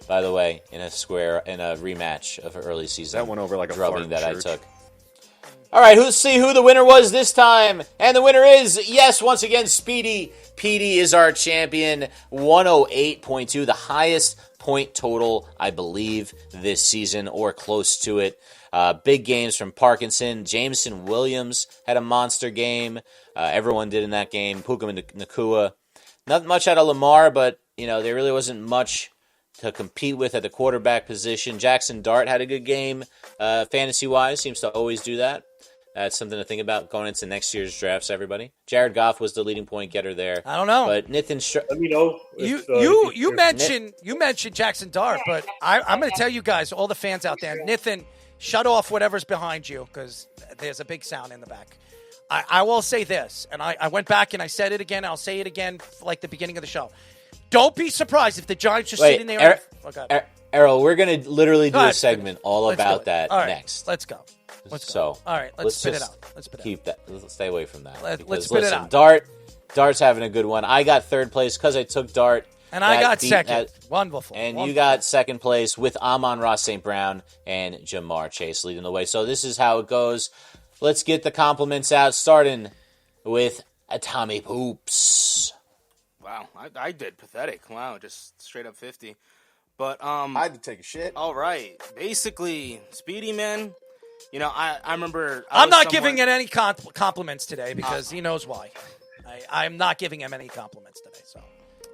By the way, in a rematch of an early season. That went over like a drubbing fart that church. I took. All right, let's see who the winner was this time. And the winner is, yes, once again, Speedy. Petey is our champion, 108.2, the highest point total, I believe, this season or close to it. Big games from Parkinson. Jameson Williams had a monster game. Everyone did in that game. Puka Nacua. Not much out of Lamar, but, there really wasn't much to compete with at the quarterback position. Jackson Dart had a good game, fantasy-wise. Seems to always do that. That's something to think about going into next year's drafts, everybody. Jared Goff was the leading point getter there. I don't know. But Nathan... Let me know. You mentioned Jackson Dart, but I'm going to tell you guys, all the fans out there, Nathan, shut off whatever's behind you because there's a big sound in the back. I will say this, and I went back and I said it again. I'll say it again like the beginning of the show. Don't be surprised if the Giants just sitting there. Errol, we're going to literally do a segment all about that next. Let's go. All right, let's spit it out. Let's stay away from that. Let's spit it out. Dart's having a good one. I got third place because I took Dart. And I got second. Wonderful. And you got second place with Amon-Ra St. Brown and Jamar Chase leading the way. So this is how it goes. Let's get the compliments out, starting with Tommy Poops. Wow, I did pathetic. Wow, just straight up 50. But I had to take a shit. All right, basically, Speedy, man. I remember. I'm not giving it any compliments today because he knows why. I'm not giving him any compliments today. So,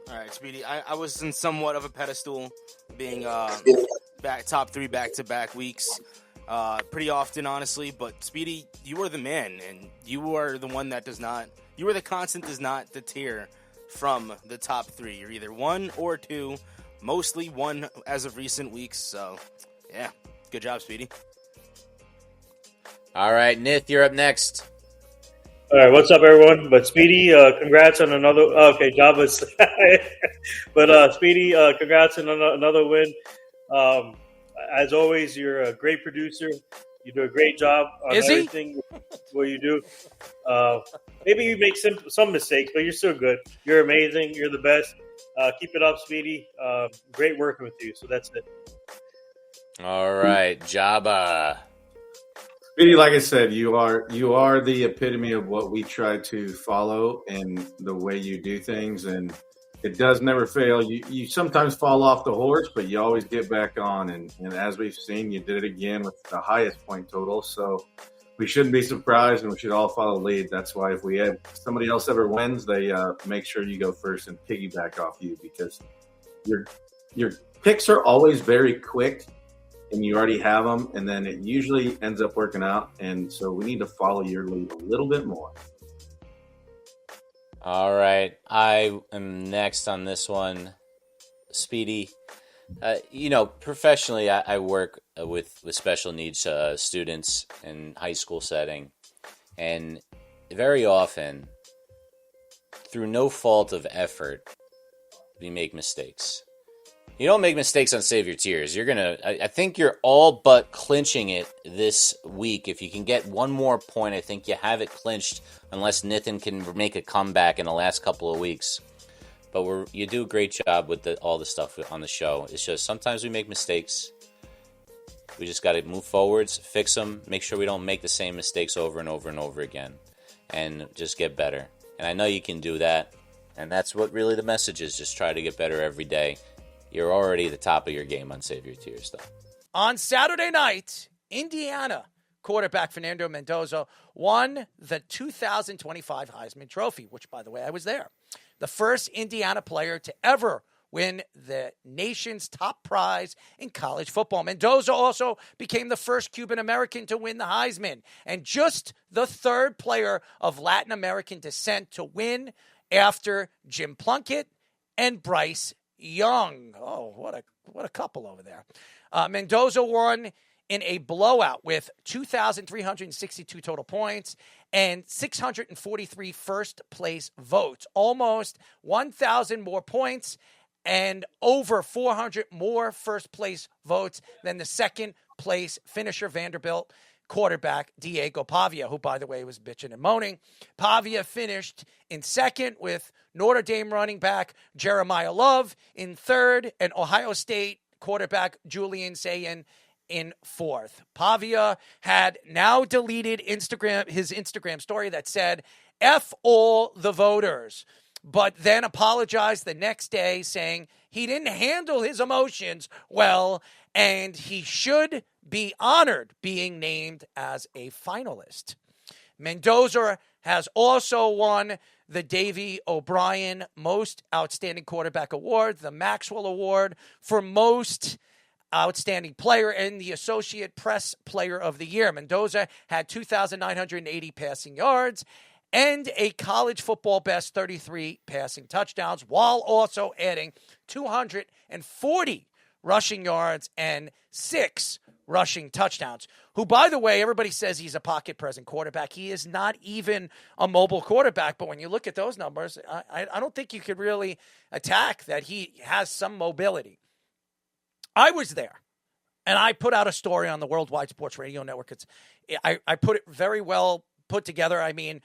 all right, Speedy, I was in somewhat of a pedestal, being top 3 back-to-back weeks, pretty often, honestly. But Speedy, you are the man, and you are the one that does not. You are the constant does not deter from the top 3. You're either 1 or 2, mostly 1 as of recent weeks. So, yeah, good job, Speedy. All right, Nith, you're up next. All right, what's up, everyone? But Speedy, congrats on another. Okay, Java's. But Speedy, congrats on another win. As always, you're a great producer. You do a great job on everything what you do. Maybe you make some mistakes, but you're still good. You're amazing. You're the best. Keep it up, Speedy. Great working with you. So that's it. All right, Jabba. Speedy, like I said, you are the epitome of what we try to follow and the way you do things, and it does never fail. You sometimes fall off the horse, but you always get back on, and as we've seen, you did it again with the highest point total, so we shouldn't be surprised, and we should all follow lead. That's why if we have somebody else ever wins, they make sure you go first and piggyback off you, because your picks are always very quick, and you already have them, and then it usually ends up working out. And so we need to follow your lead a little bit more. All right. I am next on this one. Speedy, professionally, I work with special needs students in high school setting. And very often, through no fault of effort, we make mistakes. You don't make mistakes on Save Your Tears. I think you're all but clinching it this week. If you can get one more point, I think you have it clinched, unless Nathan can make a comeback in the last couple of weeks. But you do a great job with all the stuff on the show. It's just sometimes we make mistakes. We just got to move forwards, fix them, make sure we don't make the same mistakes over and over and over again, and just get better. And I know you can do that, and that's what really the message is. Just try to get better every day. You're already at the top of your game on Save Your Tears stuff. On Saturday night, Indiana quarterback Fernando Mendoza won the 2025 Heisman Trophy, which, by the way, I was there. The first Indiana player to ever win the nation's top prize in college football. Mendoza also became the first Cuban American to win the Heisman, and just the third player of Latin American descent to win after Jim Plunkett and Bryce Young. Oh, what a couple over there. Mendoza won in a blowout with 2,362 total points and 643 first-place votes. Almost 1,000 more points and over 400 more first-place votes than the second-place finisher Vanderbilt quarterback Diego Pavia, who, by the way, was bitching and moaning. Pavia finished in second with Notre Dame running back Jeremiah Love in third, and Ohio State quarterback Julian Sayin in fourth. Pavia had now deleted his Instagram story that said, F all the voters, but then apologized the next day saying he didn't handle his emotions well and he should be honored being named as a finalist. Mendoza has also won the Davey O'Brien Most Outstanding Quarterback Award, the Maxwell Award for Most Outstanding Player, and the Associate Press Player of the Year. Mendoza had 2,980 passing yards and a college football best 33 passing touchdowns, while also adding 240 rushing yards and 6 rushing touchdowns. Who, by the way, everybody says he's a pocket present quarterback. He is not even a mobile quarterback, but when you look at those numbers, I don't think you could really attack that he has some mobility. I was there, and I put out a story on the Worldwide Sports Radio Network. I put it very well put together. I mean,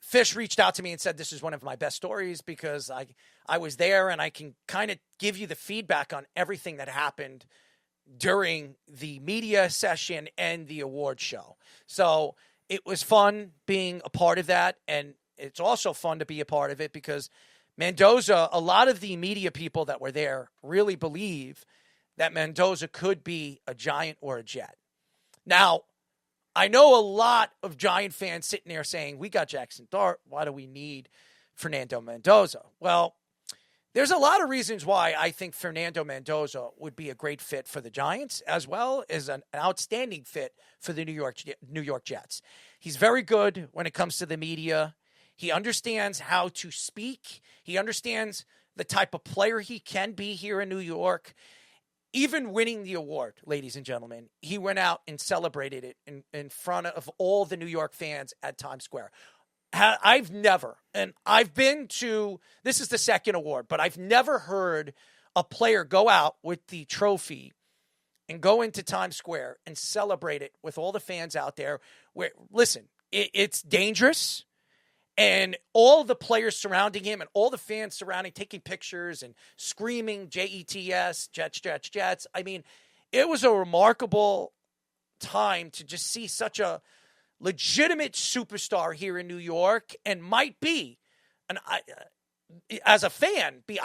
Fish reached out to me and said this is one of my best stories because I was there, and I can kind of give you the feedback on everything that happened during the media session and the award show. So it was fun being a part of that, and it's also fun to be a part of it because Mendoza, a lot of the media people that were there really believe that Mendoza could be a Giant or a Jet. Now, I know a lot of Giant fans sitting there saying, we got Jackson Dart, why do we need Fernando Mendoza? Well, there's a lot of reasons why I think Fernando Mendoza would be a great fit for the Giants, as well as an outstanding fit for the New York Jets. He's very good when it comes to the media. He understands how to speak. He understands the type of player he can be here in New York. Even winning the award, ladies and gentlemen, he went out and celebrated it in front of all the New York fans at Times Square. I've never, and I've been to, this is the second award, but I've never heard a player go out with the trophy and go into Times Square and celebrate it with all the fans out there. Where, listen, it's dangerous, and all the players surrounding him and all the fans surrounding, taking pictures and screaming JETS, Jets, Jets, Jets. I mean, it was a remarkable time to just see such a legitimate superstar here in New York, and might be, as a fan, the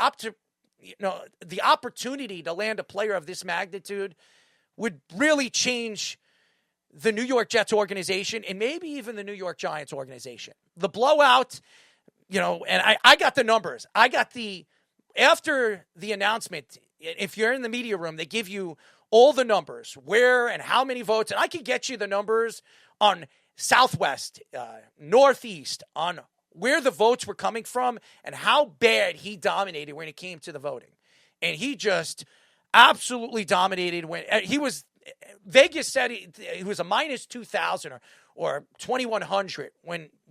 opportunity to land a player of this magnitude would really change the New York Jets organization and maybe even the New York Giants organization. The blowout, and I got the numbers. After the announcement, if you're in the media room, they give you all the numbers, where and how many votes, and I can get you the numbers on Southwest, Northeast, on where the votes were coming from and how bad he dominated when it came to the voting. And he just absolutely dominated when he was, Vegas said he was a minus 2,000 or 2,100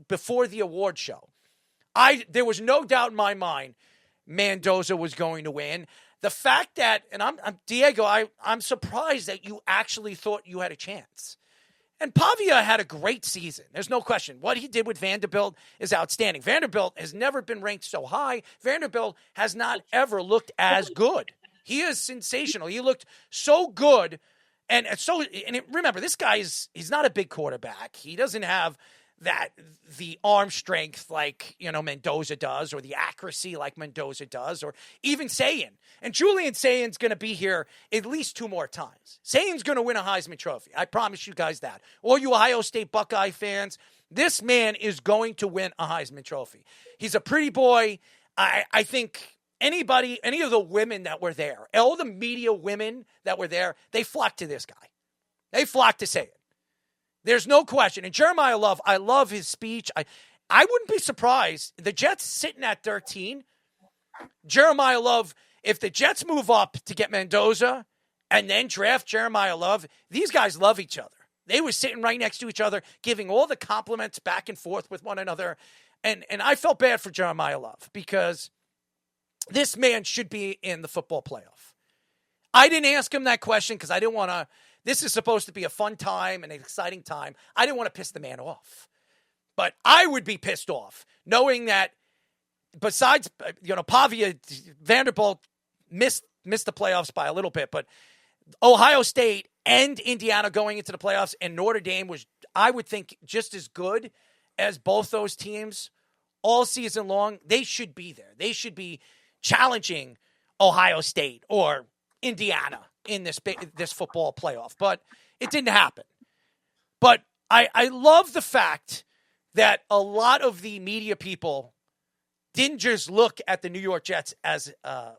before the award show. There was no doubt in my mind Mendoza was going to win. The fact that, and I'm Diego, I'm surprised that you actually thought you had a chance. And Pavia had a great season. There's no question. What he did with Vanderbilt is outstanding. Vanderbilt has never been ranked so high. Vanderbilt has not ever looked as good. He is sensational. He looked so good. Remember, this guy he's not a big quarterback. He doesn't have the arm strength like, Mendoza does, or the accuracy like Mendoza does, or even Sayin. And Julian Sayin's going to be here at least 2 more times. Sayin's going to win a Heisman Trophy. I promise you guys that. All you Ohio State Buckeye fans, this man is going to win a Heisman Trophy. He's a pretty boy. I think any of the women that were there, all the media women that were there, they flocked to this guy. They flocked to Sayin. There's no question. And Jeremiah Love, I love his speech. I wouldn't be surprised. The Jets sitting at 13. Jeremiah Love, if the Jets move up to get Mendoza and then draft Jeremiah Love, these guys love each other. They were sitting right next to each other, giving all the compliments back and forth with one another. And I felt bad for Jeremiah Love because this man should be in the football playoff. I didn't ask him that question because I didn't want to. This is supposed to be a fun time and an exciting time. I didn't want to piss the man off. But I would be pissed off knowing that besides, Pavia, Vanderbilt missed the playoffs by a little bit, but Ohio State and Indiana going into the playoffs, and Notre Dame was, I would think, just as good as both those teams all season long. They should be there. They should be challenging Ohio State or Indiana in this football playoff, but it didn't happen. But I love the fact that a lot of the media people didn't just look at the New York Jets as a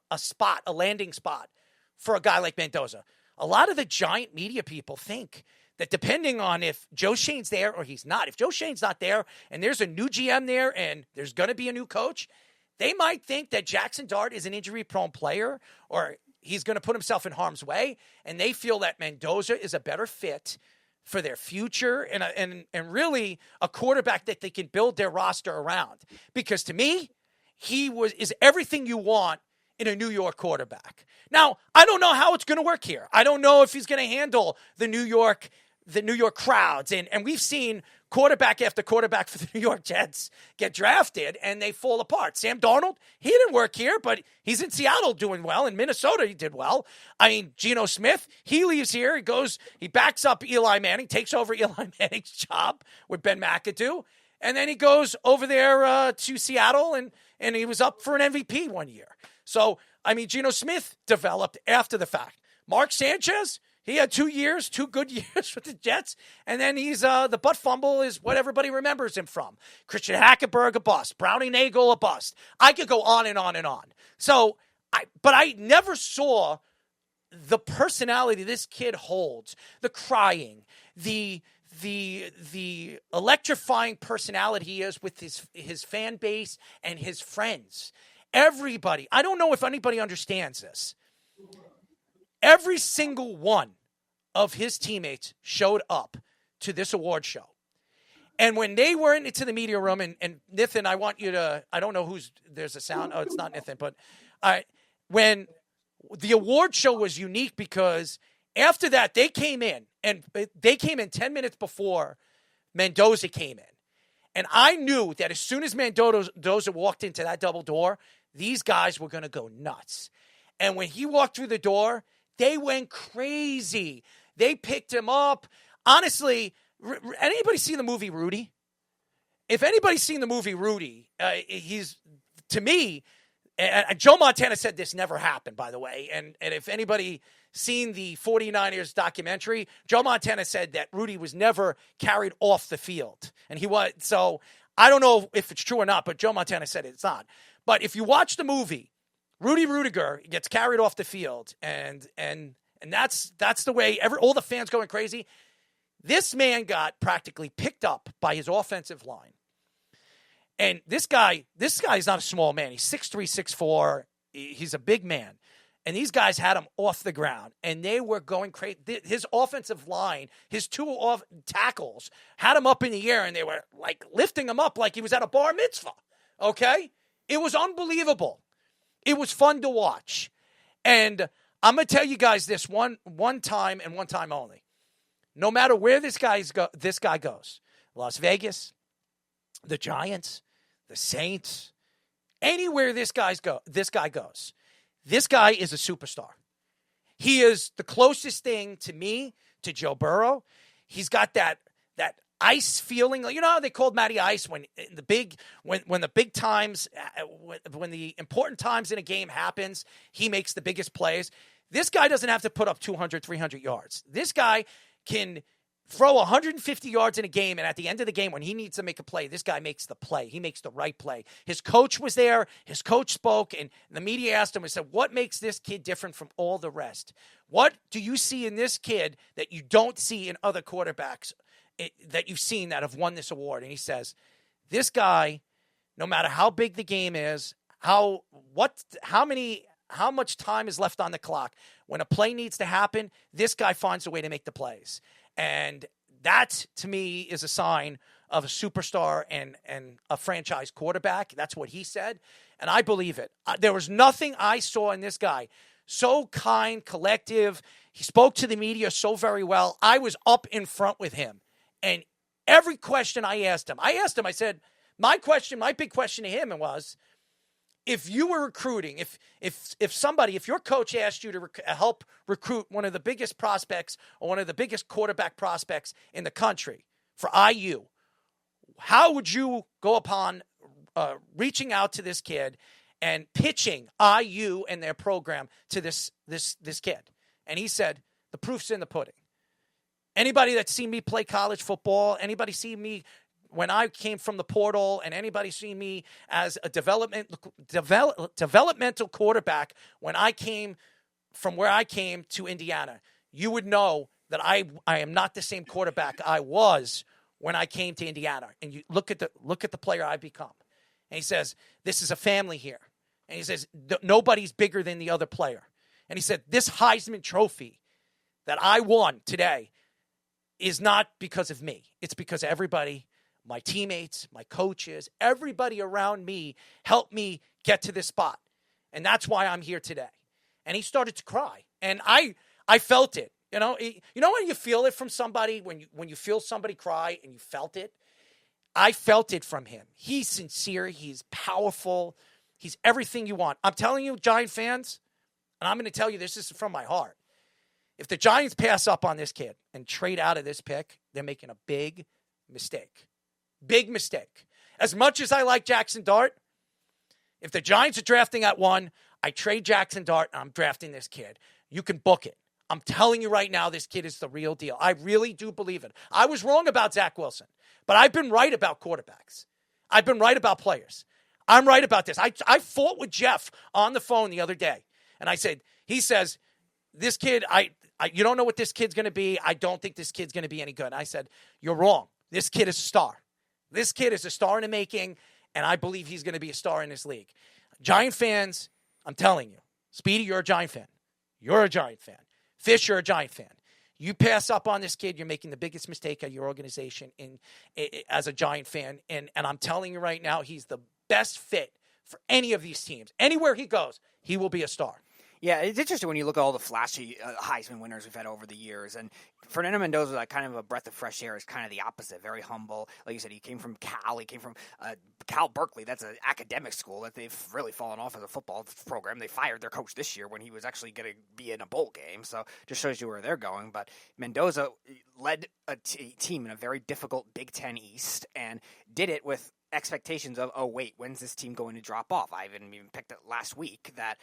landing spot for a guy like Mendoza. A lot of the giant media people think that depending on if Joe Shane's there or he's not, if Joe Shane's not there and there's a new GM there and there's going to be a new coach, they might think that Jackson Dart is an injury-prone player or he's going to put himself in harm's way, and they feel that Mendoza is a better fit for their future and really a quarterback that they can build their roster around. Because to me, he is everything you want in a New York quarterback. Now, I don't know how it's going to work here. I don't know if he's going to handle the New York crowds. And we've seen quarterback after quarterback for the New York Jets get drafted and they fall apart. Sam Darnold, he didn't work here, but he's in Seattle doing well. In Minnesota, he did well. I mean, Geno Smith, he leaves here. He backs up Eli Manning, takes over Eli Manning's job with Ben McAdoo. And then he goes over there to Seattle and he was up for an MVP one year. So, I mean, Geno Smith developed after the fact. Mark Sanchez, he had 2 good years with the Jets, and then he's the butt fumble is what everybody remembers him from. Christian Hackenberg, a bust. Brownie Nagel, a bust. I could go on and on and on. So, but I never saw the personality this kid holds, the crying, the electrifying personality he is with his fan base and his friends. Everybody, I don't know if anybody understands this. Every single one of his teammates showed up to this award show. And when they were into the media room, and Nathan, I want you to, I don't know there's a sound. Oh, it's not Nathan, but when the award show was unique because after that, they came in 10 minutes before Mendoza came in. And I knew that as soon as Mendoza walked into that double door, these guys were going to go nuts. And when he walked through the door, they went crazy. They picked him up. Honestly, anybody seen the movie Rudy? If anybody's seen the movie Rudy, he's, to me, and Joe Montana said this never happened, by the way. And if anybody seen the 49ers documentary, Joe Montana said that Rudy was never carried off the field. And he was, so I don't know if it's true or not, but Joe Montana said it's not. But if you watch the movie, Rudy Rudiger gets carried off the field, and that's the way all the fans going crazy. This man got practically picked up by his offensive line. And this guy is not a small man. He's 6'3", 6'4". He's a big man. And these guys had him off the ground, and they were going crazy. His offensive line, his two tackles, had him up in the air, and they were like lifting him up like he was at a bar mitzvah. Okay? It was unbelievable. It was fun to watch. And I'm going to tell you guys this one time and one time only. No matter where this guy goes, Las Vegas, the Giants, the Saints, anywhere this guy goes, this guy is a superstar. He is the closest thing to me to Joe Burrow. He's got that ice feeling. You know how they called Matty Ice when the big times, when the important times in a game happens, he makes the biggest plays. This guy doesn't have to put up 200, 300 yards. This guy can throw 150 yards in a game, and at the end of the game, when he needs to make a play, this guy makes the play. He makes the right play. His coach was there. His coach spoke, and the media asked him and said, what makes this kid different from all the rest? What do you see in this kid that you don't see in other quarterbacks that you've seen that have won this award? And he says, this guy, no matter how big the game is, how much time is left on the clock, when a play needs to happen, this guy finds a way to make the plays. And that, to me, is a sign of a superstar and a franchise quarterback. That's what he said, and I believe it. There was nothing I saw in this guy. So kind, collective. He spoke to the media so very well. I was up in front with him. And every question I asked him, I said, my big question to him was, if you were recruiting, if your coach asked you to help recruit one of the biggest prospects or one of the biggest quarterback prospects in the country for IU, how would you go upon reaching out to this kid and pitching IU and their program to this kid? And he said, the proof's in the pudding. Anybody that's seen me play college football, anybody see me when I came from the portal, and anybody see me as a developmental quarterback when I came from where I came to Indiana, you would know that I am not the same quarterback I was when I came to Indiana. And you look at the player I've become. And he says, this is a family here. And he says, nobody's bigger than the other player. And he said, this Heisman Trophy that I won today is not because of me. It's because everybody, my teammates, my coaches, everybody around me helped me get to this spot. And that's why I'm here today. And he started to cry. And I felt it. You know when you feel it from somebody, when you feel somebody cry and you felt it? I felt it from him. He's sincere. He's powerful. He's everything you want. I'm telling you, Giant fans, and I'm going to tell you this is from my heart. If the Giants pass up on this kid and trade out of this pick, they're making a big mistake. Big mistake. As much as I like Jackson Dart, if the Giants are drafting at 1, I trade Jackson Dart and I'm drafting this kid. You can book it. I'm telling you right now, this kid is the real deal. I really do believe it. I was wrong about Zach Wilson, but I've been right about quarterbacks. I've been right about players. I'm right about this. I fought with Jeff on the phone the other day, and he says, this kid, you don't know what this kid's going to be. I don't think this kid's going to be any good. And I said, you're wrong. This kid is a star. This kid is a star in the making, and I believe he's going to be a star in this league. Giant fans, I'm telling you, Speedy, you're a Giant fan. You're a Giant fan. Fish, you're a Giant fan. You pass up on this kid, you're making the biggest mistake of your organization as a Giant fan. And I'm telling you right now, he's the best fit for any of these teams. Anywhere he goes, he will be a star. Yeah, it's interesting when you look at all the flashy Heisman winners we've had over the years. And Fernando Mendoza, like kind of a breath of fresh air, is kind of the opposite. Very humble. Like you said, he came from Cal. He came from Cal Berkeley. That's an academic school that they've really fallen off as a football program. They fired their coach this year when he was actually going to be in a bowl game. So just shows you where they're going. But Mendoza led a team in a very difficult Big Ten East and did it with expectations of, oh, wait, when's this team going to drop off? I even picked it last week that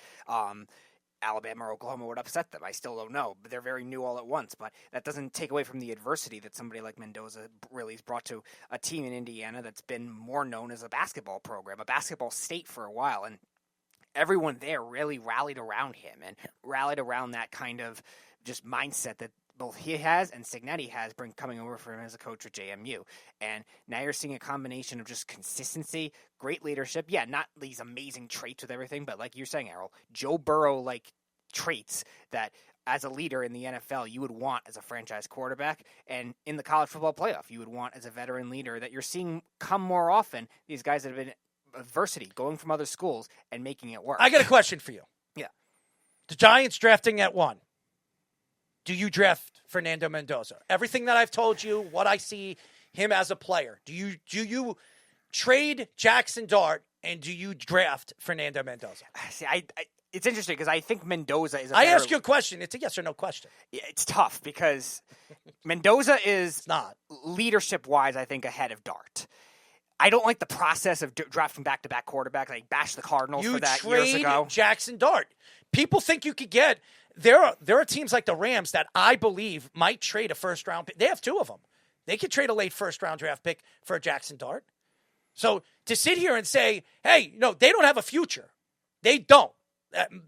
Alabama or Oklahoma would upset them. I still don't know, but they're very new all at once. But that doesn't take away from the adversity that somebody like Mendoza really has brought to a team in Indiana that's been more known as a basketball program, a basketball state for a while. And everyone there really rallied around him and rallied around that kind of just mindset that both he has and Cignetti has coming over for him as a coach with JMU. And now you're seeing a combination of just consistency, great leadership. Yeah, not these amazing traits with everything, but like you're saying, Errol, Joe Burrow-like traits that as a leader in the NFL you would want as a franchise quarterback, and in the college football playoff you would want as a veteran leader that you're seeing come more often. These guys that have been adversity, going from other schools and making it work. I got a question for you. Yeah. The Giants drafting at 1. Do you draft Fernando Mendoza? Everything that I've told you, what I see him as a player, do you trade Jackson Dart and do you draft Fernando Mendoza? See, it's interesting because I think Mendoza is. I ask you a question. It's a yes or no question. Yeah, it's tough because Mendoza is not leadership-wise, I think, ahead of Dart. I don't like the process of drafting back-to-back quarterbacks. I bashed the Cardinals for that years ago. You trade Jackson Dart. People think you could get. There are teams like the Rams that I believe might trade a first-round pick. They have 2 of them. They could trade a late first-round draft pick for a Jackson Dart. So to sit here and say, hey, no, they don't have a future. They don't.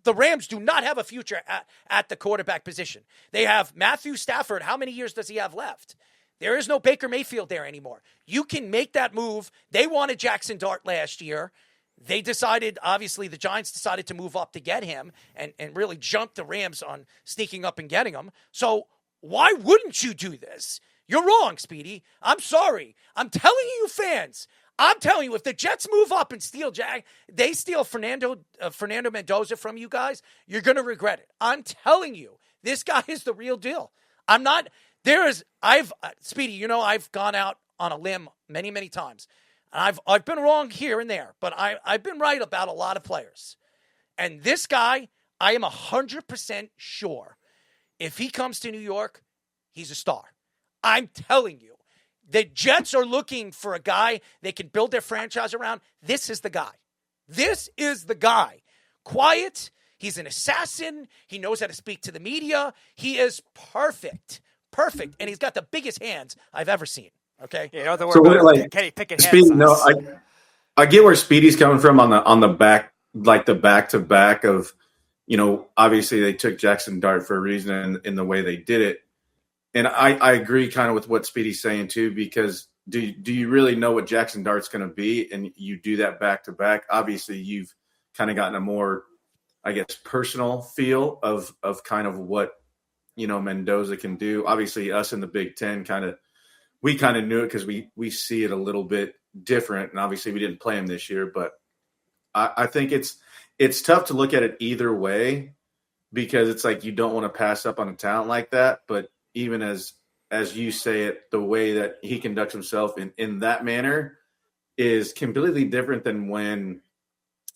The Rams do not have a future at the quarterback position. They have Matthew Stafford. How many years does he have left? There is no Baker Mayfield there anymore. You can make that move. They wanted Jackson Dart last year. They decided, obviously, the Giants decided to move up to get him and really jump the Rams on sneaking up and getting him. So why wouldn't you do this? You're wrong, Speedy. I'm sorry. I'm telling you, fans. I'm telling you, if the Jets move up and steal Fernando Mendoza from you guys, you're going to regret it. I'm telling you, this guy is the real deal. Speedy, I've gone out on a limb many, many times. I've been wrong here and there, but I've been right about a lot of players. And this guy, I am 100% sure if he comes to New York, he's a star. I'm telling you. The Jets are looking for a guy they can build their franchise around. This is the guy. This is the guy. Quiet. He's an assassin. He knows how to speak to the media. He is perfect. Perfect. And he's got the biggest hands I've ever seen. Okay? Yeah, you don't have to worry about like, Kenny Pickett Speed, hands. no, I get where Speedy's coming from on the back, like the back-to-back of, obviously they took Jackson Dart for a reason in the way they did it. And I agree kind of with what Speedy's saying too, because do you really know what Jackson Dart's going to be? And you do that back to back. Obviously, you've kind of gotten a more, I guess, personal feel of kind of what Mendoza can do. Obviously, us in the Big Ten we kind of knew it because we see it a little bit different. And obviously, we didn't play him this year, but I think it's tough to look at it either way because it's like you don't want to pass up on a talent like that, but even as you say it, the way that he conducts himself in that manner is completely different than when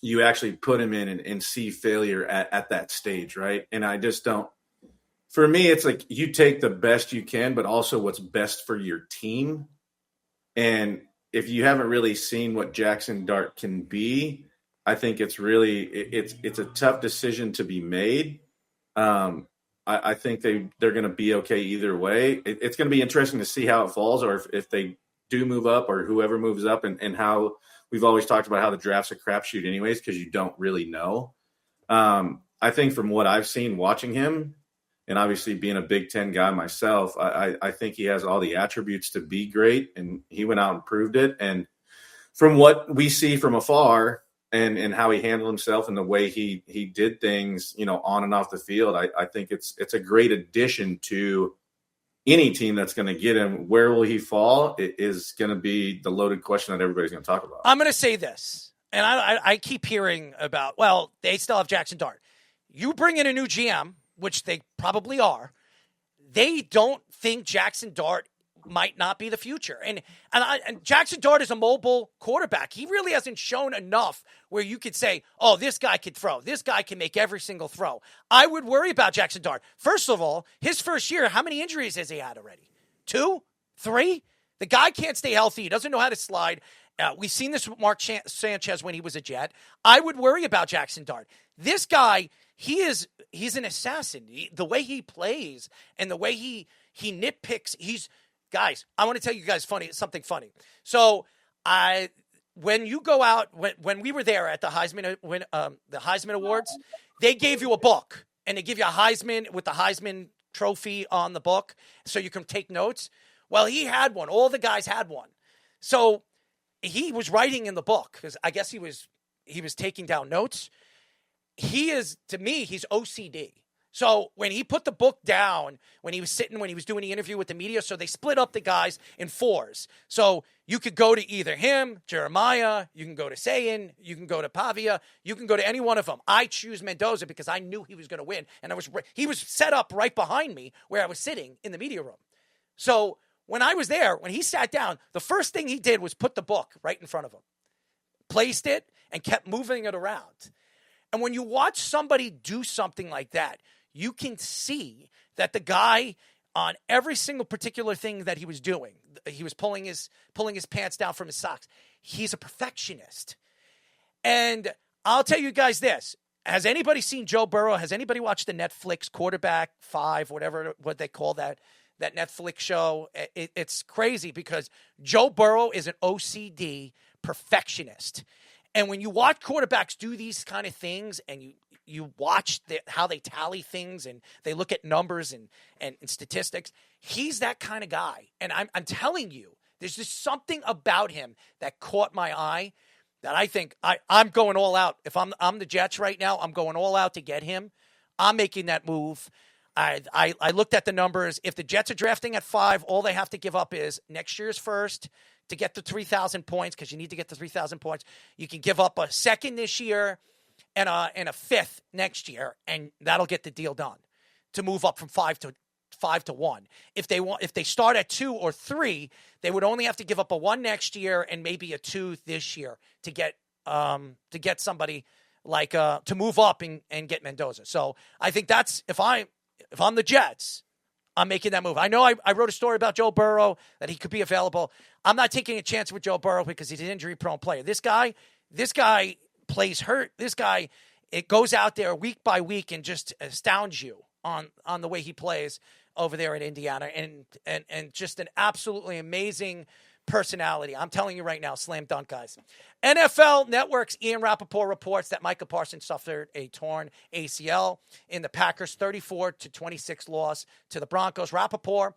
you actually put him in and see failure at that stage, right? And I just don't – for me, it's like you take the best you can, but also what's best for your team. And if you haven't really seen what Jackson Dart can be, I think it's really – it's a tough decision to be made. I think they're going to be okay either way. It's going to be interesting to see how it falls or if they do move up or whoever moves up and how we've always talked about how the draft's a crapshoot anyways because you don't really know. I think from what I've seen watching him and obviously being a Big Ten guy myself, I think he has all the attributes to be great and he went out and proved it. And from what we see from afar – and how he handled himself and the way he did things, on and off the field, I think it's a great addition to any team that's going to get him. Where will he fall? It is going to be the loaded question that everybody's going to talk about. I'm going to say this, and I keep hearing about, well, they still have Jackson Dart. You bring in a new GM, which they probably are, they don't think Jackson Dart might not be the future. And Jackson Dart is a mobile quarterback. He really hasn't shown enough where you could say, oh, this guy could throw. This guy can make every single throw. I would worry about Jackson Dart. First of all, his first year, how many injuries has he had already? 2? 3? The guy can't stay healthy. He doesn't know how to slide. We've seen this with Mark Sanchez when he was a Jet. I would worry about Jackson Dart. This guy, he's an assassin. The way he plays and the way he nitpicks, guys, I want to tell you guys something funny. So, when you go out, when we were there at the Heisman Awards, they gave you a book, and they give you a Heisman with the Heisman trophy on the book, so you can take notes. Well, he had one. All the guys had one. So he was writing in the book because I guess he was taking down notes. To me, he's OCD. So when he put the book down, when he was doing the interview with the media, so they split up the guys in 4s. So you could go to either him, Jeremiah, you can go to Sayin, you can go to Pavia, you can go to any one of them. I choose Mendoza because I knew he was going to win. And he was set up right behind me where I was sitting in the media room. So when I was there, when he sat down, the first thing he did was put the book right in front of him, placed it, and kept moving it around. And when you watch somebody do something like that, you can see that the guy on every single particular thing that he was doing, he was pulling his pants down from his socks. He's a perfectionist. And I'll tell you guys this. Has anybody seen Joe Burrow? Has anybody watched the Netflix Quarterback 5, what they call that Netflix show? It's crazy because Joe Burrow is an OCD perfectionist. And when you watch quarterbacks do these kind of things and you watch how they tally things and they look at numbers and statistics, he's that kind of guy. And I'm telling you, there's just something about him that caught my eye that I think I'm going all out. If I'm the Jets right now, I'm going all out to get him. I'm making that move. I looked at the numbers. If the Jets are drafting at 5, all they have to give up is next year's first to get to 3,000 points, because you need to get to 3,000 points. You can give up a second this year and a 5th next year, and that'll get the deal done to move up from 5 5-1. If they start at 2 or 3, they would only have to give up a 1 next year and maybe a 2 this year to get somebody like to move up and get Mendoza. So I think that's if I'm the Jets, I'm making that move. I know I wrote a story about Joe Burrow that he could be available. I'm not taking a chance with Joe Burrow because he's an injury-prone player. This guy plays hurt. This guy, it goes out there week by week and just astounds you on the way he plays over there in Indiana, and just an absolutely amazing personality. I'm telling you right now, slam dunk, guys. NFL Network's Ian Rappaport reports that Micah Parsons suffered a torn ACL in the Packers' 34-26 loss to the Broncos. Rappaport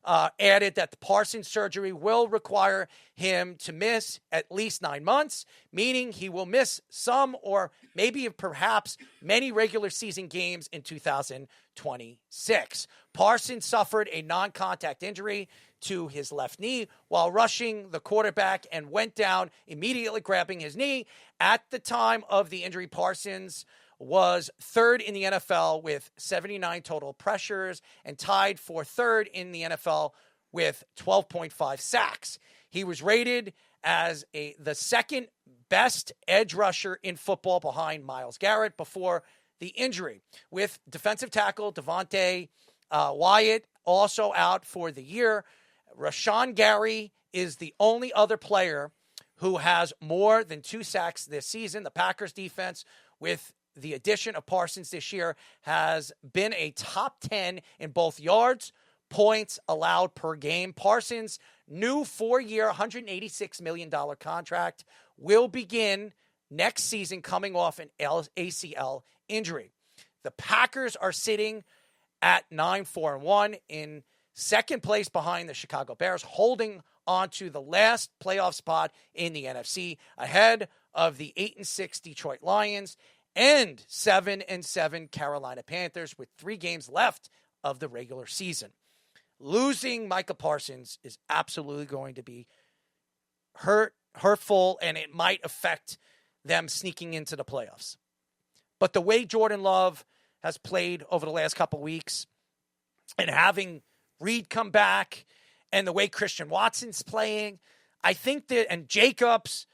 added that the Parsons surgery will require him to miss at least 9 months, meaning he will miss some or maybe perhaps many regular season games in 2026. Parsons suffered a non-contact injury to his left knee while rushing the quarterback and went down, immediately grabbing his knee. At the time of the injury, Parsons was third in the NFL with 79 total pressures and tied for third in the NFL with 12.5 sacks. He was rated as the second best edge rusher in football behind Myles Garrett before the injury, with defensive tackle Devontae Wyatt also out for the year. Rashawn Gary is the only other player who has more than 2 sacks this season. The Packers defense, with the addition of Parsons this year, has been a top 10 in both yards, points allowed per game. Parsons' new 4-year, $186 million contract will begin next season, coming off an ACL injury. The Packers are sitting at 9-4-1 in second place behind the Chicago Bears, holding on to the last playoff spot in the NFC, ahead of the 8-6 Detroit Lions and 7-7 Carolina Panthers, with 3 games left of the regular season. Losing Micah Parsons is absolutely going to be hurtful, and it might affect them sneaking into the playoffs. But the way Jordan Love has played over the last couple weeks, and having Reed come back, and the way Christian Watson's playing, and Jacobs,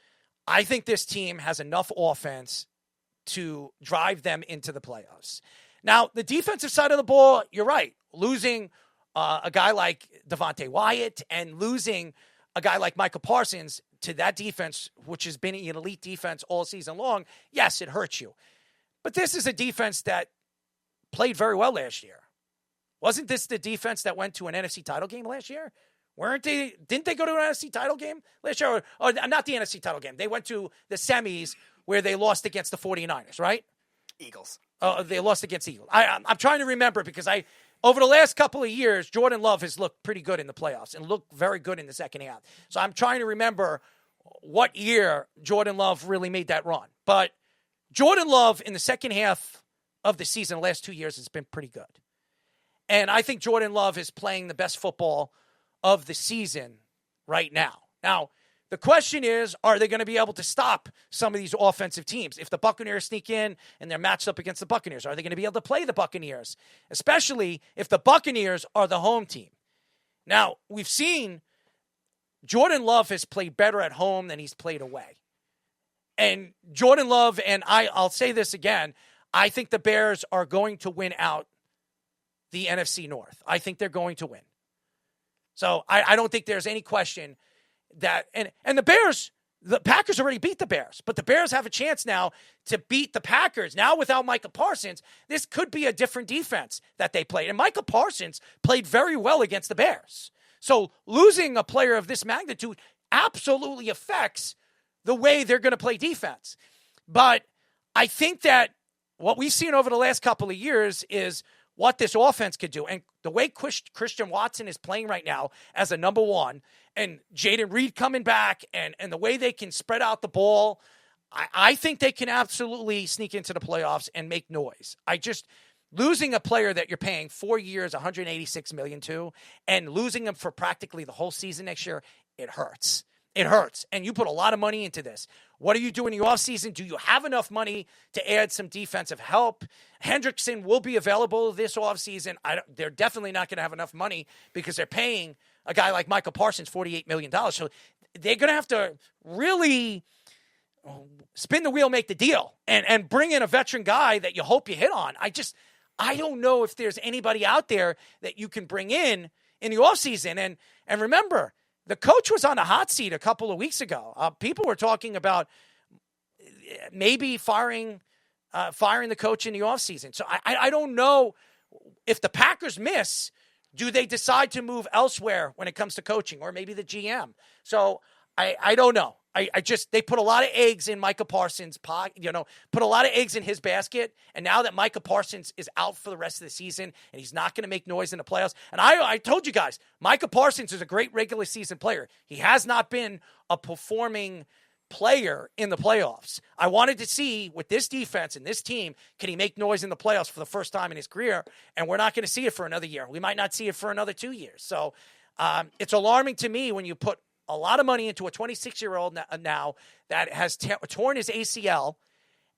I think this team has enough offense to drive them into the playoffs. Now, the defensive side of the ball, you're right. Losing a guy like Devontae Wyatt and losing a guy like Micah Parsons to that defense, which has been an elite defense all season long, yes, it hurts you. But this is a defense that played very well last year. Wasn't this the defense that went to an NFC title game last year? Didn't they go to an NFC title game last year? Or not the NFC title game. They went to the semis where they lost against the 49ers, right? Eagles. They lost against the Eagles. I'm trying to remember because over the last couple of years, Jordan Love has looked pretty good in the playoffs and looked very good in the second half. So I'm trying to remember what year Jordan Love really made that run. But Jordan Love in the second half of the season, the last 2 years, has been pretty good. And I think Jordan Love is playing the best football of the season right now. Now, the question is, are they going to be able to stop some of these offensive teams? If the Buccaneers sneak in and they're matched up against the Buccaneers, are they going to be able to play the Buccaneers? Especially if the Buccaneers are the home team. Now, we've seen Jordan Love has played better at home than he's played away. And Jordan Love, and I'll say this again, I think the Bears are going to win out the NFC North. I think they're going to win. So I don't think there's any question that, and the Packers already beat the Bears, but the Bears have a chance now to beat the Packers. Now without Micah Parsons, this could be a different defense that they played. And Micah Parsons played very well against the Bears. So losing a player of this magnitude absolutely affects the way they're going to play defense. But I think that what we've seen over the last couple of years is what this offense could do. And the way Christian Watson is playing right now as a number one, and Jaden Reed coming back, and the way they can spread out the ball, I think they can absolutely sneak into the playoffs and make noise. Losing a player that you're paying 4 years, $186 million to, and losing him for practically the whole season next year, it hurts. It hurts. And you put a lot of money into this. What are you doing in the offseason? Do you have enough money to add some defensive help? Hendrickson will be available this offseason. They're definitely not going to have enough money because they're paying a guy like Michael Parsons $48 million. So they're going to have to really spin the wheel, make the deal, and bring in a veteran guy that you hope you hit on. I don't know if there's anybody out there that you can bring in the offseason. And remember, the coach was on the hot seat a couple of weeks ago. People were talking about maybe firing the coach in the offseason. So I don't know if the Packers miss, do they decide to move elsewhere when it comes to coaching, or maybe the GM? So I don't know. They put a lot of eggs in Micah Parsons' pot, put a lot of eggs in his basket. And now that Micah Parsons is out for the rest of the season and he's not going to make noise in the playoffs. And I told you guys, Micah Parsons is a great regular season player. He has not been a performing player in the playoffs. I wanted to see with this defense and this team, can he make noise in the playoffs for the first time in his career? And we're not going to see it for another year. We might not see it for another 2 years. So it's alarming to me when you put a lot of money into a 26-year-old now that has torn his ACL,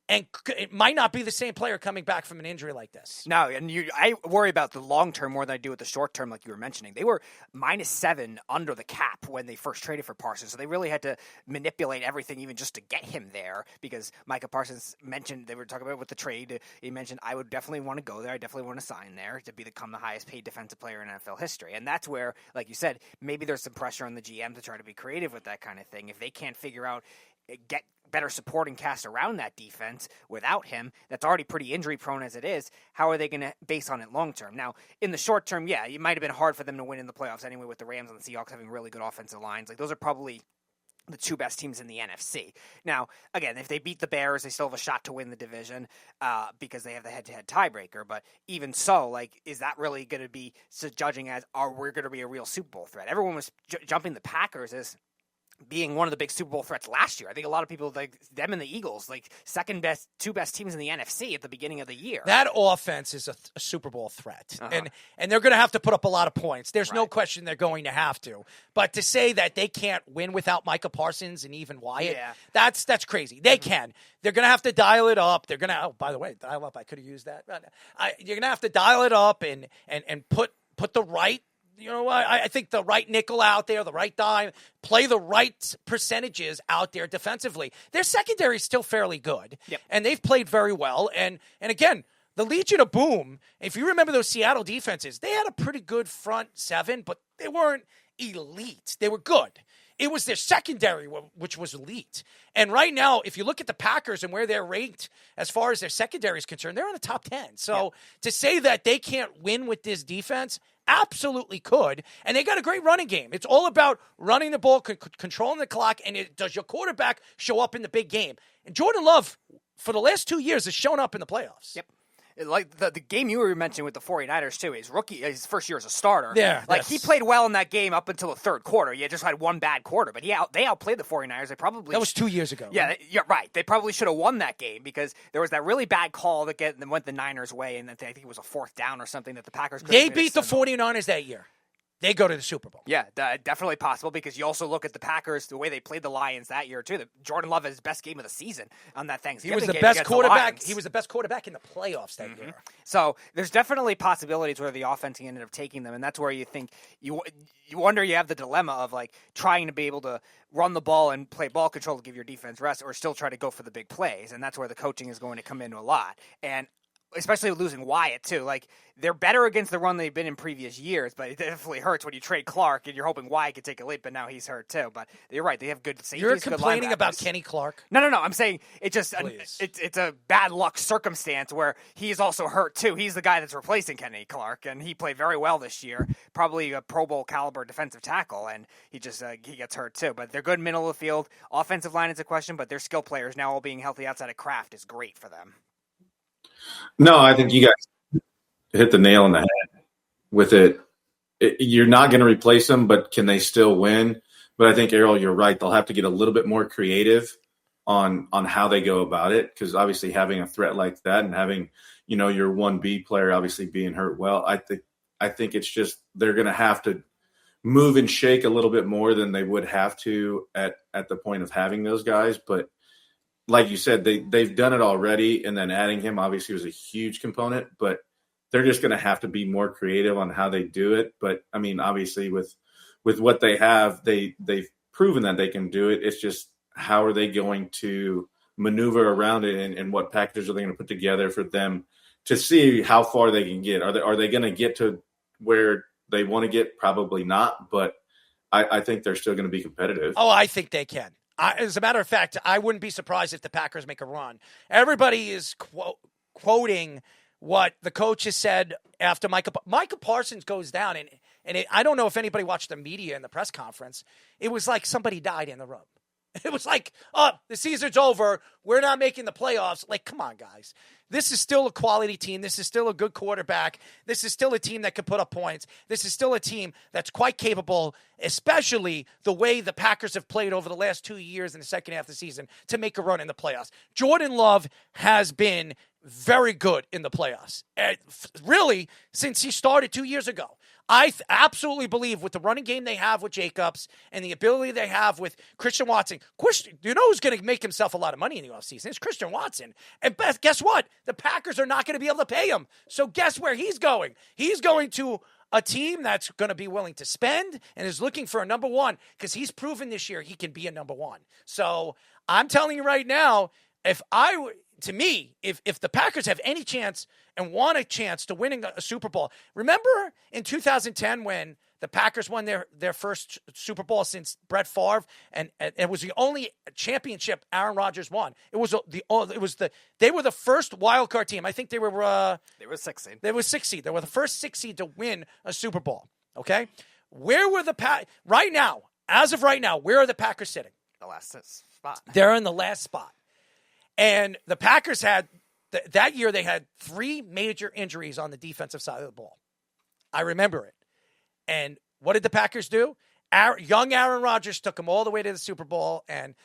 and it might not be the same player coming back from an injury like this. No, and I worry about the long term more than I do with the short term, like you were mentioning. They were -7 under the cap when they first traded for Parsons, so they really had to manipulate everything even just to get him there, because Micah Parsons mentioned, they were talking about with the trade, he mentioned, I would definitely want to go there, I definitely want to sign there to become the highest paid defensive player in NFL history. And that's where, like you said, maybe there's some pressure on the GM to try to be creative with that kind of thing. If they can't figure out, get better supporting cast around that defense without him, that's already pretty injury prone as it is, how are they going to base on it long term? Now, in the short term, yeah, it might have been hard for them to win in the playoffs anyway, with the Rams and the Seahawks having really good offensive lines. Like, those are probably the two best teams in the NFC. Now, again, if they beat the Bears, they still have a shot to win the division because they have the head-to-head tiebreaker. But even so, like, is that really going to be judging as, are we going to be a real Super Bowl threat? Everyone was jumping the Packers as being one of the big Super Bowl threats last year. I think a lot of people, like them and the Eagles, like two best teams in the NFC at the beginning of the year. That offense is a Super Bowl threat. And they're going to have to put up a lot of points. There's no question they're going to have to. But to say that they can't win without Micah Parsons and even Wyatt, that's crazy. They can. They're going to have to dial it up. They're going to, by the way, dial up, I could have used that. You're going to have to dial it up and put the right, I think the right nickel out there, the right dime, play the right percentages out there defensively. Their secondary is still fairly good, and they've played very well. And again, the Legion of Boom, if you remember those Seattle defenses, they had a pretty good front seven, but they weren't elite. They were good. It was their secondary which was elite. And right now, if you look at the Packers and where they're ranked as far as their secondary is concerned, they're in the top 10. So to say that they can't win with this defense, absolutely could. And they got a great running game. It's all about running the ball, controlling the clock, and does your quarterback show up in the big game? And Jordan Love, for the last 2 years, has shown up in the playoffs. Yep. Like the game you were mentioning with the 49ers, too, his first year as a starter. Yeah. He played well in that game up until the third quarter. He just had one bad quarter, but they outplayed the 49ers. They probably That was 2 years ago. Yeah, you're right. They probably should have won that game because there was that really bad call that went the Niners' way, and I think it was a fourth down or something that the Packers could They beat the 49ers that year. They go to the Super Bowl. Yeah, definitely possible because you also look at the Packers, the way they played the Lions that year, too. Jordan Love had his best game of the season on that Thanksgiving game. He was the best quarterback. He was the best quarterback in the playoffs that year. So there's definitely possibilities where the offense ended up taking them, and that's where you think you wonder, you have the dilemma of like trying to be able to run the ball and play ball control to give your defense rest, or still try to go for the big plays, and that's where the coaching is going to come into a lot. And especially with losing Wyatt, too. Like, they're better against the run they've been in previous years, but it definitely hurts when you trade Clark and you're hoping Wyatt could take a leap, but now he's hurt, too. But you're right. They have good safeties. You're complaining about Kenny Clark? No. I'm saying it's just it's a bad luck circumstance where he's also hurt, too. He's the guy that's replacing Kenny Clark, and he played very well this year. Probably a Pro Bowl caliber defensive tackle, and he just he gets hurt, too. But they're good middle of the field. Offensive line is a question, but their skill players now all being healthy outside of Kraft is great for them. No, I think you guys hit the nail on the head with it. You're not going to replace them, but can they still win? But I think, Errol, you're right. They'll have to get a little bit more creative on how they go about it, because obviously having a threat like that and having, your 1B player obviously being hurt, well, I think it's just they're going to have to move and shake a little bit more than they would have to at the point of having those guys. But like you said, they've done it already, and then adding him obviously was a huge component, but they're just going to have to be more creative on how they do it. But I mean, obviously with what they have, they've proven that they can do it. It's just, how are they going to maneuver around it, and what packages are they going to put together for them to see how far they can get? Are they going to get to where they want to get? Probably not, but I think they're still going to be competitive. Oh, I think they can. As a matter of fact, I wouldn't be surprised if the Packers make a run. Everybody is quoting what the coach has said after Micah Parsons goes down, and I don't know if anybody watched the media in the press conference. It was like somebody died in the room. It was like, oh, the season's over. We're not making the playoffs. Like, come on, guys. This is still a quality team. This is still a good quarterback. This is still a team that can put up points. This is still a team that's quite capable, especially the way the Packers have played over the last 2 years in the second half of the season, to make a run in the playoffs. Jordan Love has been very good in the playoffs, really, since he started 2 years ago. I absolutely believe with the running game they have with Jacobs and the ability they have with Christian Watson. You know who's going to make himself a lot of money in the offseason? It's Christian Watson. And guess what? The Packers are not going to be able to pay him. So guess where he's going? He's going to a team that's going to be willing to spend and is looking for a number one, because he's proven this year he can be a number one. So I'm telling you right now, if the Packers have any chance and want a chance to winning a Super Bowl, remember in 2010 when the Packers won their first Super Bowl since Brett Favre, and it was the only championship Aaron Rodgers won. They were the first wild card team. I think they were 6 seed. They were 6 seed. They were the first 6 seed to win a Super Bowl. Okay, where were right now? As of right now, where are the Packers sitting? The last spot. They're in the last spot. And the Packers had, that year they had 3 major injuries on the defensive side of the ball. I remember it. And what did the Packers do? Young Aaron Rodgers took them all the way to the Super Bowl and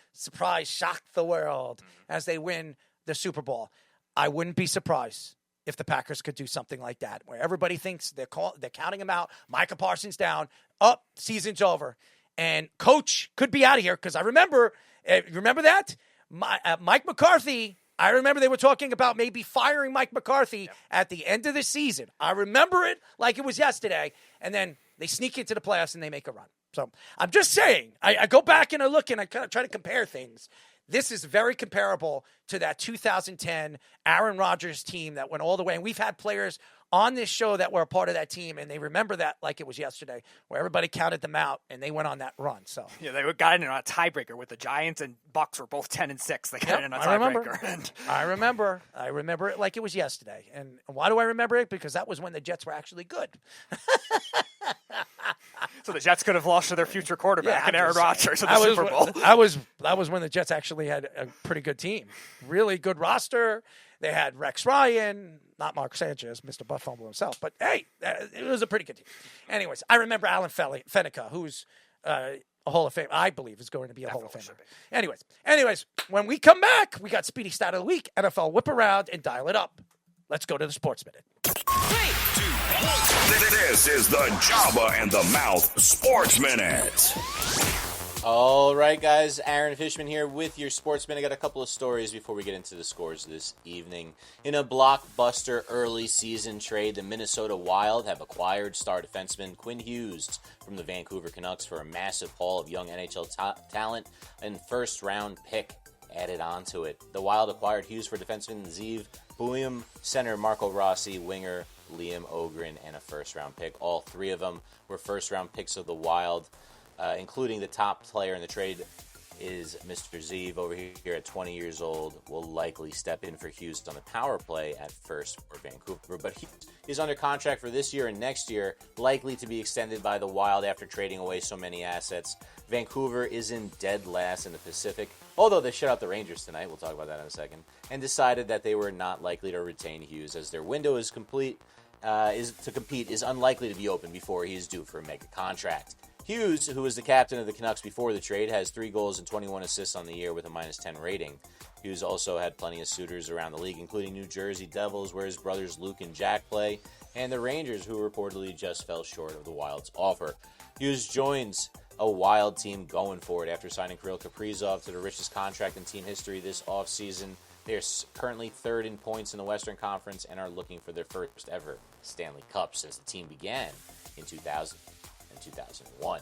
shocked the world as they win the Super Bowl. I wouldn't be surprised if the Packers could do something like that, where everybody thinks they're counting him out. Micah Parsons down. Season's over. And coach could be out of here, because I remember that? Mike McCarthy, I remember they were talking about maybe firing Mike McCarthy at the end of the season. I remember it like it was yesterday. And then they sneak into the playoffs and they make a run. So I'm just saying, I go back and I look and I kind of try to compare things. This is very comparable to that 2010 Aaron Rodgers team that went all the way. And we've had players on this show that were a part of that team, and they remember that like it was yesterday, where everybody counted them out and they went on that run. So yeah, they got in on a tiebreaker with the Giants and Bucks were both 10-6. They got in on a tiebreaker. I remember it like it was yesterday. And why do I remember it? Because that was when the Jets were actually good. So the Jets could have lost to their future quarterback and Aaron Rodgers in the Super Bowl. That was when the Jets actually had a pretty good team, really good roster. They had Rex Ryan, not Mark Sanchez, Mr. Butt Fumble himself, but hey, it was a pretty good team. Anyways, I remember Alan Fenica, who's a Hall of Fame, I believe is going to be a Hall of Famer. Anyways, when we come back, we got Speedy Stat of the Week, NFL Whip Around, and Dial It Up. Let's go to the Sports Minute. 3, 2, 1. This is the Jabba and the Mouth Sports Minute. All right, guys. Aaron Fishman here with your Sports Minute. I got a couple of stories before we get into the scores this evening. In a blockbuster early season trade, the Minnesota Wild have acquired star defenseman Quinn Hughes from the Vancouver Canucks for a massive haul of young NHL talent and first-round pick added onto it. The Wild acquired Hughes for defenseman Zeev Buium, center Marco Rossi, winger Liam Ogren, and a first-round pick. All 3 of them were first-round picks of the Wild. Including the top player in the trade is Mr. Zeev over here at 20 years old, will likely step in for Hughes on the power play at first for Vancouver. But he's under contract for this year and next year, likely to be extended by the Wild after trading away so many assets. Vancouver is in dead last in the Pacific, although they shut out the Rangers tonight, we'll talk about that in a second, and decided that they were not likely to retain Hughes as their window is compete is unlikely to be open before he is due for a mega contract. Hughes, who was the captain of the Canucks before the trade, has 3 goals and 21 assists on the year with a -10 rating. Hughes also had plenty of suitors around the league, including New Jersey Devils, where his brothers Luke and Jack play, and the Rangers, who reportedly just fell short of the Wild's offer. Hughes joins a Wild team going for it after signing Kirill Kaprizov to the richest contract in team history this offseason. They are currently 3rd in points in the Western Conference and are looking for their first ever Stanley Cup since the team began in 2000 and 2001.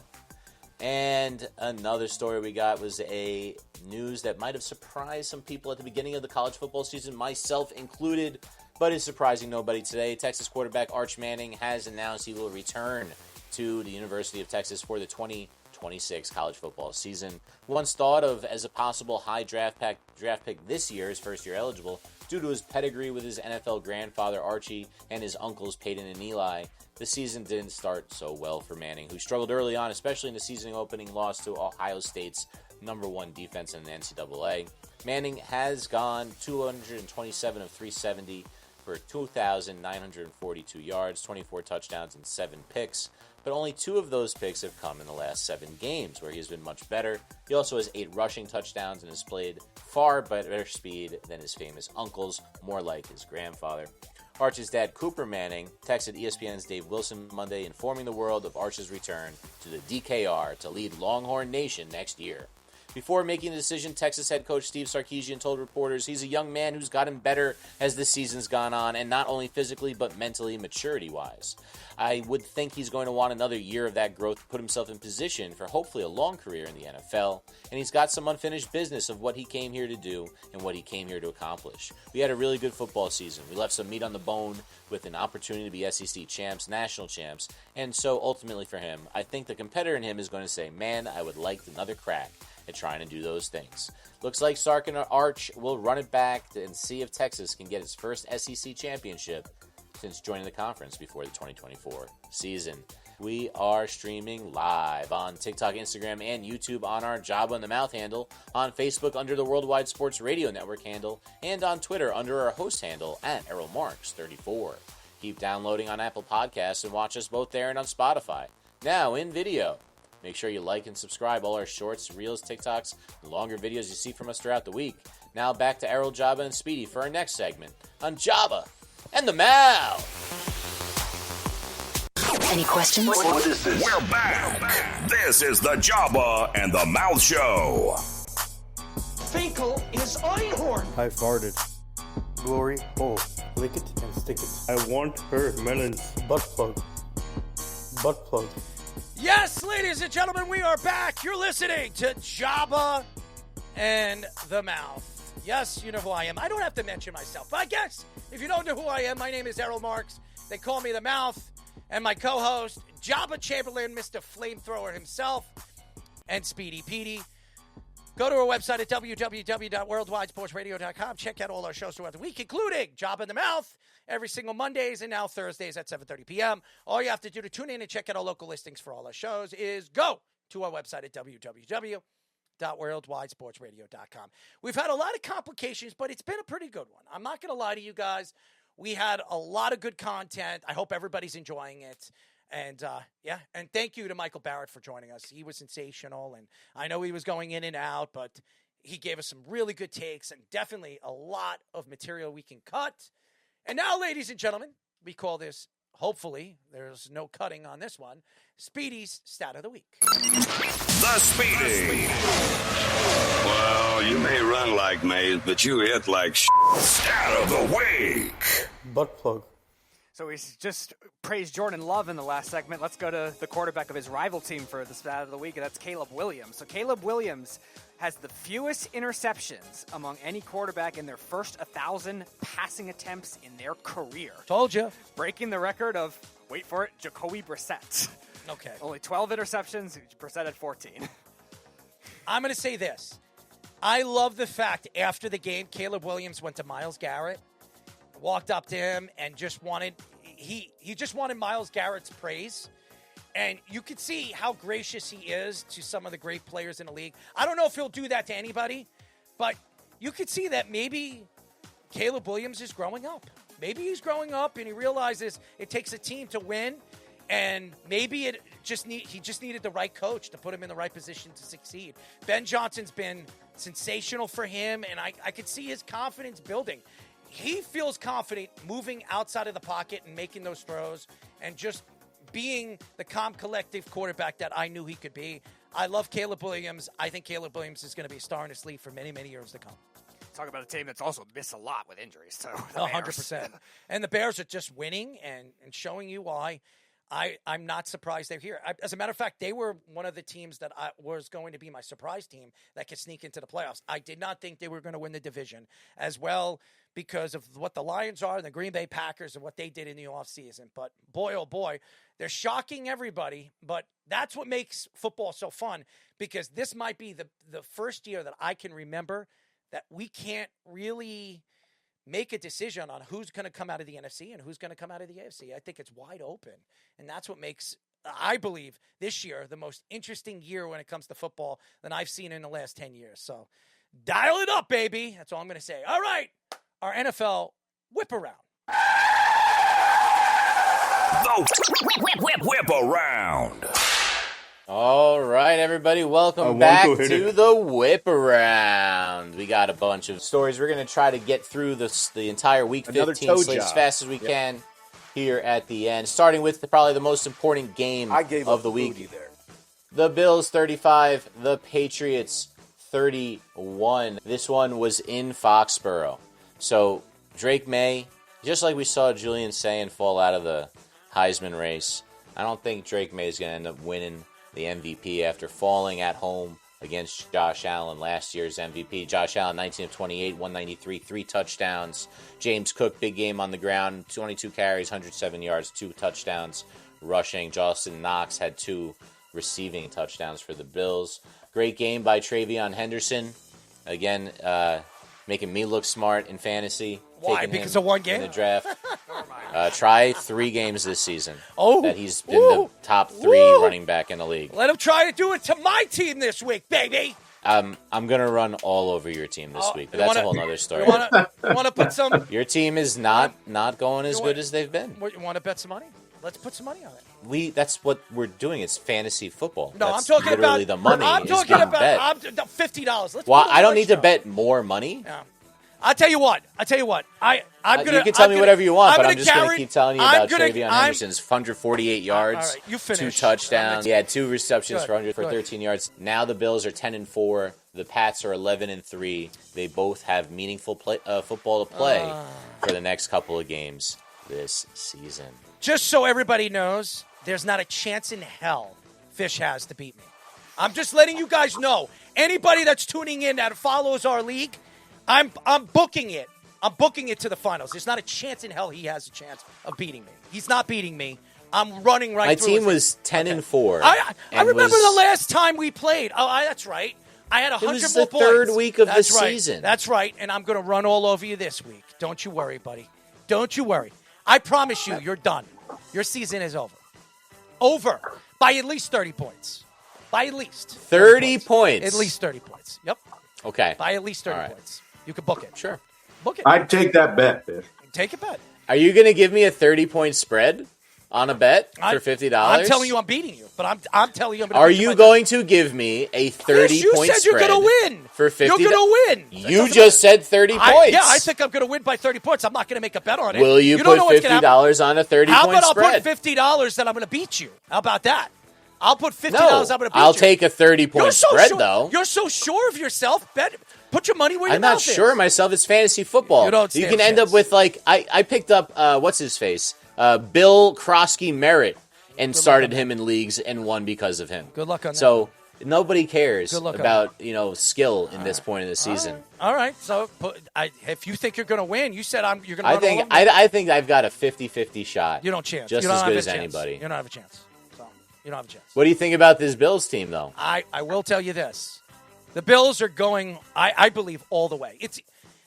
And another story we got was a news that might have surprised some people at the beginning of the college football season, myself included, but is surprising nobody today. Texas quarterback Arch Manning has announced he will return to the University of Texas for the 2026 college football season. Once thought of as a possible high draft pick this year, his first year eligible, due to his pedigree with his NFL grandfather Archie and his uncles Peyton and Eli, the season didn't start so well for Manning, who struggled early on, especially in the season opening loss to Ohio State's #1 defense in the NCAA. Manning has gone 227 of 370 for 2,942 yards, 24 touchdowns, and 7 picks. But only 2 of those picks have come in the last 7 games, where he has been much better. He also has 8 rushing touchdowns and has played far better speed than his famous uncles, more like his grandfather. Arch's dad, Cooper Manning, texted ESPN's Dave Wilson Monday, informing the world of Arch's return to the DKR to lead Longhorn Nation next year. Before making the decision, Texas head coach Steve Sarkisian told reporters he's a young man who's gotten better as the season's gone on, and not only physically but mentally, maturity-wise. I would think he's going to want another year of that growth to put himself in position for hopefully a long career in the NFL, and he's got some unfinished business of what he came here to do and what he came here to accomplish. We had a really good football season. We left some meat on the bone with an opportunity to be SEC champs, national champs, and so ultimately for him, I think the competitor in him is going to say, man, I would like another crack at trying to do those things. Looks like Sark and Arch will run it back and see if Texas can get its first SEC championship since joining the conference before the 2024 season. We are streaming live on TikTok, Instagram, and YouTube on our Jabba in the Mouth handle, on Facebook under the Worldwide Sports Radio Network handle, and on Twitter under our host handle at ErrolMarks34. Keep downloading on Apple Podcasts and watch us both there and on Spotify. Now in video. Make sure you like and subscribe all our shorts, reels, TikToks, and longer videos you see from us throughout the week. Now back to Errol, Jabba, and Speedy for our next segment on Jabba and the Mouth. Any questions? What is this? We're back. This is the Jabba and the Mouth Show. Finkel is Einhorn. I farted. Glory hole. Lick it and stick it. I want her melons. Butt plug. Butt plug. Yes, ladies and gentlemen, we are back. You're listening to Jabba and the Mouth. Yes, you know who I am. I don't have to mention myself, but I guess if you don't know who I am, my name is Errol Marks. They call me the Mouth, and my co-host, Jabba Chamberlain, Mr. Flamethrower himself, and Speedy Petey. Go to our website at www.worldwidesportsradio.com. Check out all our shows throughout the week, including Jabba in the Mouth, every single Mondays and now Thursdays at 7:30 p.m. All you have to do to tune in and check out our local listings for all our shows is go to our website at www.worldwidesportsradio.com. We've had a lot of complications, but it's been a pretty good one. I'm not going to lie to you guys. We had a lot of good content. I hope everybody's enjoying it. And, and thank you to Michael Barrett for joining us. He was sensational, and I know he was going in and out, but he gave us some really good takes and definitely a lot of material we can cut. And now, ladies and gentlemen, we call this, hopefully, there's no cutting on this one, Speedy's Stat of the Week. The Speedy. Well, you may run like Maze, but you hit like Stat of the Week. Butt plug. So we just praised Jordan Love in the last segment. Let's go to the quarterback of his rival team for the Stat of the Week, and that's Caleb Williams. So Caleb Williams has the fewest interceptions among any quarterback in their first 1,000 passing attempts in their career. Told you. Breaking the record of, wait for it, Jacoby Brissett. Okay. Only 12 interceptions, Brissett had 14. I'm going to say this. I love the fact after the game, Caleb Williams went to Myles Garrett, walked up to him and just wanted he just wanted Myles Garrett's praise. And you could see how gracious he is to some of the great players in the league. I don't know if he'll do that to anybody, but you could see that maybe Caleb Williams is growing up. Maybe he's growing up and he realizes it takes a team to win. And maybe he just needed the right coach to put him in the right position to succeed. Ben Johnson's been sensational for him, and I could see his confidence building. He feels confident moving outside of the pocket and making those throws and just being the calm, collective quarterback that I knew he could be. I love Caleb Williams. I think Caleb Williams is going to be a star in this league for many, many years to come. Talk about a team that's also missed a lot with injuries. So 100%. And the Bears are just winning and showing you why. I'm not surprised they're here. As a matter of fact, they were one of the teams that was going to be my surprise team that could sneak into the playoffs. I did not think they were going to win the division as well because of what the Lions are and the Green Bay Packers and what they did in the offseason. But boy, oh boy, they're shocking everybody. But that's what makes football so fun, because this might be the first year that I can remember that we can't really make a decision on who's going to come out of the NFC and who's going to come out of the AFC. I think it's wide open. And that's what makes, I believe, this year the most interesting year when it comes to football than I've seen in the last 10 years. So dial it up, baby. That's all I'm going to say. All right, our NFL whip around. The whip around. All right, everybody, welcome back to the Whip Around. We got a bunch of stories. We're going to try to get through the entire Week 15 slate as fast as we can here at the end, starting with probably the most important game of the week. The Bills 35, the Patriots 31. This one was in Foxborough. So Drake May, just like we saw Julian Sayin fall out of the Heisman race, I don't think Drake May is going to end up winning the MVP after falling at home against Josh Allen, last year's MVP. Josh Allen, 19 of 28, 193, 3 touchdowns. James Cook, big game on the ground, 22 carries, 107 yards, 2 touchdowns rushing. Justin Knox had 2 receiving touchdowns for the Bills. Great game by Travion Henderson. Again, making me look smart in fantasy. Why? Because of one game? In the draft. Try 3 games this season. Oh, that he's been the top 3 running back in the league. Let him try to do it to my team this week, baby. I'm gonna run all over your team this week, but that's a whole other story. You want to put some? Your team is not going as good as they've been. You want to bet some money? Let's put some money on it. That's what we're doing. It's fantasy football. No, that's I'm talking literally about the money. I'm talking about $50. Well, I don't need to bet more money. Yeah. I'll tell you what. I'm gonna. You can tell me whatever you want, but I'm just gonna keep telling you about Travion Henderson's 148 yards, all right, you finish. 2 touchdowns. He had 2 receptions for 13 yards. Now the Bills are 10-4. The Pats are 11-3. They both have meaningful football to play for the next couple of games this season. Just so everybody knows, there's not a chance in hell Fish has to beat me. I'm just letting you guys know. Anybody that's tuning in that follows our league, I'm booking it. I'm booking it to the finals. There's not a chance in hell he has a chance of beating me. He's not beating me. I'm running right through. My team was 10-4. I remember the last time we played. Oh, that's right. I had 100 more points. It was the third week of the season. That's right. And I'm going to run all over you this week. Don't you worry, buddy. Don't you worry. I promise you, you're done. Your season is over. Over. By at least 30 points. By at least 30 points. At least 30 points. Yep. Okay. By at least 30 points. You can book it. Sure. Book it. I'd take that bet, Biff. Take a bet. Are you going to give me a 30-point spread on a bet for $50? I'm telling you I'm beating you, but I'm telling you I'm going to Are you going to give me a 30-point spread? You said you're going to win. For $50? You're going to win. You just said 30 points. Yeah, I think I'm going to win by 30 points. I'm not going to make a bet on it. Will you put $50 on a 30-point spread? How about I'll put $50 that I'm going to beat you? How about that? I'll put $50 I'm going to beat you. I'll take a 30-point spread, though. You're so sure of yourself. Bet. Put your money where your I'm mouth not sure of myself. It's fantasy football. You can end up with, like, I picked up, what's his face? Bill Krosky Merritt and started him in leagues and won because of him. Good luck on that. So nobody cares about, skill in this point of the season. All right. So if you think you're going to win, you said you're going to win. I think I've got a 50-50 shot. You don't chance. Just as good as anybody. You don't have a chance. So you don't have a chance. What do you think about this Bills team, though? I will tell you this. The Bills are going, I believe, all the way. It's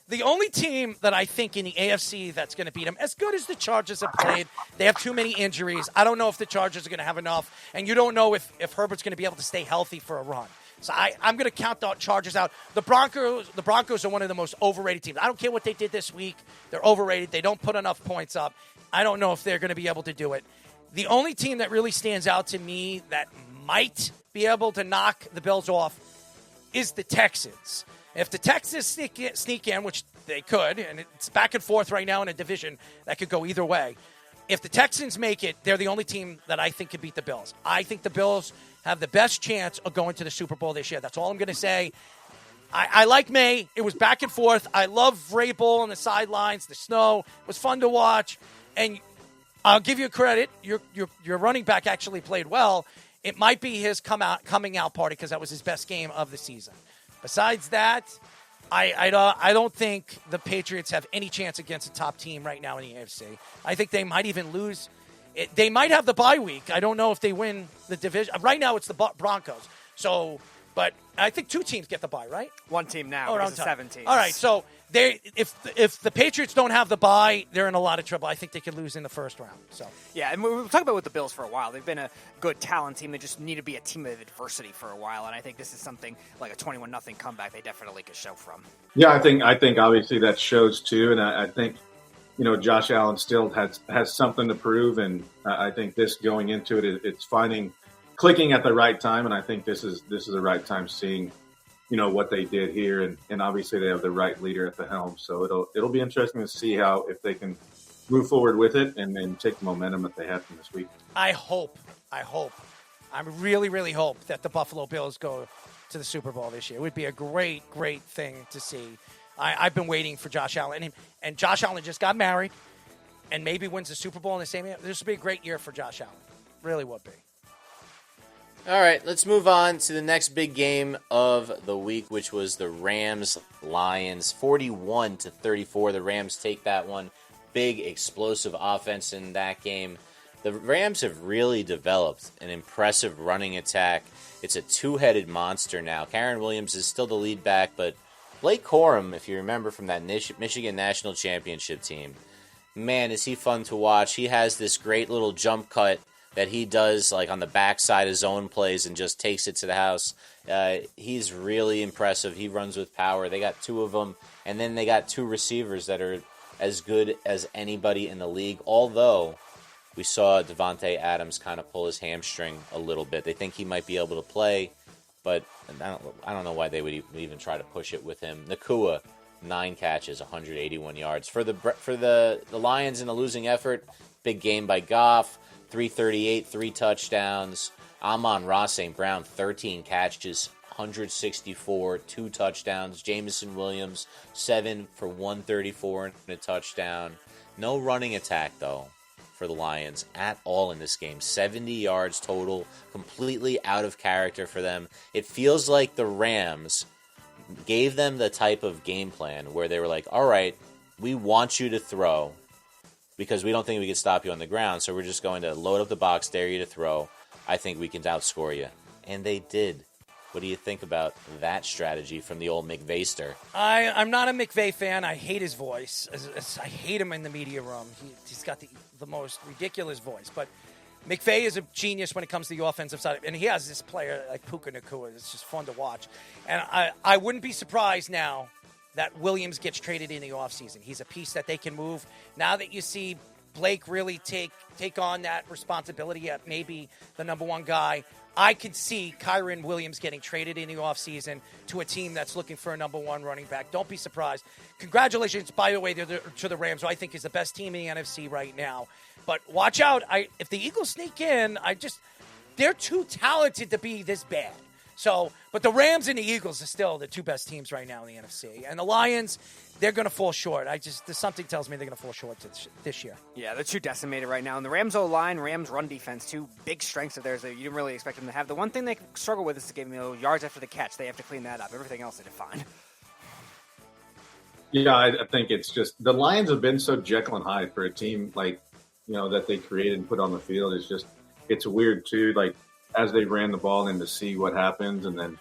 the only team that I think in the AFC that's going to beat them, as good as the Chargers have played. They have too many injuries. I don't know if the Chargers are going to have enough, and you don't know if Herbert's going to be able to stay healthy for a run. So I'm going to count the Chargers out. The Broncos are one of the most overrated teams. I don't care what they did this week. They're overrated. They don't put enough points up. I don't know if they're going to be able to do it. The only team that really stands out to me that might be able to knock the Bills off is the Texans. If the Texans sneak in, which they could, and it's back and forth right now in a division that could go either way. If the Texans make it, they're the only team that I think could beat the Bills. I think the Bills have the best chance of going to the Super Bowl this year. That's all I'm going to say. I like May. It was back and forth. I love Vrabel on the sidelines, the snow. It was fun to watch. And I'll give you credit. Your running back actually played well. It might be his coming out party because that was his best game of the season. Besides that, I don't think the Patriots have any chance against a top team right now in the AFC. I think they might even lose. They might have the bye week. I don't know if they win the division. Right now it's the Broncos. So, but I think 2 teams get the bye, right? 1 team now. It's 7 teams. All right, so if the Patriots don't have the bye, they're in a lot of trouble. I think they could lose in the first round. So yeah, and we've talked about with the Bills for a while. They've been a good talent team. They just need to be a team of adversity for a while, and I think this is something like a 21-0 comeback they definitely could show from. Yeah, I think obviously that shows too, and I think Josh Allen still has something to prove, and I think this going into it, it's clicking at the right time, and I think this is the right time seeing what they did here, and obviously they have the right leader at the helm, so it'll be interesting to see if they can move forward with it and then take the momentum that they had from this week. I really, really hope that the Buffalo Bills go to the Super Bowl this year. It would be a great, great thing to see. I've been waiting for Josh Allen, and Josh Allen just got married and maybe wins the Super Bowl in the same year. This would be a great year for Josh Allen. Really would be. All right, let's move on to the next big game of the week, which was the Rams-Lions. 41-34. The Rams take that one. Big, explosive offense in that game. The Rams have really developed an impressive running attack. It's a two-headed monster now. Karen Williams is still the lead back, but Blake Corum, if you remember from that Michigan National Championship team, man, is he fun to watch. He has this great little jump cut that he does like on the backside of zone plays and just takes it to the house. He's really impressive. He runs with power. They got 2 of them, and then they got 2 receivers that are as good as anybody in the league, although we saw Devontae Adams kind of pull his hamstring a little bit. They think he might be able to play, but I don't know why they would even try to push it with him. Nakua, 9 catches, 181 yards. For the Lions in a losing effort, big game by Goff, 338, 3 touchdowns. Amon-Ra St. Brown, 13 catches, 164, 2 touchdowns. Jameson Williams, 7 for 134 and a touchdown. No running attack, though, for the Lions at all in this game. 70 yards total, completely out of character for them. It feels like the Rams gave them the type of game plan where they were like, all right, we want you to throw because we don't think we can stop you on the ground, so we're just going to load up the box, dare you to throw. I think we can outscore you. And they did. What do you think about that strategy from the old McVayster? I'm not a McVay fan. I hate his voice. I hate him in the media room. He's got the most ridiculous voice. But McVay is a genius when it comes to the offensive side. And he has this player like Puka Nacua. It's just fun to watch. And I wouldn't be surprised now that Williams gets traded in the offseason. He's a piece that they can move. Now that you see Blake really take on that responsibility at maybe the number 1 guy, I could see Kyren Williams getting traded in the offseason to a team that's looking for a number 1 running back. Don't be surprised. Congratulations, by the way, to the Rams, who I think is the best team in the NFC right now. But watch out. If the Eagles sneak in, they're too talented to be this bad. But the Rams and the Eagles are still the 2 best teams right now in the NFC. And the Lions, they're going to fall short. Something tells me they're going to fall short this year. Yeah, they're too decimated right now. And the Rams O-line, Rams run defense, 2 big strengths of theirs that you didn't really expect them to have. The one thing they struggle with is to give them yards after the catch. They have to clean that up. Everything else they did fine. Yeah, I think it's just the Lions have been so Jekyll and Hyde for a team like, that they created and put on the field. It's weird too. Like as they ran the ball in to see what happens, and then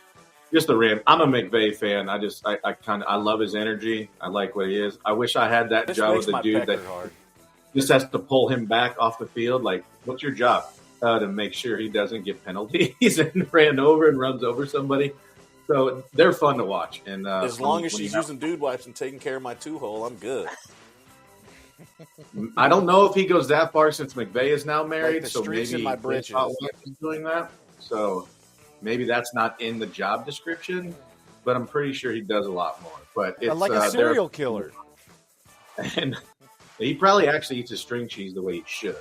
just the Rams. I'm a McVay fan. I love his energy. I like what he is. I wish I had that job with the dude that just has to pull him back off the field. Like, what's your job? To make sure he doesn't get penalties and ran over and runs over somebody. So they're fun to watch. And as long as she's using dude wipes and taking care of my 2-hole, I'm good. I don't know if he goes that far since McVay is now married. the So streets maybe in my Vince britches. Vaughn is doing that. So maybe that's not in the job description, but I'm pretty sure he does a lot more. But it's Like a serial killer. And he probably actually eats his string cheese the way he should.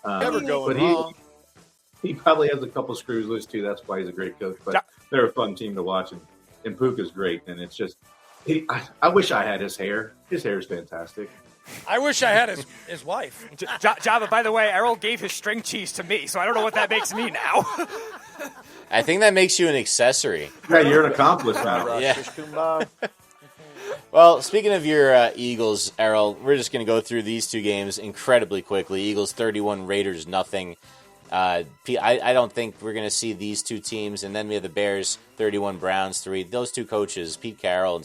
Never going but wrong. He probably has a couple screws loose too. That's why he's a great coach. But they're a fun team to watch, and Puka's great. And it's just, I wish I had his hair. His hair is fantastic. I wish I had his wife. Java, by the way, Errol gave his string cheese to me, so I don't know what that makes me now. I think that makes you an accessory. Yeah, you're an accomplice now. Yeah. Well, speaking of your Eagles, Errol, we're just going to go through these two games incredibly quickly. Eagles 31, Raiders nothing. I don't think we're going to see these two teams. And then we have the Bears 31, Browns 3. Those two coaches, Pete Carroll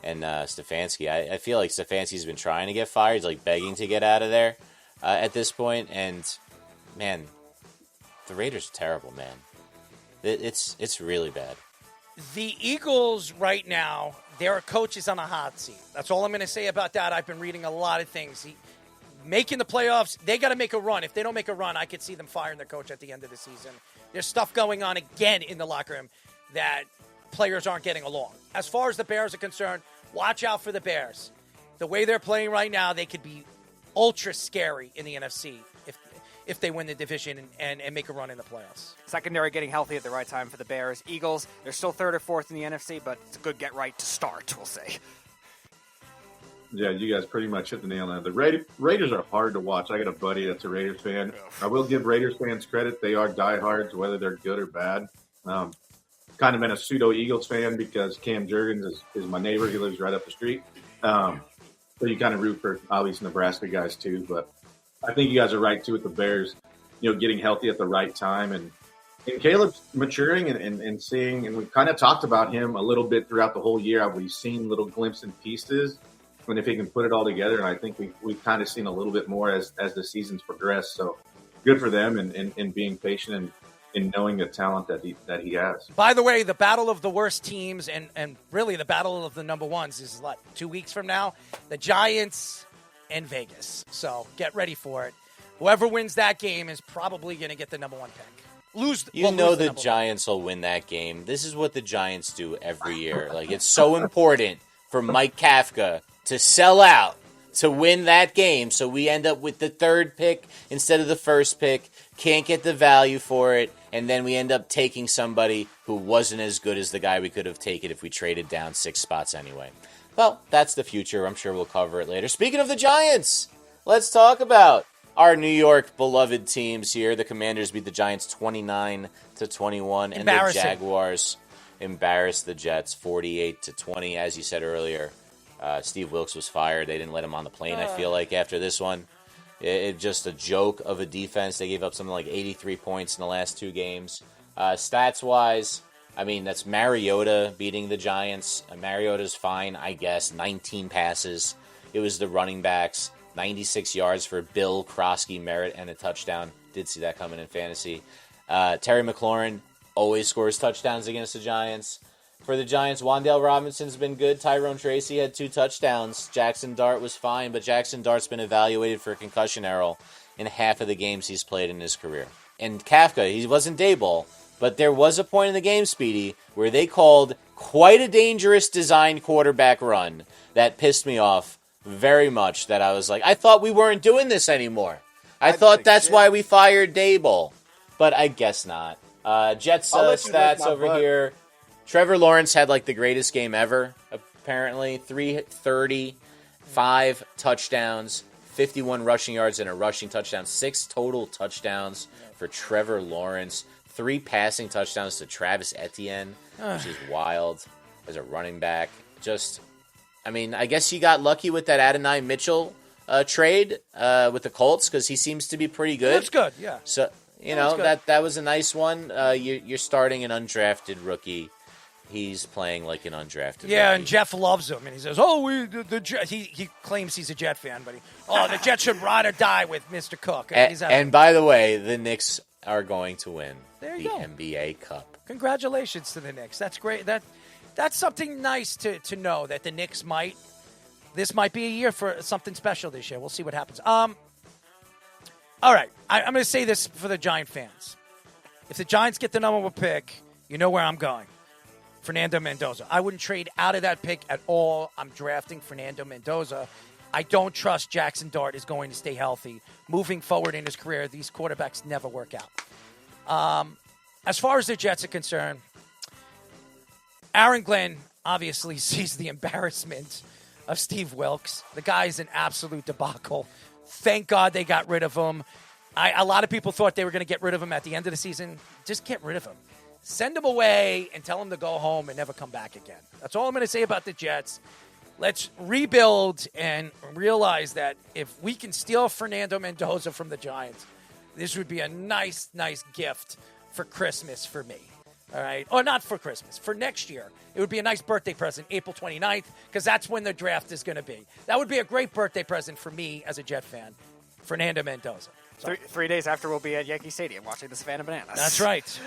and Stefanski. I feel like Stefanski's been trying to get fired. He's like begging to get out of there at this point. And, man, the Raiders are terrible, man. It's really bad. The Eagles right now, their coach is on a hot seat. That's all I'm going to say about that. I've been reading a lot of things. Making the playoffs, they got to make a run. If they don't make a run, I could see them firing their coach at the end of the season. There's stuff going on again in the locker room that players aren't getting along. As far as the Bears are concerned, watch out for the Bears. The way they're playing right now, they could be ultra scary in the NFC if they win the division and make a run in the playoffs. Secondary getting healthy at the right time for the Bears. Eagles, they're still third or fourth in the NFC, but it's a good get right to start, we'll say. Yeah, you guys pretty much hit the nail on it. The Raiders are hard to watch. I got a buddy that's a Raiders fan. I will give Raiders fans credit. They are diehards, whether they're good or bad. Kind of been a pseudo-Eagles fan because Cam Jurgens is my neighbor. He lives right up the street. So you kind of root for, obviously, Nebraska guys, too. But I think you guys are right, too, with the Bears, getting healthy at the right time. And Caleb's maturing and seeing, and we've kind of talked about him a little bit throughout the whole year. We've seen little glimpses and pieces. And if he can put it all together, and I think we've kind of seen a little bit more as the seasons progress. So good for them and being patient and in knowing the talent that he has. By the way, the battle of the worst teams and really the battle of the number ones is 2 weeks from now. The Giants and Vegas. So get ready for it. Whoever wins that game is probably going to get the number one pick. The Giants will win that game. This is what the Giants do every year. It's so important for Mike Kafka to sell out to win that game, so we end up with the third pick instead of the first pick, can't get the value for it, and then we end up taking somebody who wasn't as good as the guy we could have taken if we traded down 6 spots anyway. Well, that's the future. I'm sure we'll cover it later. Speaking of the Giants, let's talk about our New York beloved teams here. The Commanders beat the Giants 29-21, and the Jaguars embarrassed the Jets 48-20, as you said earlier. Steve Wilkes was fired. They didn't let him on the plane, I feel like, after this one. It just a joke of a defense. They gave up something like 83 points in the last 2 games. Stats-wise, that's Mariota beating the Giants. Mariota's fine, I guess. 19 passes. It was the running backs. 96 yards for Bill Krosky, Merritt, and a touchdown. Did see that coming in fantasy. Terry McLaurin always scores touchdowns against the Giants. For the Giants, Wan'Dale Robinson's been good. Tyrone Tracy had 2 touchdowns. Jackson Dart was fine, but Jackson Dart's been evaluated for a concussion error in half of the games he's played in his career. And Kafka, he wasn't Dayball, but there was a point in the game, Speedy, where they called quite a dangerous designed quarterback run that pissed me off very much, that I was like, I thought we weren't doing this anymore. I thought that's why we fired Dayball, but I guess not. Jets stats over here. Trevor Lawrence had the greatest game ever, apparently. 330, 5 touchdowns, 51 rushing yards and a rushing touchdown. 6 total touchdowns for Trevor Lawrence. 3 passing touchdowns to Travis Etienne, which is wild as a running back. I guess you got lucky with that Adonai Mitchell trade with the Colts because he seems to be pretty good. That's good, yeah. So, that was a nice one. You're starting an undrafted rookie. He's playing like an undrafted. Yeah, rookie. and Jeff loves him, and he says, he claims he's a Jet fan, but the Jets should ride or die with Mr. Cook. And by the way, the Knicks are going to win the NBA Cup. Congratulations to the Knicks. That's great. That's something nice to know, that the Knicks might this might be a year for something special this year. We'll see what happens. All right. I'm going to say this for the Giant fans. If the Giants get the number 1 pick, you know where I'm going. Fernando Mendoza. I wouldn't trade out of that pick at all. I'm drafting Fernando Mendoza. I don't trust Jackson Dart is going to stay healthy. Moving forward in his career, these quarterbacks never work out. As far as the Jets are concerned, Aaron Glenn obviously sees the embarrassment of Steve Wilkes. The guy's an absolute debacle. Thank God they got rid of him. A lot of people thought they were going to get rid of him at the end of the season. Just get rid of him. Send him away and tell him to go home and never come back again. That's all I'm going to say about the Jets. Let's rebuild and realize that if we can steal Fernando Mendoza from the Giants, this would be a nice, nice gift for Christmas for me. All right? Or not for Christmas. For next year. It would be a nice birthday present, April 29th, because that's when the draft is going to be. That would be a great birthday present for me as a Jet fan. Fernando Mendoza. 3 days after, we'll be at Yankee Stadium watching the Savannah Bananas. That's right.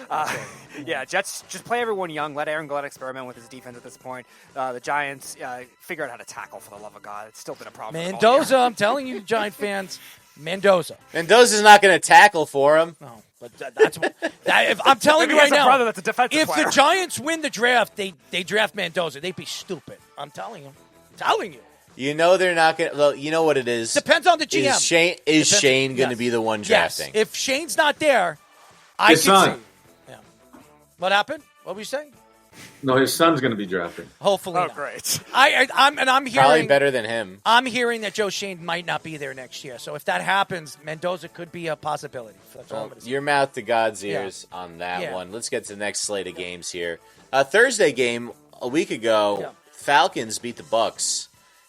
Yeah, Jets just play everyone young. Let Aaron Glenn experiment with his defense at this point. The Giants figure out how to tackle, for the love of God. It's still been a problem. Mendoza, I'm telling you, Giant fans, Mendoza's not going to tackle for him. No, but I'm telling you right now, brother that's a defensive if player. the Giants win the draft, they draft Mendoza. They'd be stupid. I'm telling you. You know they're not going to. Well, you know what it is. Depends on the GM. Is Shane going to be the one drafting? Yes. If Shane's not there, I His can son. see. Yeah. What happened? What were you saying? No, his son's going to be drafting. Hopefully not. Great. I'm hearing Probably better than him. I'm hearing that Joe Shane might not be there next year. So if that happens, Mendoza could be a possibility. That's all I'm going to say. Your mouth to God's ears on that one. Let's get to the next slate of games here. Thursday game a week ago, Falcons beat the Bucks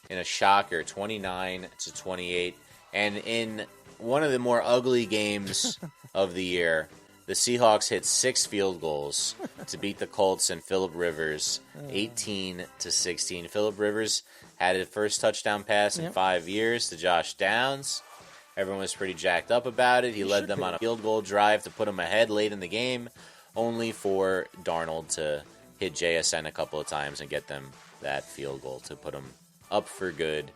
in a shocker, 29-28. And in one of the more ugly games of the year, the Seahawks hit 6 field goals to beat the Colts and Phillip Rivers, 18-16. Phillip Rivers had his first touchdown pass in 5 years to Josh Downs. Everyone was pretty jacked up about it. He led them on a field goal drive to put them ahead late in the game, only for Darnold to hit JSN a couple of times and get them that field goal to put them up for good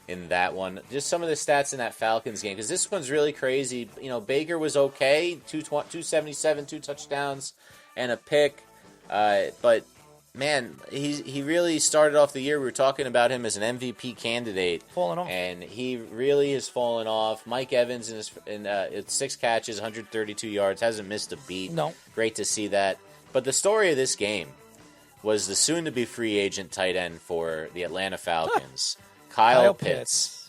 in that one. Just some of the stats in that Falcons game, because this one's really crazy. You know, Baker was okay, 277, 2 touchdowns, and a pick. But, man, he really started off the year. We were talking about him as an MVP candidate. Falling off. And he really has fallen off. Mike Evans in 6 catches, 132 yards, hasn't missed a beat. No. Great to see that. But the story of this game was the soon-to-be free agent tight end for the Atlanta Falcons, Kyle Pitts,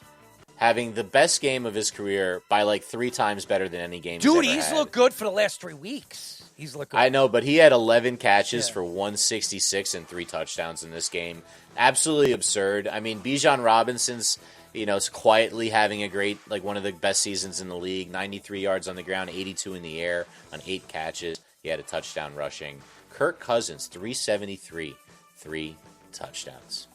having the best game of his career by like 3 times better than any game Dude, he's ever he's had. looked good for the last 3 weeks. He's looked good. I know, but he had 11 catches for 166 and 3 touchdowns in this game. Absolutely absurd. I mean, Bijan Robinson's, is quietly having a great, like one of the best seasons in the league. 93 yards on the ground, 82 in the air on 8 catches. He had a touchdown rushing. Kirk Cousins, 373, 3 touchdowns.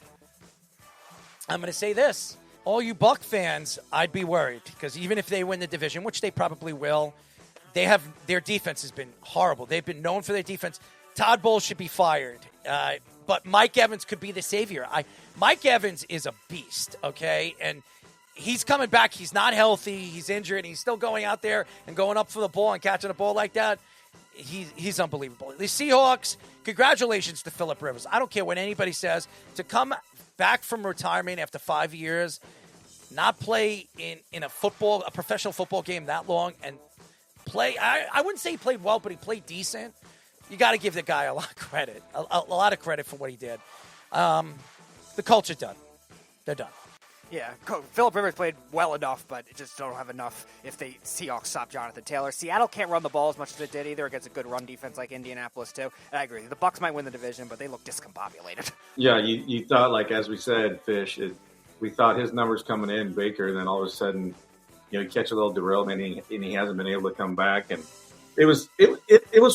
I'm going to say this. All you Buck fans, I'd be worried because even if they win the division, which they probably will, their defense has been horrible. They've been known for their defense. Todd Bowles should be fired. But Mike Evans could be the savior. Mike Evans is a beast, okay? And he's coming back. He's not healthy. He's injured. He's still going out there and going up for the ball and catching a ball like that. He's unbelievable. The Seahawks, congratulations to Phillip Rivers. I don't care what anybody says. To come back from retirement after 5 years, not play in a professional football game that long, and play, I wouldn't say he played well, but he played decent. You got to give the guy a lot of credit, a lot of credit for what he did. The Colts are done. They're done. Yeah, Phillip Rivers played well enough, but it just don't have enough if the Seahawks stop Jonathan Taylor. Seattle can't run the ball as much as it did either against a good run defense like Indianapolis too. And I agree, the Bucs might win the division, but they look discombobulated. Yeah, you thought, like as we said, Fish, we thought his numbers coming in, Baker, and then all of a sudden, you catch a little derailment, and he hasn't been able to come back. And it was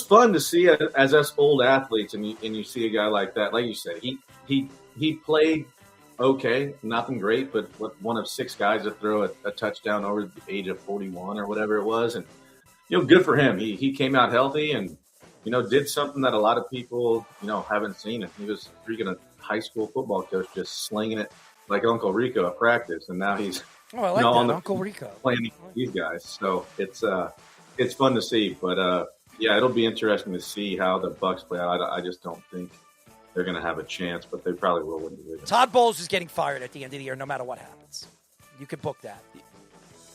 fun to see as us old athletes, and you see a guy like that, like you said, he played okay, nothing great, but one of 6 guys to throw a touchdown over the age of 41 or whatever it was, and good for him. He came out healthy and did something that a lot of people haven't seen. And he was freaking a high school football coach, just slinging it like Uncle Rico at practice, and now he's Oh, I like that, on the Uncle Rico. playing these guys. So it's fun to see. But yeah, it'll be interesting to see how the Bucks play out. I just don't think they're going to have a chance, but they probably will win the division. Todd Bowles is getting fired at the end of the year, no matter what happens. You can book that.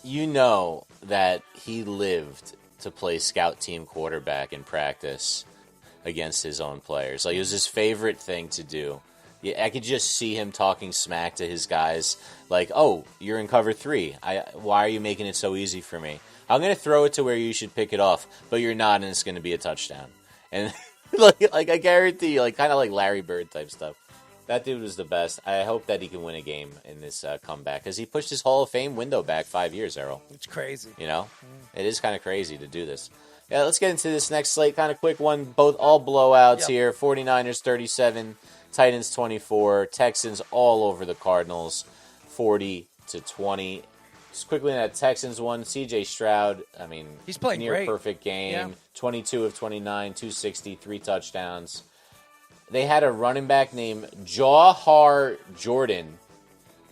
You know that he lived to play scout team quarterback in practice against his own players. Like, it was his favorite thing to do. Yeah, I could just see him talking smack to his guys, like, "Oh, you're in cover 3. Why are you making it so easy for me? I'm going to throw it to where you should pick it off, but you're not, and it's going to be a touchdown." And like I guarantee, like kind of like Larry Bird type stuff. That dude was the best. I hope that he can win a game in this comeback, because he pushed his Hall of Fame window back 5 years, Errol. It's crazy. You know, It is kind of crazy to do this. Yeah, let's get into this next slate. Kind of quick one. All blowouts here. 49ers 37, Titans 24, Texans all over the Cardinals 40-20. Just quickly in that Texans one, C.J. Stroud, I mean, he's playing near great. Perfect game. Yeah. 22 of 29, 260, 3 touchdowns. They had a running back named Jawhar Jordan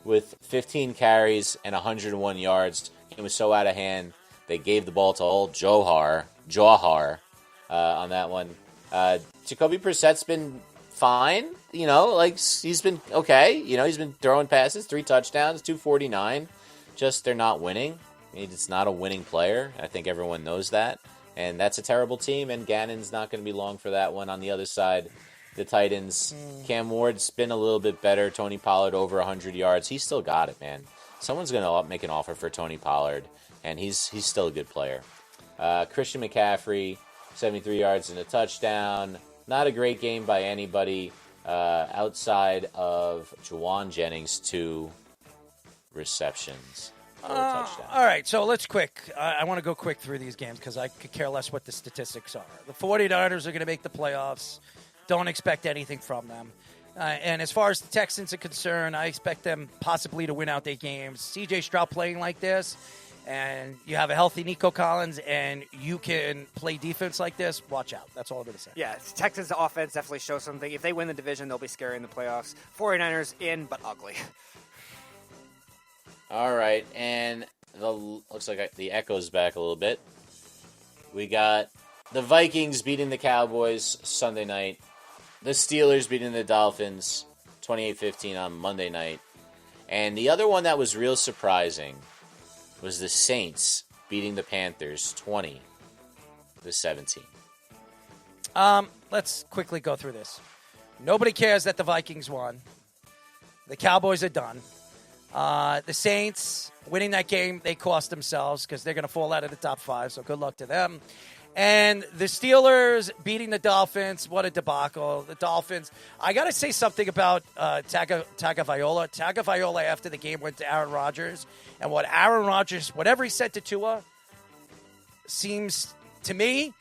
with 15 carries and 101 yards. It was so out of hand, they gave the ball to old Jawhar on that one. Jacoby Brissett's been fine. You know, like, he's been okay. You know, he's been throwing passes, 3 touchdowns, 249. Just they're not winning. It's not a winning player. I think everyone knows that. And that's a terrible team, and Gannon's not going to be long for that one. On the other side, the Titans, Cam Ward's been a little bit better. Tony Pollard over 100 yards. He's still got it, man. Someone's going to make an offer for Tony Pollard, and he's still a good player. Christian McCaffrey, 73 yards and a touchdown. Not a great game by anybody outside of Juwan Jennings, 2 receptions for a touchdown. All right, so let's I want to go quick through these games because I could care less what the statistics are. The 49ers are going to make the playoffs. Don't expect anything from them. And as far as the Texans are concerned, I expect them possibly to win out their games. C.J. Stroud playing like this, and you have a healthy Nico Collins, and you can play defense like this, watch out. That's all I'm going to say. Yeah, Texans' offense definitely shows something. If they win the division, they'll be scary in the playoffs. 49ers in, but ugly. All right, and looks like the echo's back a little bit. We got the Vikings beating the Cowboys Sunday night. The Steelers beating the Dolphins 28-15 on Monday night. And the other one that was real surprising was the Saints beating the Panthers 20-17. Let's quickly go through this. Nobody cares that the Vikings won. The Cowboys are done. The Saints winning that game, they cost themselves because they're going to fall out of the top 5, so good luck to them. And the Steelers beating the Dolphins, what a debacle. The Dolphins, I got to say something about Tagovailoa. Tagovailoa, after the game, went to Aaron Rodgers, and what Aaron Rodgers, whatever he said to Tua, seems to me,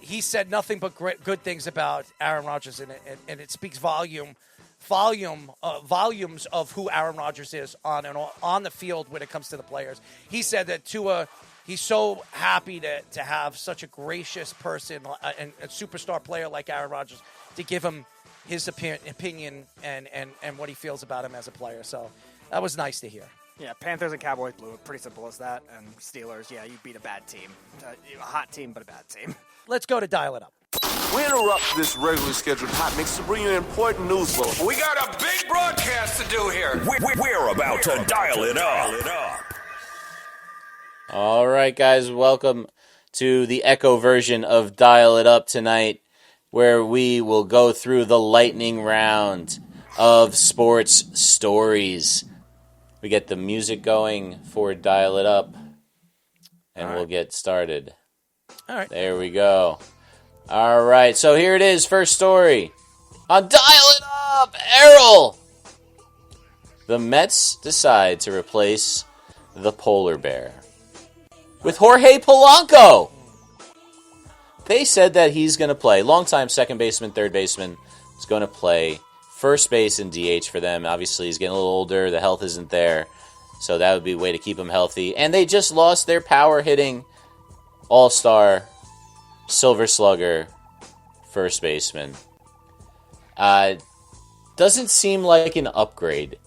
he said nothing but good things about Aaron Rodgers, and it speaks volumes of who Aaron Rodgers is on the field when it comes to the players. He said that Tua, he's so happy to have such a gracious person and a superstar player like Aaron Rodgers to give him his opinion and what he feels about him as a player. So that was nice to hear. Yeah, Panthers and Cowboys blew it. Pretty simple as that. And Steelers, yeah, you beat a bad team. A hot team, but a bad team. Let's go to Dial It Up. We interrupt this regularly scheduled hot mix to bring you an important news bulletin. We got a big broadcast to do here. We're about to dial it up. All right, guys, welcome to the Echo version of Dial It Up tonight, where we will go through the lightning round of sports stories. We get the music going for Dial It Up, and we'll get started. All right. There we go. All right, so here it is, first story. On Dial It Up, Errol! The Mets decide to replace the polar bear with Jorge Polanco. They said that he's going to play. Longtime second baseman, third baseman, is going to play first base and DH for them. Obviously, he's getting a little older. The health isn't there. So that would be a way to keep him healthy. And they just lost their power-hitting all-star Silver Slugger first baseman. Doesn't seem like an upgrade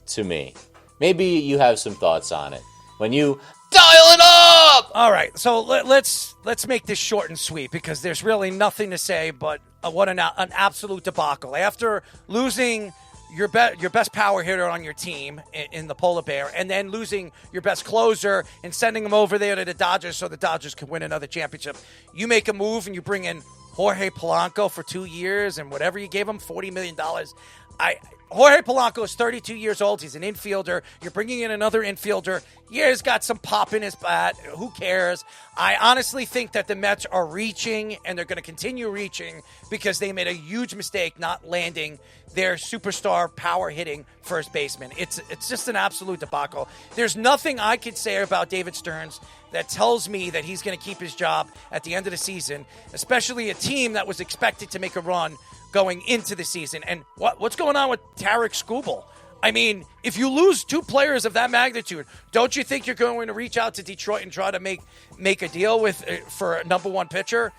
to me. Maybe you have some thoughts on it. When you dial it up! All right, so let's make this short and sweet because there's really nothing to say but what an absolute debacle. After losing your best power hitter on your team in the Polar Bear and then losing your best closer and sending him over there to the Dodgers so the Dodgers can win another championship, you make a move and you bring in Jorge Polanco for 2 years and whatever you gave him, $40 million. Jorge Polanco is 32 years old. He's an infielder. You're bringing in another infielder. Yeah, he's got some pop in his bat. Who cares? I honestly think that the Mets are reaching, and they're going to continue reaching because they made a huge mistake not landing their superstar power-hitting first baseman. It's just an absolute debacle. There's nothing I could say about David Stearns that tells me that he's going to keep his job at the end of the season, especially a team that was expected to make a run going into the season. And what's going on with Tarek Skubal? I mean, if you lose two players of that magnitude, don't you think you're going to reach out to Detroit and try to make a deal with for a number one pitcher?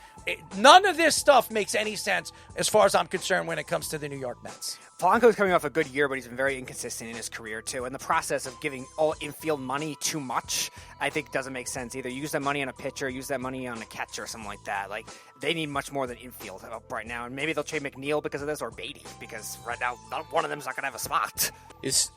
None of this stuff makes any sense as far as I'm concerned when it comes to the New York Mets. Polanco's coming off a good year, but he's been very inconsistent in his career, too. And the process of giving all infield money too much, I think doesn't make sense either. Use that money on a pitcher, use that money on a catcher, or something like that. Like, they need much more than infield up right now. And maybe they'll trade McNeil because of this, or Beatty, because right now, one of them's not going to have a spot. It's,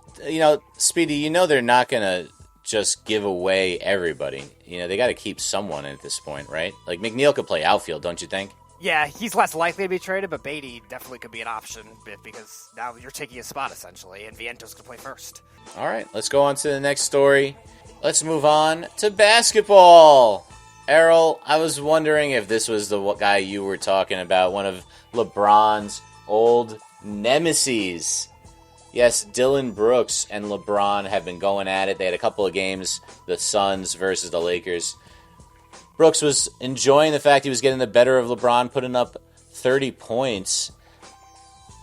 Speedy, they're not going to just give away everybody. They got to keep someone at this point, right? Like, McNeil could play outfield, don't you think? Yeah, he's less likely to be traded, but Beatty definitely could be an option because now you're taking his spot, essentially, and Vientos can play first. All right, let's go on to the next story. Let's move on to basketball. Errol, I was wondering if this was the guy you were talking about, one of LeBron's old nemeses. Yes, Dylan Brooks and LeBron have been going at it. They had a couple of games, the Suns versus the Lakers. Brooks was enjoying the fact he was getting the better of LeBron, putting up 30 points.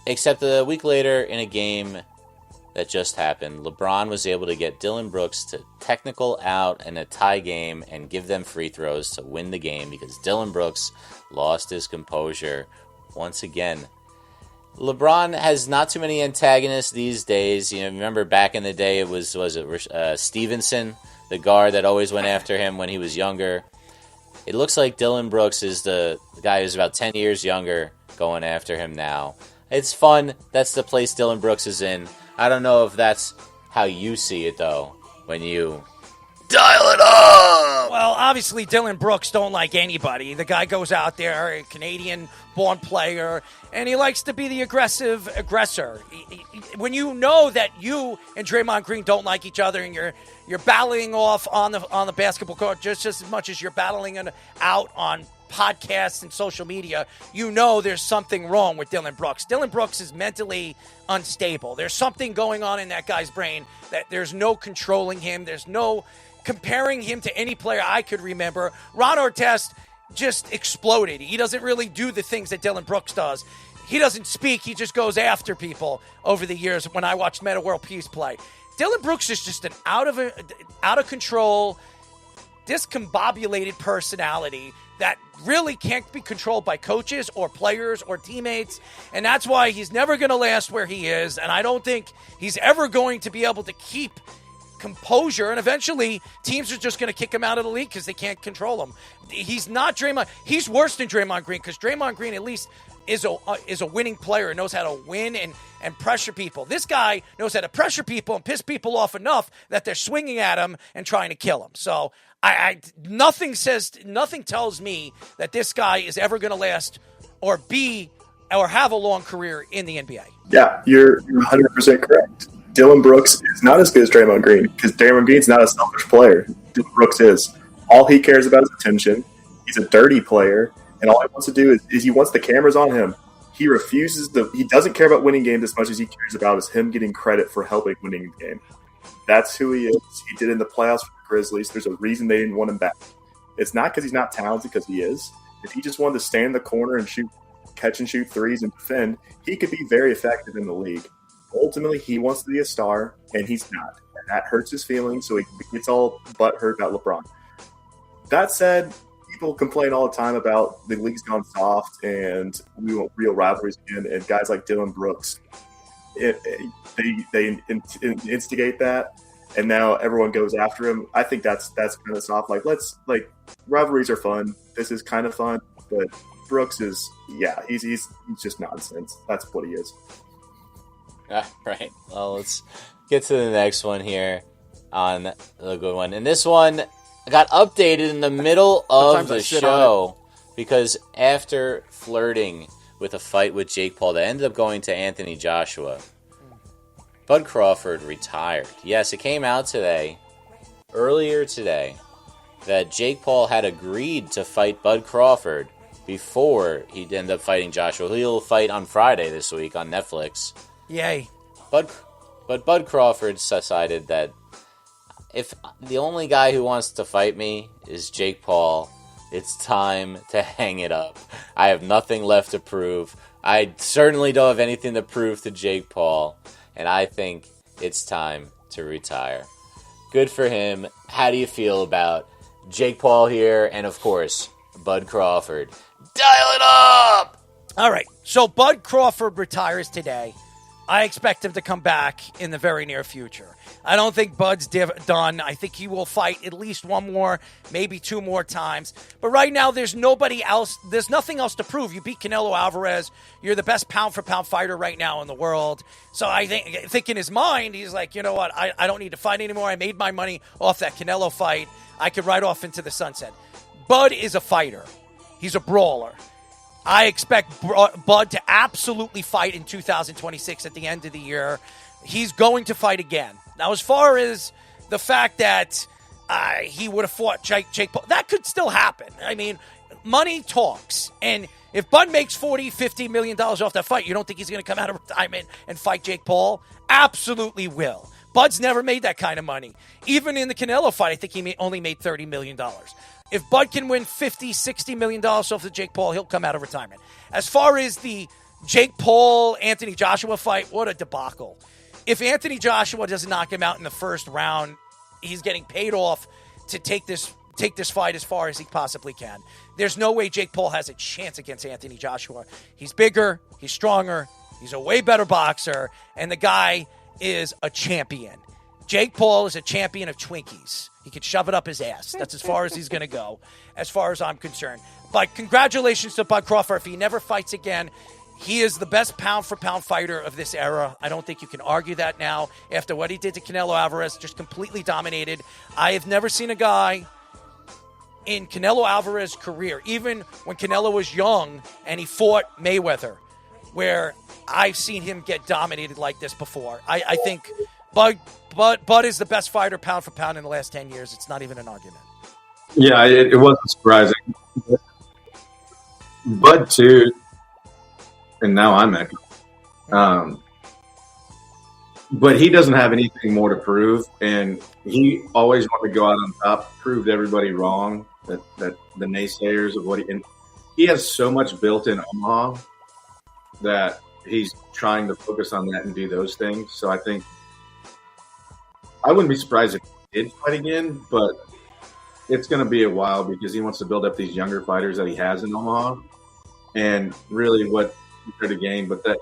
Except a week later, in a game that just happened, LeBron was able to get Dylan Brooks to technical out in a tie game and give them free throws to win the game because Dylan Brooks lost his composure once again. LeBron has not too many antagonists these days. Remember back in the day, it was Stevenson, the guard that always went after him when he was younger. It looks like Dylan Brooks is the guy who's about 10 years younger going after him now. It's fun. That's the place Dylan Brooks is in. I don't know if that's how you see it, though, when you dial it up. Well, obviously, Dylan Brooks don't like anybody. The guy goes out there, a Canadian-born player, and he likes to be the aggressor. When you know that you and Draymond Green don't like each other and you're battling off on the basketball court just as much as you're battling out on podcasts and social media, there's something wrong with Dylan Brooks. Dylan Brooks is mentally unstable. There's something going on in that guy's brain that there's no controlling him. There's no comparing him to any player I could remember. Ron Artest just exploded. He doesn't really do the things that Dylan Brooks does. He doesn't speak. He just goes after people over the years when I watched Meta World Peace play. Dylan Brooks is just an out of control, discombobulated personality that really can't be controlled by coaches or players or teammates, and that's why he's never going to last where he is, and I don't think he's ever going to be able to keep composure, and eventually teams are just going to kick him out of the league because they can't control him. He's not Draymond. He's worse than Draymond Green because Draymond Green at least is a winning player, knows how to win and pressure people. This guy knows how to pressure people and piss people off enough that they're swinging at him and trying to kill him. So nothing tells me that this guy is ever going to last or have a long career in the NBA. Yeah, you're 100% correct. Dylan Brooks is not as good as Draymond Green because Draymond Green's not a selfish player. Dylan Brooks is. All he cares about is attention. He's a dirty player, and all he wants to do is he wants the cameras on him. He doesn't care about winning games as much as he cares about is him getting credit for helping winning the game. That's who he is. He did in the playoffs for the Grizzlies. There's a reason they didn't want him back. It's not because he's not talented, because he is. If he just wanted to stand in the corner and catch and shoot threes and defend, he could be very effective in the league. Ultimately, he wants to be a star, and he's not. And that hurts his feelings, so he gets all butthurt about LeBron. That said, people complain all the time about the league's gone soft and we want real rivalries again, and guys like Dylan Brooks. they instigate that, and now everyone goes after him. I think that's kind of soft. Like rivalries are fun. This is kind of fun, but Brooks is he's just nonsense. That's what he is. Right. Well, let's get to the next one here on the good one. And this one got updated in the middle of the show because after flirting with a fight with Jake Paul that ended up going to Anthony Joshua, Bud Crawford retired. Yes, it came out earlier today, that Jake Paul had agreed to fight Bud Crawford before he'd end up fighting Joshua. He'll fight on Friday this week on Netflix. Yay. But Bud Crawford decided that if the only guy who wants to fight me is Jake Paul, it's time to hang it up. I have nothing left to prove. I certainly don't have anything to prove to Jake Paul, and I think it's time to retire. Good for him. How do you feel about Jake Paul here and, of course, Bud Crawford? Dial it up! All right, so Bud Crawford retires today. I expect him to come back in the very near future. I don't think Bud's done. I think he will fight at least one more, maybe two more times. But right now, there's nobody else. There's nothing else to prove. You beat Canelo Alvarez. You're the best pound-for-pound fighter right now in the world. So I think in his mind, he's like, you know what? I don't need to fight anymore. I made my money off that Canelo fight. I could ride off into the sunset. Bud is a fighter. He's a brawler. I expect Bud to absolutely fight in 2026 at the end of the year. He's going to fight again. Now, as far as the fact that he would have fought Jake Paul, that could still happen. I mean, money talks. And if Bud makes $40, $50 million off that fight, you don't think he's going to come out of retirement and fight Jake Paul? Absolutely will. Bud's never made that kind of money. Even in the Canelo fight, I think he only made $30 million. If Bud can win $50, $60 million off of Jake Paul, he'll come out of retirement. As far as the Jake Paul-Anthony Joshua fight, what a debacle. If Anthony Joshua doesn't knock him out in the first round, he's getting paid off to take this fight as far as he possibly can. There's no way Jake Paul has a chance against Anthony Joshua. He's bigger, he's stronger, he's a way better boxer, and the guy is a champion. Jake Paul is a champion of Twinkies. He can shove it up his ass. That's as far as he's going to go, as far as I'm concerned. But congratulations to Bud Crawford. If he never fights again, he is the best pound-for-pound fighter of this era. I don't think you can argue that now. After what he did to Canelo Alvarez, just completely dominated. I have never seen a guy in Canelo Alvarez's career, even when Canelo was young and he fought Mayweather, where I've seen him get dominated like this before. I think Bud is the best fighter pound for pound in the last 10 years. It's not even an argument. Yeah, it wasn't surprising. Bud, too, and now I'm echoing. But he doesn't have anything more to prove, and he always wanted to go out on top, proved everybody wrong, that the naysayers of what he has so much built in Omaha that he's trying to focus on that and do those things. So I think I wouldn't be surprised if he did fight again, but it's going to be a while because he wants to build up these younger fighters that he has in Omaha, and really what he's there to gain. But that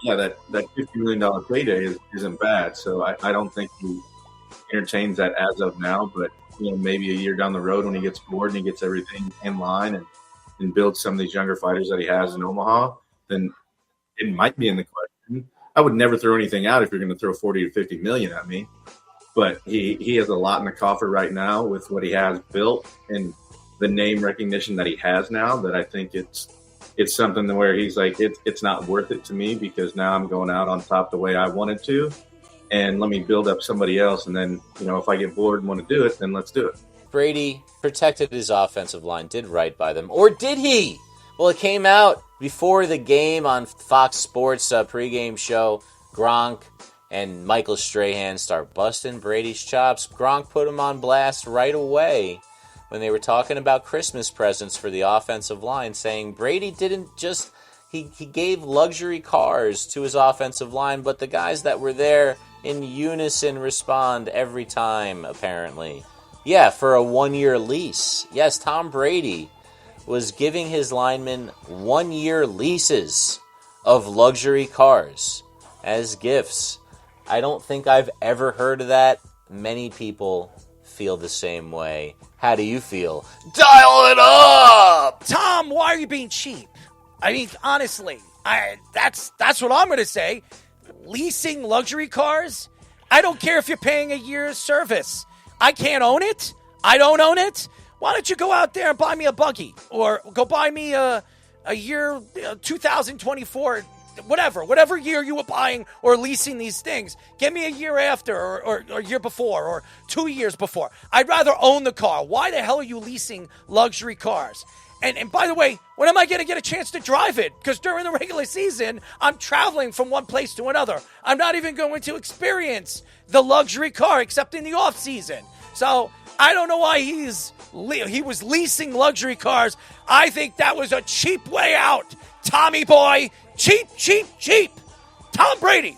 $50 million payday isn't bad. So I don't think he entertains that as of now. But maybe a year down the road when he gets bored and he gets everything in line and builds some of these younger fighters that he has in Omaha, then it might be in the question. I would never throw anything out if you're going to throw 40 to 50 million at me. But he has a lot in the coffer right now with what he has built and the name recognition that he has now, that I think it's something where he's like, it's not worth it to me because now I'm going out on top the way I wanted to, and let me build up somebody else. And then, if I get bored and want to do it, then let's do it. Brady protected his offensive line, did right by them. Or did he? Well, it came out before the game on Fox Sports pregame show. Gronk and Michael Strahan start busting Brady's chops. Gronk put him on blast right away when they were talking about Christmas presents for the offensive line, saying Brady didn't just he gave luxury cars to his offensive line, but the guys that were there in unison respond every time, apparently. Yeah, for a 1-year lease. Yes, Tom Brady was giving his linemen 1-year leases of luxury cars as gifts. I don't think I've ever heard of that. Many people feel the same way. How do you feel? Dial it up! Tom, why are you being cheap? I mean, honestly, that's what I'm going to say. Leasing luxury cars? I don't care if you're paying a year's service. I can't own it. I don't own it. Why don't you go out there and buy me a buggy? Or go buy me a year 2024, whatever year you were buying or leasing these things. Get me a year after or a year before or 2 years before. I'd rather own the car. Why the hell are you leasing luxury cars? And by the way, when am I going to get a chance to drive it? Because during the regular season, I'm traveling from one place to another. I'm not even going to experience the luxury car except in the off season. So I don't know why he was leasing luxury cars. I think that was a cheap way out. Tommy boy, cheap. Tom Brady,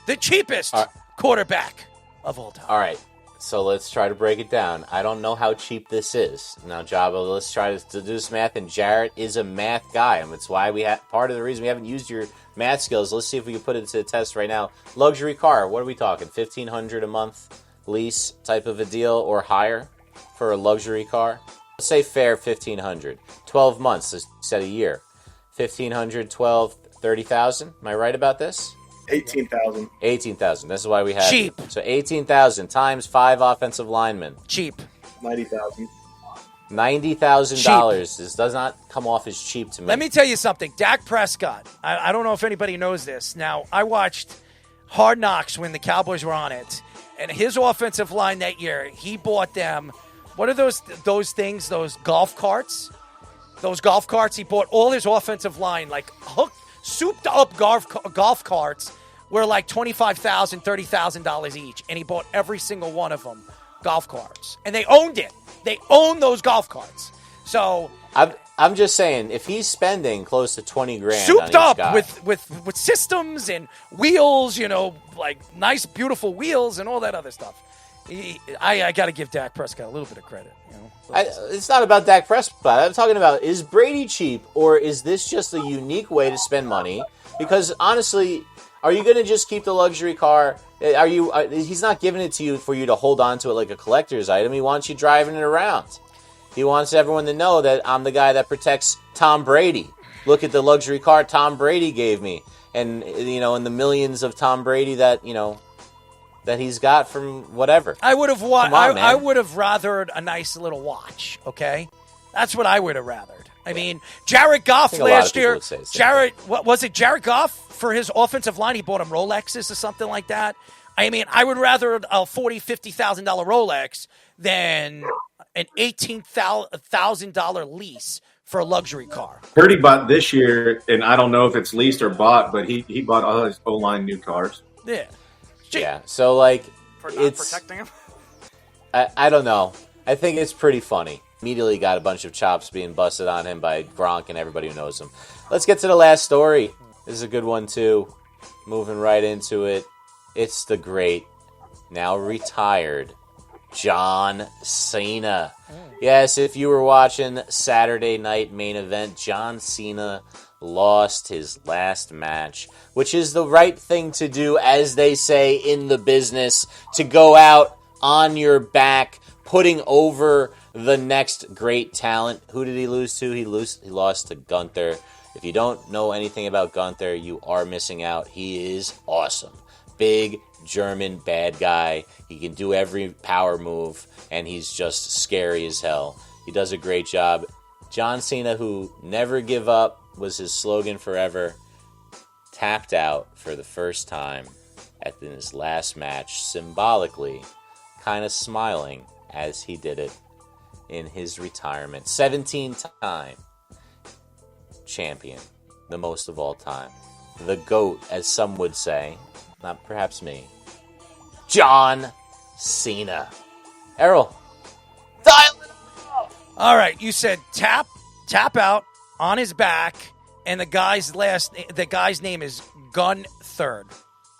the cheapest quarterback of all time. All right. So let's try to break it down. I don't know how cheap this is. Now, Jabba, let's try to do this math. And Jarrett is a math guy. And it's why part of the reason we haven't used your math skills. Let's see if we can put it to the test right now. Luxury car, what are we talking? $1,500 a month lease type of a deal or higher for a luxury car? Let's say fair $1,500. 12 months instead of a year. 1,500, 12, 30,000. Am I right about this? 18,000. 18,000. This is why we have cheap. So 18,000 times 5 offensive linemen. Cheap. 90,000. $90,000. This does not come off as cheap to me. Let me tell you something. Dak Prescott. I don't know if anybody knows this. Now, I watched Hard Knocks when the Cowboys were on it, and his offensive line that year, he bought them. What are those things? Those golf carts. Those golf carts. He bought all his offensive line like souped up golf carts were like $25,000, $30,000 each, and he bought every single one of them golf carts, and they owned it. They own those golf carts. So I'm just saying, if he's spending close to $20,000, souped on up guy, with systems and wheels, like nice, beautiful wheels and all that other stuff. I got to give Dak Prescott a little bit of credit. It's not about Dak Prescott. I'm talking about, is Brady cheap, or is this just a unique way to spend money? Because honestly, are you going to just keep the luxury car? He's not giving it to you for you to hold on to it like a collector's item. He wants you driving it around. He wants everyone to know that I'm the guy that protects Tom Brady. Look at the luxury car Tom Brady gave me, and and the millions of Tom Brady that that he's got from whatever. I would have I would have rathered a nice little watch. Okay, that's what I would have rathered. I mean, Jared Goff last year. What was it? Jared Goff for his offensive line, he bought him Rolexes or something like that. I mean, I would rather a $40,000-$50,000 Rolex than an $18,000 lease for a luxury car. Purdy bought this year, and I don't know if it's leased or bought, but he bought all his O-line new cars. Yeah. Yeah, so like for not protecting him. I don't know. I think it's pretty funny. Immediately got a bunch of chops being busted on him by Gronk and everybody who knows him. Let's get to the last story. This is a good one too. Moving right into it. It's the great, now retired, John Cena. Yes, if you were watching Saturday Night Main Event, John Cena lost his last match, which is the right thing to do, as they say in the business, to go out on your back, putting over the next great talent. Who did he lose to? He lost to Gunther. If you don't know anything about Gunther, you are missing out. He is awesome. Big German bad guy. He can do every power move, and he's just scary as hell. He does a great job. John Cena, who never give up, was his slogan forever, tapped out for the first time in his last match, symbolically, kind of smiling as he did it in his retirement. 17-time champion, the most of all time. The GOAT, as some would say, not perhaps me. John Cena. Errol, dial it up! All right, you said tap out on his back, and the guy's name is Gunther.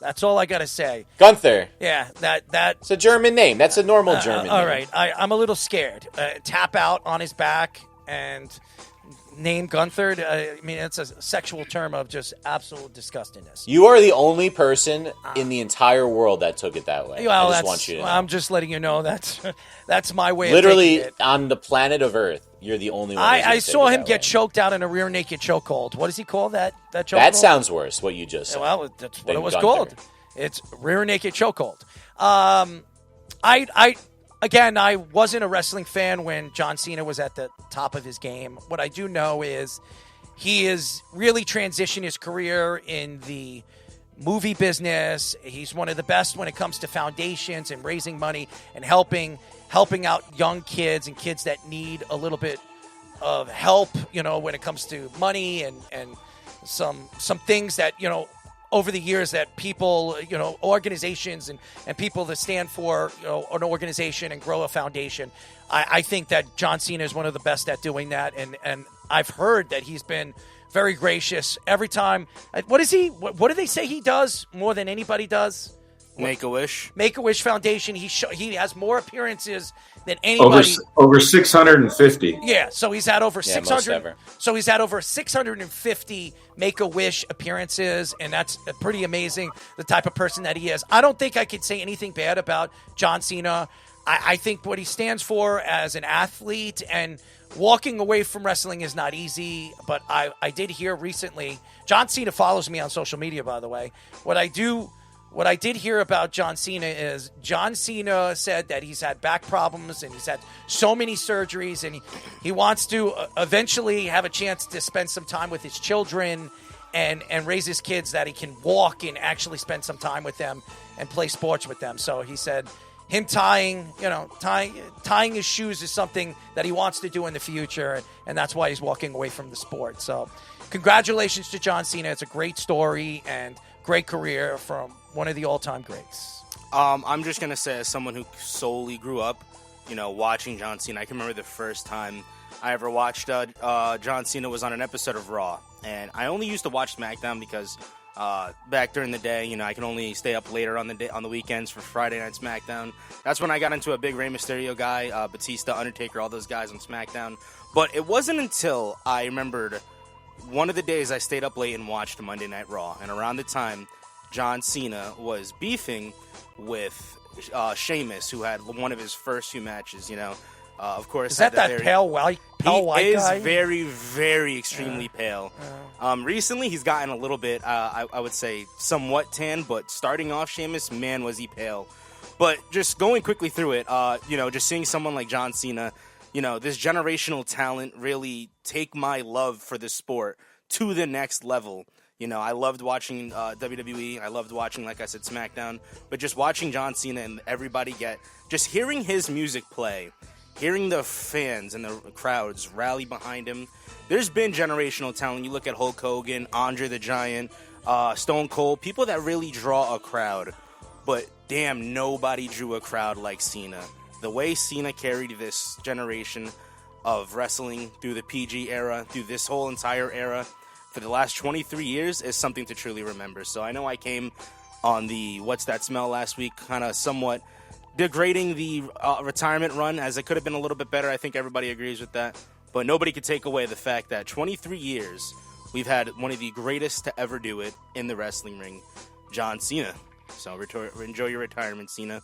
That's all I got to say. Gunther. Yeah, it's a German name. That's a normal German name. All right, I'm a little scared. Tap out on his back, and name Gunther. I mean, it's a sexual term of just absolute disgustingness. You are the only person in the entire world that took it that way. Well, I just want you to know. I'm just letting you know that's my way Literally, of taking it. on the planet of Earth, you're the only one. I saw him get choked out in a rear naked chokehold. What does he call that? That chokehold? That sounds worse, what you just said. Well, that's what it was Gunther. called. It's rear naked chokehold. I wasn't a wrestling fan when John Cena was at the top of his game. What I do know is he has really transitioned his career in the movie business. He's one of the best when it comes to foundations and raising money and helping out young kids and kids that need a little bit of help, when it comes to money and some things that, over the years that people, organizations and people that stand for, an organization and grow a foundation. I think that John Cena is one of the best at doing that. And I've heard that he's been very gracious every time. What do they say he does more than anybody does? Make-A-Wish. Make-A-Wish Foundation. He has more appearances than anybody. Over 650. Yeah, so he's had over 600. most ever. So he's had over 650 Make-A-Wish appearances, and that's pretty amazing, the type of person that he is. I don't think I could say anything bad about John Cena. I think what he stands for as an athlete, and walking away from wrestling is not easy, but I did hear recently, John Cena follows me on social media, by the way. What I did hear about John Cena is John Cena said that he's had back problems and he's had so many surgeries, and he wants to eventually have a chance to spend some time with his children and raise his kids, that he can walk and actually spend some time with them and play sports with them. So he said him tying his shoes is something that he wants to do in the future, and that's why he's walking away from the sport. So congratulations to John Cena. It's a great story and great career from one of the all-time greats. I'm just going to say, as someone who solely grew up, watching John Cena, I can remember the first time I ever watched John Cena was on an episode of Raw. And I only used to watch SmackDown because back during the day, I can only stay up later on the weekends for Friday Night SmackDown. That's when I got into a big Rey Mysterio guy, Batista, Undertaker, all those guys on SmackDown. But it wasn't until I remembered one of the days I stayed up late and watched Monday Night Raw. And around the time John Cena was beefing with Sheamus, who had one of his first few matches, of course. Is that pale white guy? He is very, very extremely pale. Recently, he's gotten a little bit, I would say, somewhat tan, but starting off Sheamus, man, was he pale. But just going quickly through it, just seeing someone like John Cena, this generational talent really take my love for the sport to the next level. I loved watching WWE. I loved watching, like I said, SmackDown. But just watching John Cena and everybody just hearing his music play, hearing the fans and the crowds rally behind him. There's been generational talent. You look at Hulk Hogan, Andre the Giant, Stone Cold, people that really draw a crowd. But damn, nobody drew a crowd like Cena. The way Cena carried this generation of wrestling through the PG era, through this whole entire era, for the last 23 years is something to truly remember. So I know I came on the What's That Smell last week, kind of somewhat degrading the retirement run, as it could have been a little bit better. I think everybody agrees with that. But nobody could take away the fact that 23 years, we've had one of the greatest to ever do it in the wrestling ring, John Cena. So enjoy your retirement, Cena.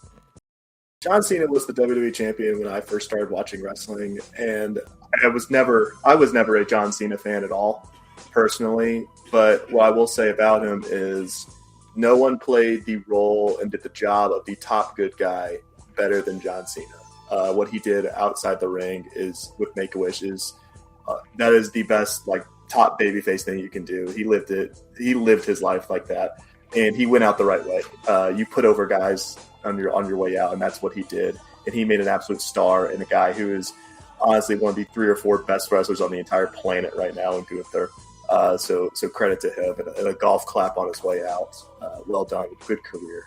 John Cena was the WWE champion when I first started watching wrestling, and I was never a John Cena fan at all, personally. But what I will say about him is no one played the role and did the job of the top good guy better than John Cena. What he did outside the ring is with Make-A-Wish that is the best, top babyface thing you can do. He lived it. He lived his life like that, and he went out the right way. You put over guys on your way out, and that's what he did. And he made an absolute star, and a guy who is honestly one of the 3 or 4 best wrestlers on the entire planet right now in Gunther. So credit to him, and a golf clap on his way out. Well done. Good career.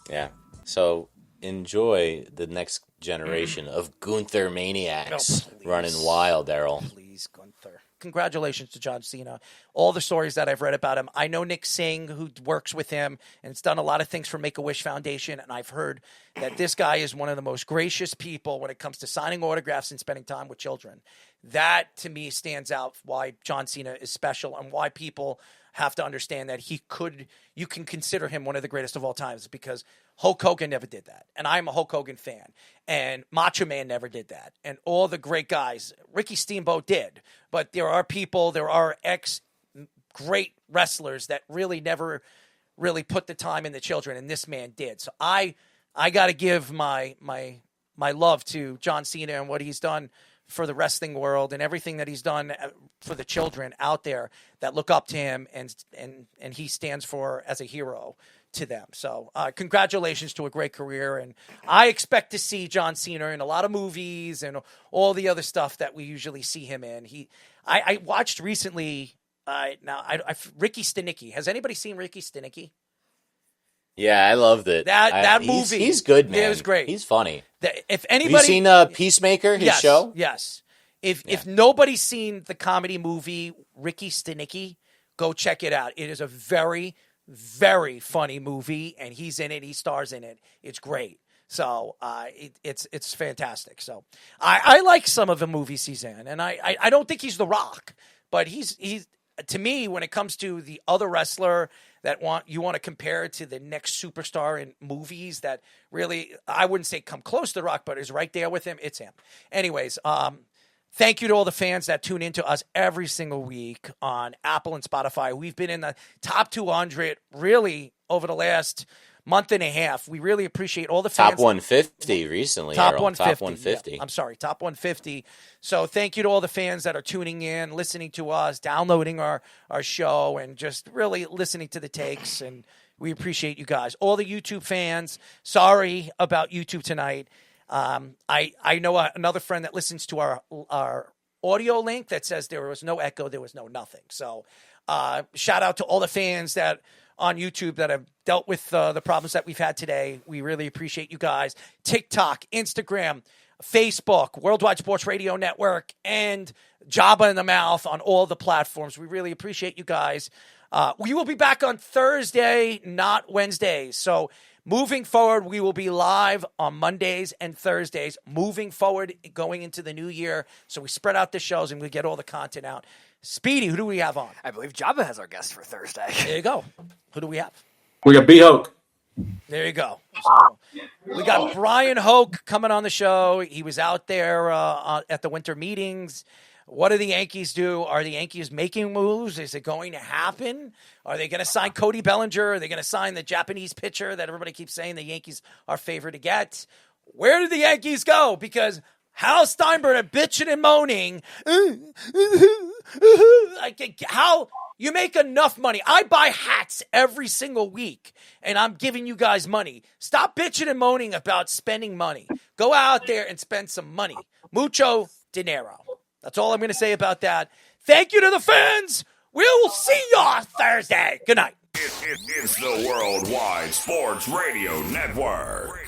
Yeah. So enjoy the next generation of Gunther maniacs running wild, Errol. Please, Gunther. congratulations to John Cena. All the stories that I've read about him. I know Nick Singh, who works with him, and has done a lot of things for Make-A-Wish Foundation, and I've heard that this guy is one of the most gracious people when it comes to signing autographs and spending time with children. That, to me, stands out why John Cena is special and why people have to understand that you can consider him one of the greatest of all times, because Hulk Hogan never did that. And I'm a Hulk Hogan fan. And Macho Man never did that. And all the great guys, Ricky Steamboat did. But there are ex-great wrestlers that really never really put the time in the children, and this man did. So I got to give my love to John Cena and what he's done for the wrestling world and everything that he's done for the children out there that look up to him and he stands for as a hero to them. So congratulations to a great career. And I expect to see John Cena in a lot of movies and all the other stuff that we usually see him in. I watched recently, Ricky Stenicki. Has anybody seen Ricky Stenicki? Yeah, I loved it. That movie. He's good, man. It was great. He's funny. If anybody, have you seen Peacemaker, his show? Yes. If nobody's seen the comedy movie Ricky Stenicki, go check it out. It is a very, very funny movie, and he's in it. He stars in it. It's great. So it's fantastic. So I like some of the movies he's in, and I don't think he's The Rock, but he's to me, when it comes to the other wrestler that you want to compare to the next superstar in movies that really, I wouldn't say come close to The Rock, but is right there with him, it's him. Anyways, thank you to all the fans that tune into us every single week on Apple and Spotify. We've been in the top 200 really over the last month and a half. We really appreciate all the fans. Top 150 recently. Top Errol. 150. Top 150. Yeah, I'm sorry, top 150. So thank you to all the fans that are tuning in, listening to us, downloading our show, and just really listening to the takes. And we appreciate you guys. All the YouTube fans, sorry about YouTube tonight. I know another friend that listens to our audio link that says there was no echo, there was no nothing. So shout out to all the fans that on YouTube that have dealt with the problems that we've had today. We really appreciate you guys. TikTok, Instagram, Facebook, Worldwide Sports Radio Network, and Jabba in the Mouth on all the platforms. We really appreciate you guys. We will be back on Thursday, not Wednesdays. So moving forward, we will be live on Mondays and Thursdays. Moving forward, going into the new year. So we spread out the shows and we get all the content out. Speedy, who do we have on? I believe Jabba has our guest for Thursday. There you go. Who do we have? We got B-Hoke. There you go. So we got Brian Hoke coming on the show. He was out there at the winter meetings. What do the Yankees do? Are the Yankees making moves? Is it going to happen? Are they going to sign Cody Bellinger? Are they going to sign the Japanese pitcher that everybody keeps saying the Yankees are favored to get? Where did the Yankees go? Because Hal Steinbrenner bitching and moaning. How you make enough money? I buy hats every single week, and I'm giving you guys money. Stop bitching and moaning about spending money. Go out there and spend some money. Mucho dinero. That's all I'm going to say about that. Thank you to the fans. We'll see you on Thursday. Good night. It's the Worldwide Sports Radio Network.